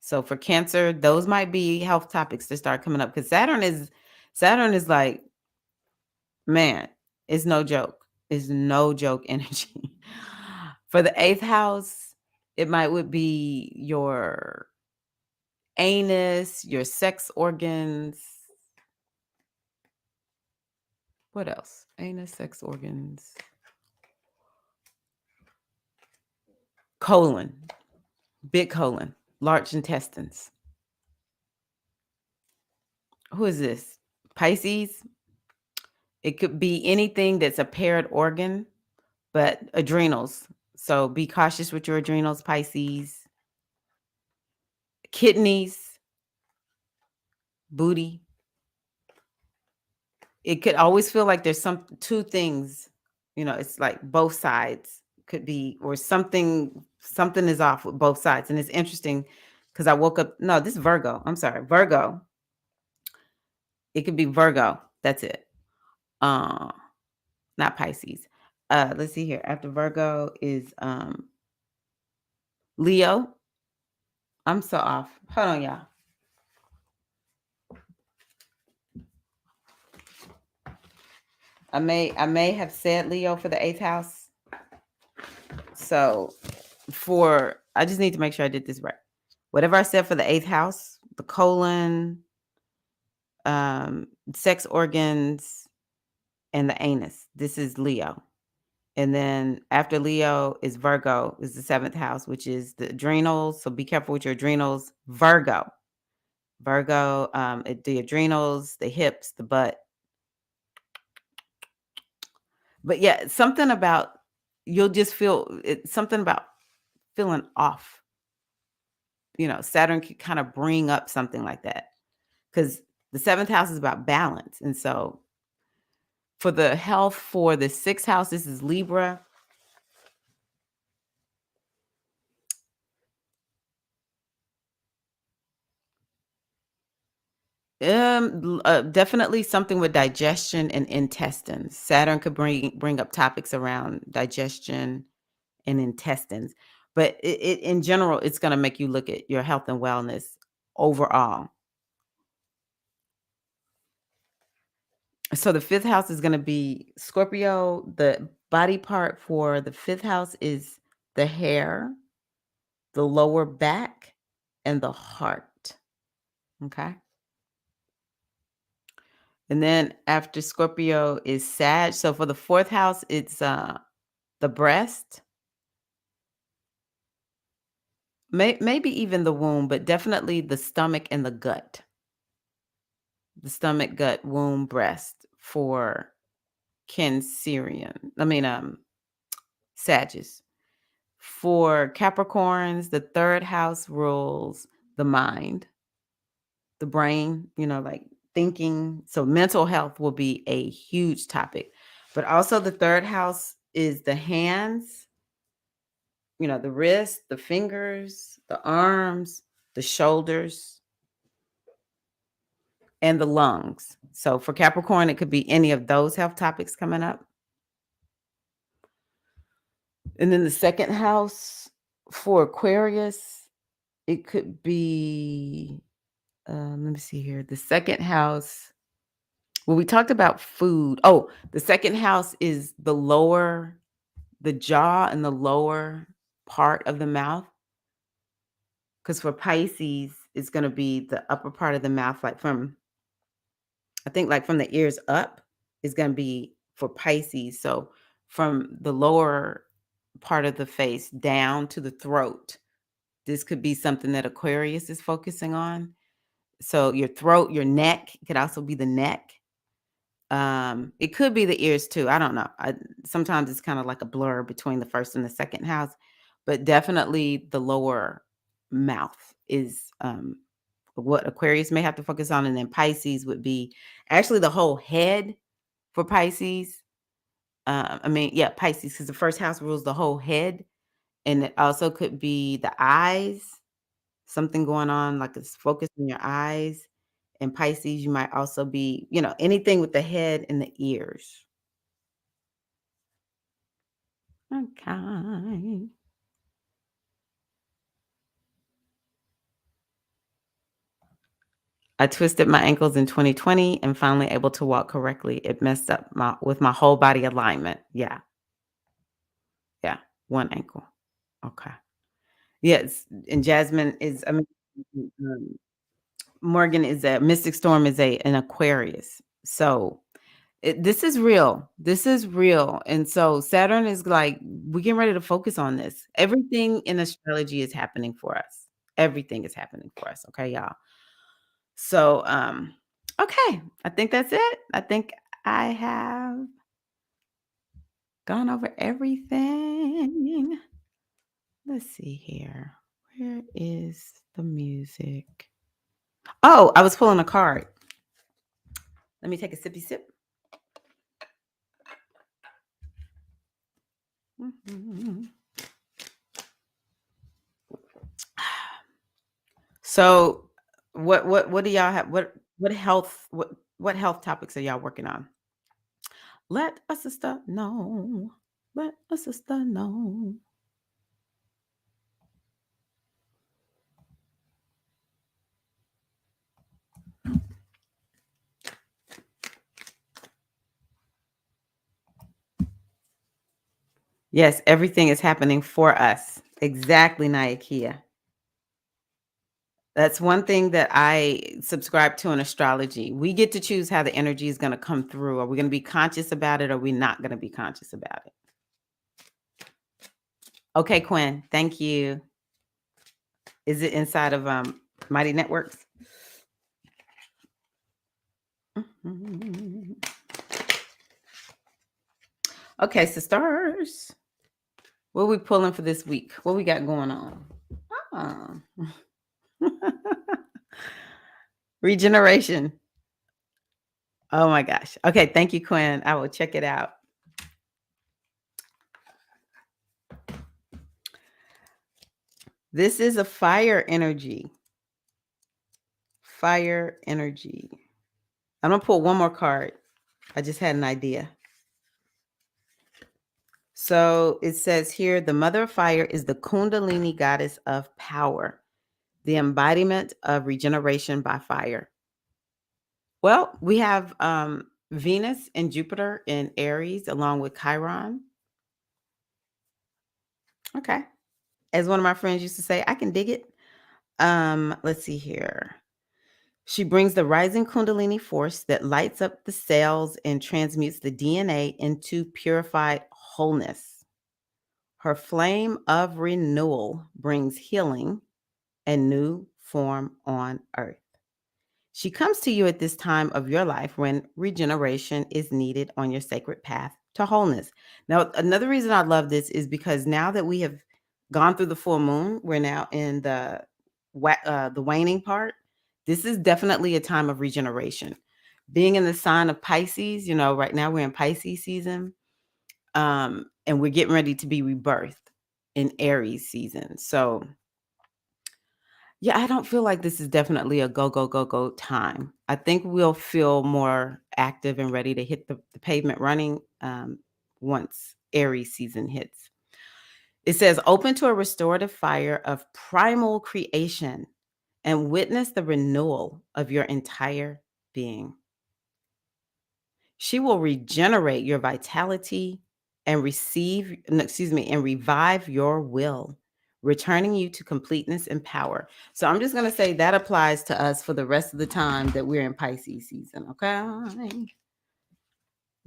So for Cancer, those might be health topics to start coming up because Saturn is like, man, it's no joke. It's no joke energy. For the 8th house, it would be your anus, your sex organs. What else? Anus, sex organs. Colon, big colon, large intestines. Who is this? Pisces. It could be anything that's a paired organ, but adrenals. So be cautious with your adrenals, Pisces. Kidneys, booty. it could always feel like there's some two things, it's like both sides could be, or something is off with both sides. And it's interesting because I woke up, no, this is Virgo. I'm sorry, Virgo. It could be Virgo. That's it. Uh, Not Pisces. Let's see here. After Virgo is Leo. I'm so off. Hold on, y'all. I may have said Leo for the eighth house. So I just need to make sure I did this right. Whatever I said for the eighth house, the colon, sex organs, and the anus. This is Leo. And then after Leo is Virgo, is the seventh house, which is the adrenals. So be careful with your adrenals. Virgo. The adrenals, the hips, the butt. But yeah, something about you'll just feel it, something about feeling off. Saturn can kind of bring up something like that because the seventh house is about balance. And so for the health for the sixth house, this is Libra. Definitely something with digestion and intestines. Saturn could bring up topics around digestion and intestines, but it in general, it's going to make you look at your health and wellness overall. So the fifth house is going to be Scorpio. The body part for the fifth house is the hair, the lower back, and the heart. Okay. And then after Scorpio is Sag. So for the fourth house, it's the breast, maybe even the womb, but definitely the stomach and the gut. The stomach, gut, womb, breast for Cancerian. I mean, Sagittarius. For Capricorns, the third house rules the mind, the brain, like thinking. So mental health will be a huge topic. But also the third house is the hands, the wrist, the fingers, the arms, the shoulders, and the lungs. So for Capricorn, it could be any of those health topics coming up. And then the second house for Aquarius, it could be, let me see here. The second house, well, we talked about food. Oh, the second house is the jaw and the lower part of the mouth. Because for Pisces, it's going to be the upper part of the mouth, I think like from the ears up is going to be for Pisces. So from the lower part of the face down to the throat, this could be something that Aquarius is focusing on. So your throat, your neck, it could also be the neck. It could be the ears too. I don't know. Sometimes it's kind of like a blur between the first and the second house, but definitely the lower mouth is what Aquarius may have to focus on. And then Pisces would be actually the whole head for Pisces. Pisces, because the first house rules the whole head. And it also could be the eyes, something going on, like it's focused on your eyes. And Pisces, you might also be, anything with the head and the ears. Okay. I twisted my ankles in 2020 and finally able to walk correctly. It messed up with my whole body alignment. Yeah. Yeah. One ankle. Okay. Yes. And Jasmine um, Morgan is a Mystic Storm is an Aquarius. So this is real. This is real. And so Saturn is like, we're getting ready to focus on this. Everything in astrology is happening for us. Everything is happening for us. Okay, y'all. So, okay. I think that's it. I think I have gone over everything. Let's see here. Where is the music? Oh, I was pulling a card. Let me take a sippy sip. Mhm. So, what do y'all have? What health topics are y'all working on? Let a sister know. Let a sister know. Yes, everything is happening for us. Exactly, Nayakia. That's one thing that I subscribe to in astrology. We get to choose how the energy is going to come through. Are we going to be conscious about it or are we not going to be conscious about it? Okay, Quinn, thank you. Is it inside of Mighty Networks? Mhm. Okay, sisters. What are we pulling for this week? What we got going on? Ah. Regeneration. Oh my gosh. Okay, thank you, Quinn. I will check it out. This is a fire energy. Fire energy. I'm going to pull one more card. I just had an idea. So it says here, the mother of fire is the Kundalini goddess of power, the embodiment of regeneration by fire. Well, we have Venus and Jupiter in Aries along with Chiron. Okay. As one of my friends used to say, I can dig it. Let's see here. She brings the rising Kundalini force that lights up the cells and transmutes the DNA into purified wholeness. Her flame of renewal brings healing and new form on earth. She comes to you at this time of your life when regeneration is needed on your sacred path to wholeness. Now, another reason I love this is because now that we have gone through the full moon, we're now in the waning part. This is definitely a time of regeneration. Being in the sign of Pisces, right now we're in Pisces season, and we're getting ready to be rebirthed in Aries season. So yeah, I don't feel like this is definitely a go, go, go, go time. I think we'll feel more active and ready to hit the pavement running once Aries season hits. It says, open to a restorative fire of primal creation and witness the renewal of your entire being. She will regenerate your vitality and and revive your will, returning you to completeness and power. So I'm just going to say that applies to us for the rest of the time that we're in Pisces season. Okay.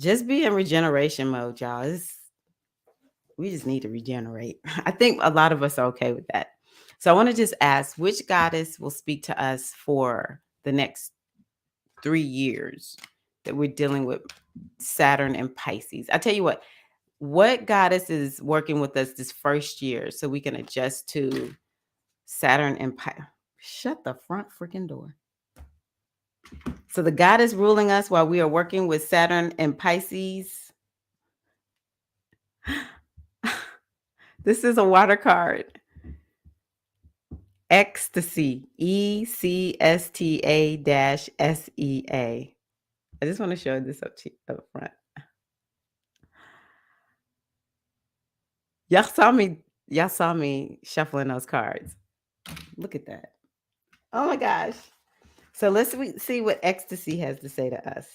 Just be in regeneration mode, y'all. We just need to regenerate. I think a lot of us are okay with that. So I want to just ask, which goddess will speak to us for the next 3 years that we're dealing with Saturn and Pisces? I tell you what goddess is working with us this first year so we can adjust to Saturn and Pisces? Shut the front freaking door. So the goddess ruling us while we are working with Saturn and Pisces. This is a water card. Ecstasy. ECSTA-SEA. I just want to show this up front. Y'all saw me shuffling those cards. Look at that. Oh my gosh. So let's see what ecstasy has to say to us.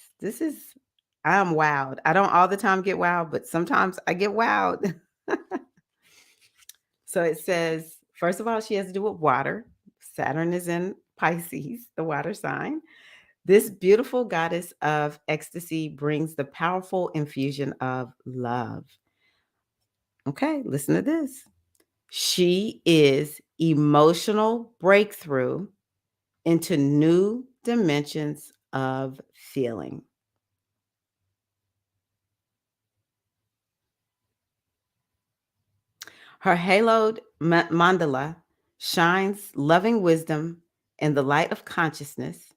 I'm wowed. I don't all the time get wowed, but sometimes I get wowed. So it says, first of all, she has to do with water. Saturn is in Pisces, the water sign. This beautiful goddess of ecstasy brings the powerful infusion of love. Okay, listen to this. She is emotional breakthrough into new dimensions of feeling. Her haloed mandala shines loving wisdom and the light of consciousness,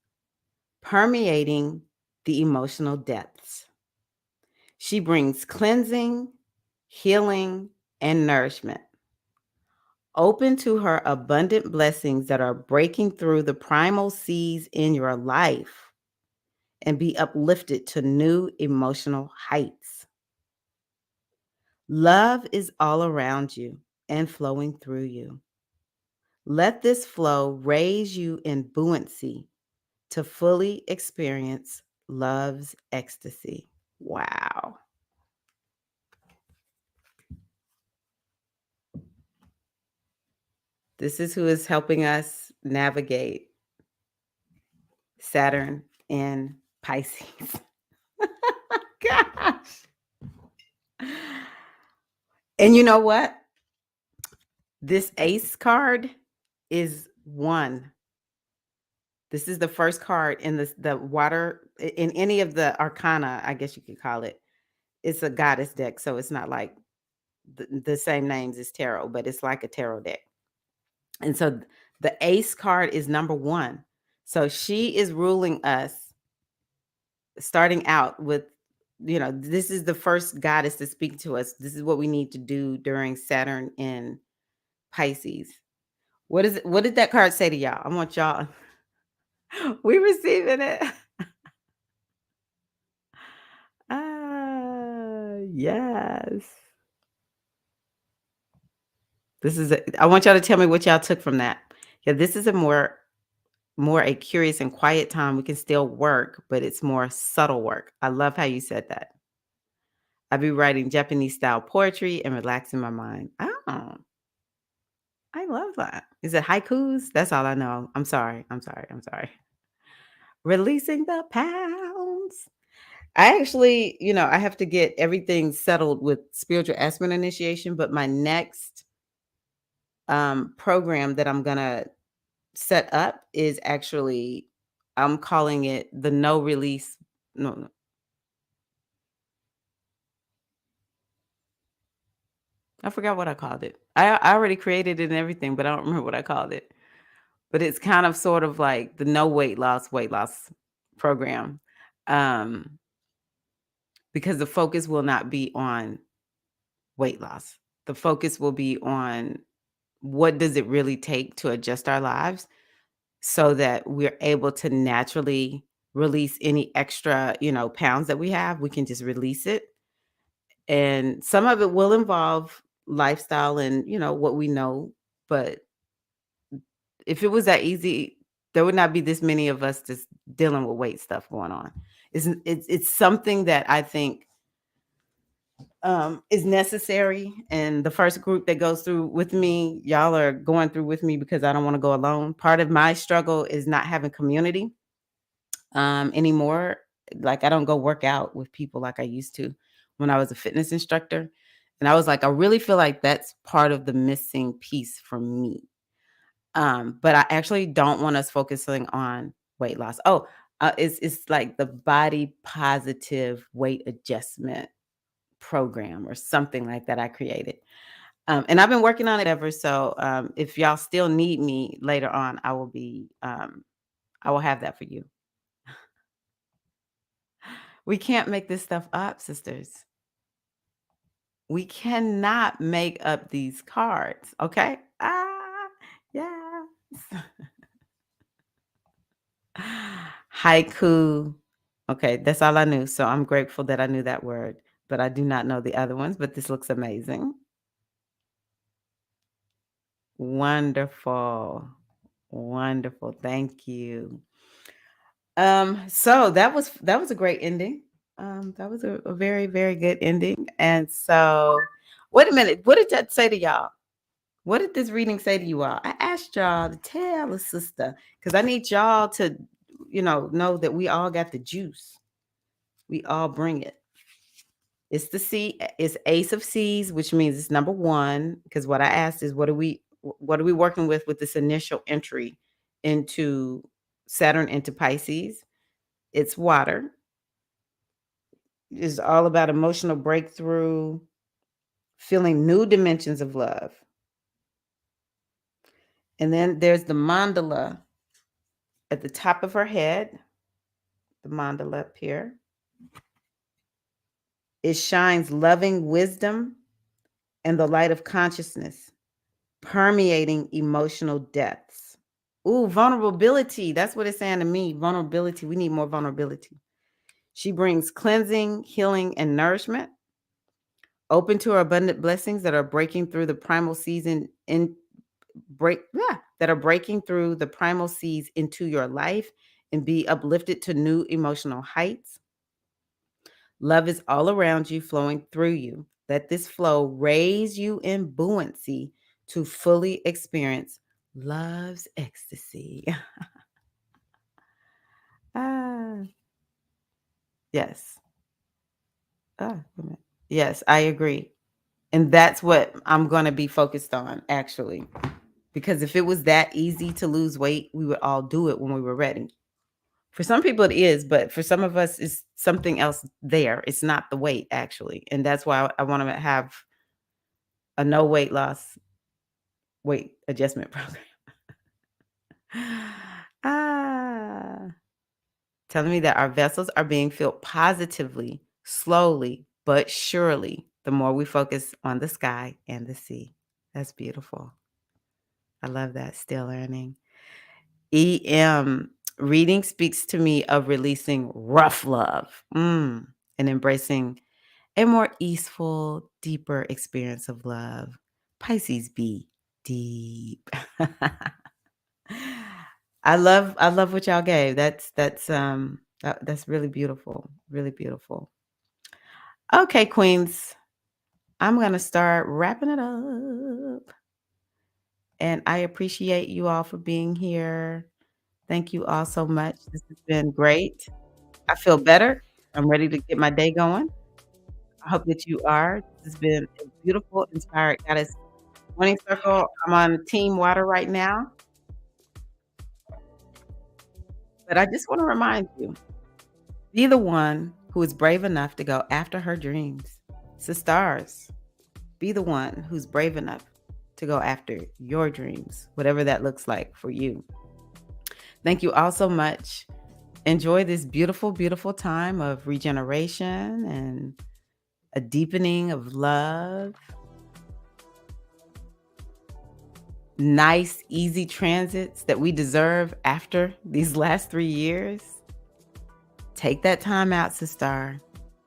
permeating the emotional depths. She brings cleansing, healing, and nourishment. Open to her abundant blessings that are breaking through the primal seas in your life and be uplifted to new emotional heights. Love is all around you and flowing through you. Let this flow raise you in buoyancy to fully experience love's ecstasy. Wow. This is who is helping us navigate Saturn in Pisces. Gosh. And you know what? This ace card is one. This is the first card in the water in any of the arcana, I guess you could call it. It's a goddess deck, so it's not like the same names as tarot, but it's like a tarot deck. And so the ace card is number 1. So she is ruling us starting out with, this is the first goddess to speak to us. This is what we need to do during Saturn in Pisces. What did that card say to y'all? I want y'all. We receiving it. Yes. I want y'all to tell me what y'all took from that. Yeah, this is a more a curious and quiet time. We can still work, but it's more subtle work. I love how you said that. I'll be writing Japanese style poetry and relaxing my mind. Oh, I love that. Is it haikus? That's all I know. I'm sorry. I'm sorry. I'm sorry. Releasing the pounds. I actually, I have to get everything settled with spiritual aspirant initiation, but my next program that I'm gonna set up is actually, I'm calling it the no release. No, I forgot what I called it. I already created it and everything, but I don't remember what I called it. But it's kind of sort of like the no weight loss program. Um, because the focus will not be on weight loss. The focus will be on what does it really take to adjust our lives so that we're able to naturally release any extra, pounds that we have. We can just release it. And some of it will involve lifestyle and, what we know. But if it was that easy, there would not be this many of us just dealing with weight stuff going on. It's something that I think is necessary. And the first group that goes through with me, y'all are going through with me because I don't want to go alone. Part of my struggle is not having community anymore. Like I don't go work out with people like I used to when I was a fitness instructor. And I was like, I really feel like that's part of the missing piece for me. But I actually don't want us focusing on weight loss. Oh, it's like the body positive weight adjustment program or something like that I created. And I've been working on it ever. So if y'all still need me later on, I will have that for you. We can't make this stuff up, sisters. We cannot make up these cards. Okay. Yes. Haiku. Okay, that's all I knew. So I'm grateful that I knew that word, but I do not know the other ones, but this looks amazing. Wonderful. Wonderful. Thank you. So that was a great ending. That was a very, very good ending. And so wait a minute. What did that say to y'all? What did this reading say to you all? I asked y'all to tell a sister because I need y'all to, know that we all got the juice. We all bring it. It's the C, it's Ace of C's, which means it's number 1. Because what I asked is what are we working with this initial entry into Saturn into Pisces? It's water. It's all about emotional breakthrough, feeling new dimensions of love. And then there's the mandala at the top of her head. The mandala up here. It shines loving wisdom and the light of consciousness, permeating emotional depths. Ooh, vulnerability. That's what it's saying to me. Vulnerability. We need more vulnerability. She brings cleansing, healing, and nourishment. Open to her abundant blessings that are breaking through the primal season in that are breaking through the primal seas into your life and be uplifted to new emotional heights. Love is all around you, flowing through you. Let this flow raise you in buoyancy to fully experience love's ecstasy. Ah, yes. Wait a minute. Yes, I agree. And that's what I'm going to be focused on, actually. Because if it was that easy to lose weight, we would all do it when we were ready. For some people it is, but for some of us, it's something else there. It's not the weight, actually. And that's why I want to have a no weight loss weight adjustment program. Ah, telling me that our vessels are being filled positively, slowly, but surely, the more we focus on the sky and the sea. That's beautiful. I love that. Still learning. EM reading speaks to me of releasing rough love and embracing a more easeful, deeper experience of love. Pisces be deep. I love what y'all gave. That's really beautiful. Really beautiful. Okay, queens. I'm gonna start wrapping it up. And I appreciate you all for being here. Thank you all so much. This has been great. I feel better. I'm ready to get my day going. I hope that you are. This has been a beautiful, inspired goddess morning circle. I'm on team water right now. But I just want to remind you, be the one who is brave enough to go after her dreams. Sisters, be the one who's brave enough to go after your dreams, whatever that looks like for you. Thank you all so much. Enjoy this beautiful, beautiful time of regeneration and a deepening of love. Nice, easy transits that we deserve after these last 3 years. Take that time out, sister.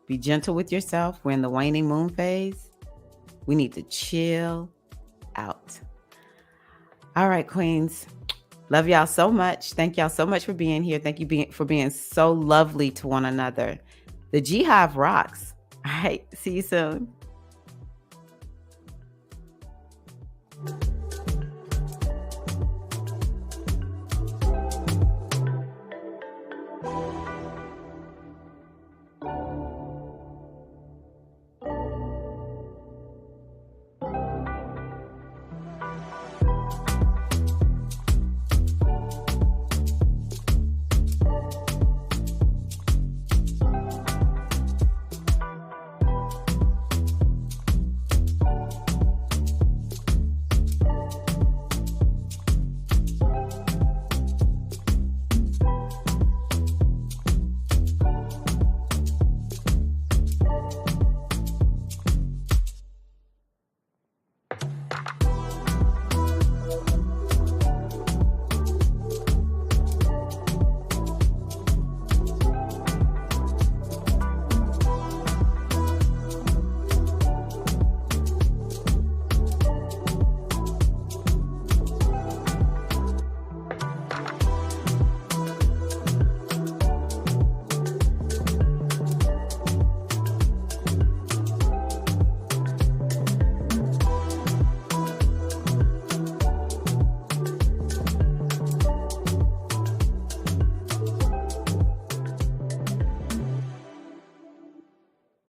Be gentle with yourself. We're in the waning moon phase. We need to chill out. All right, queens. Love y'all so much. Thank y'all so much for being here. Thank you for being so lovely to one another. The G Hive rocks. All right. See you soon.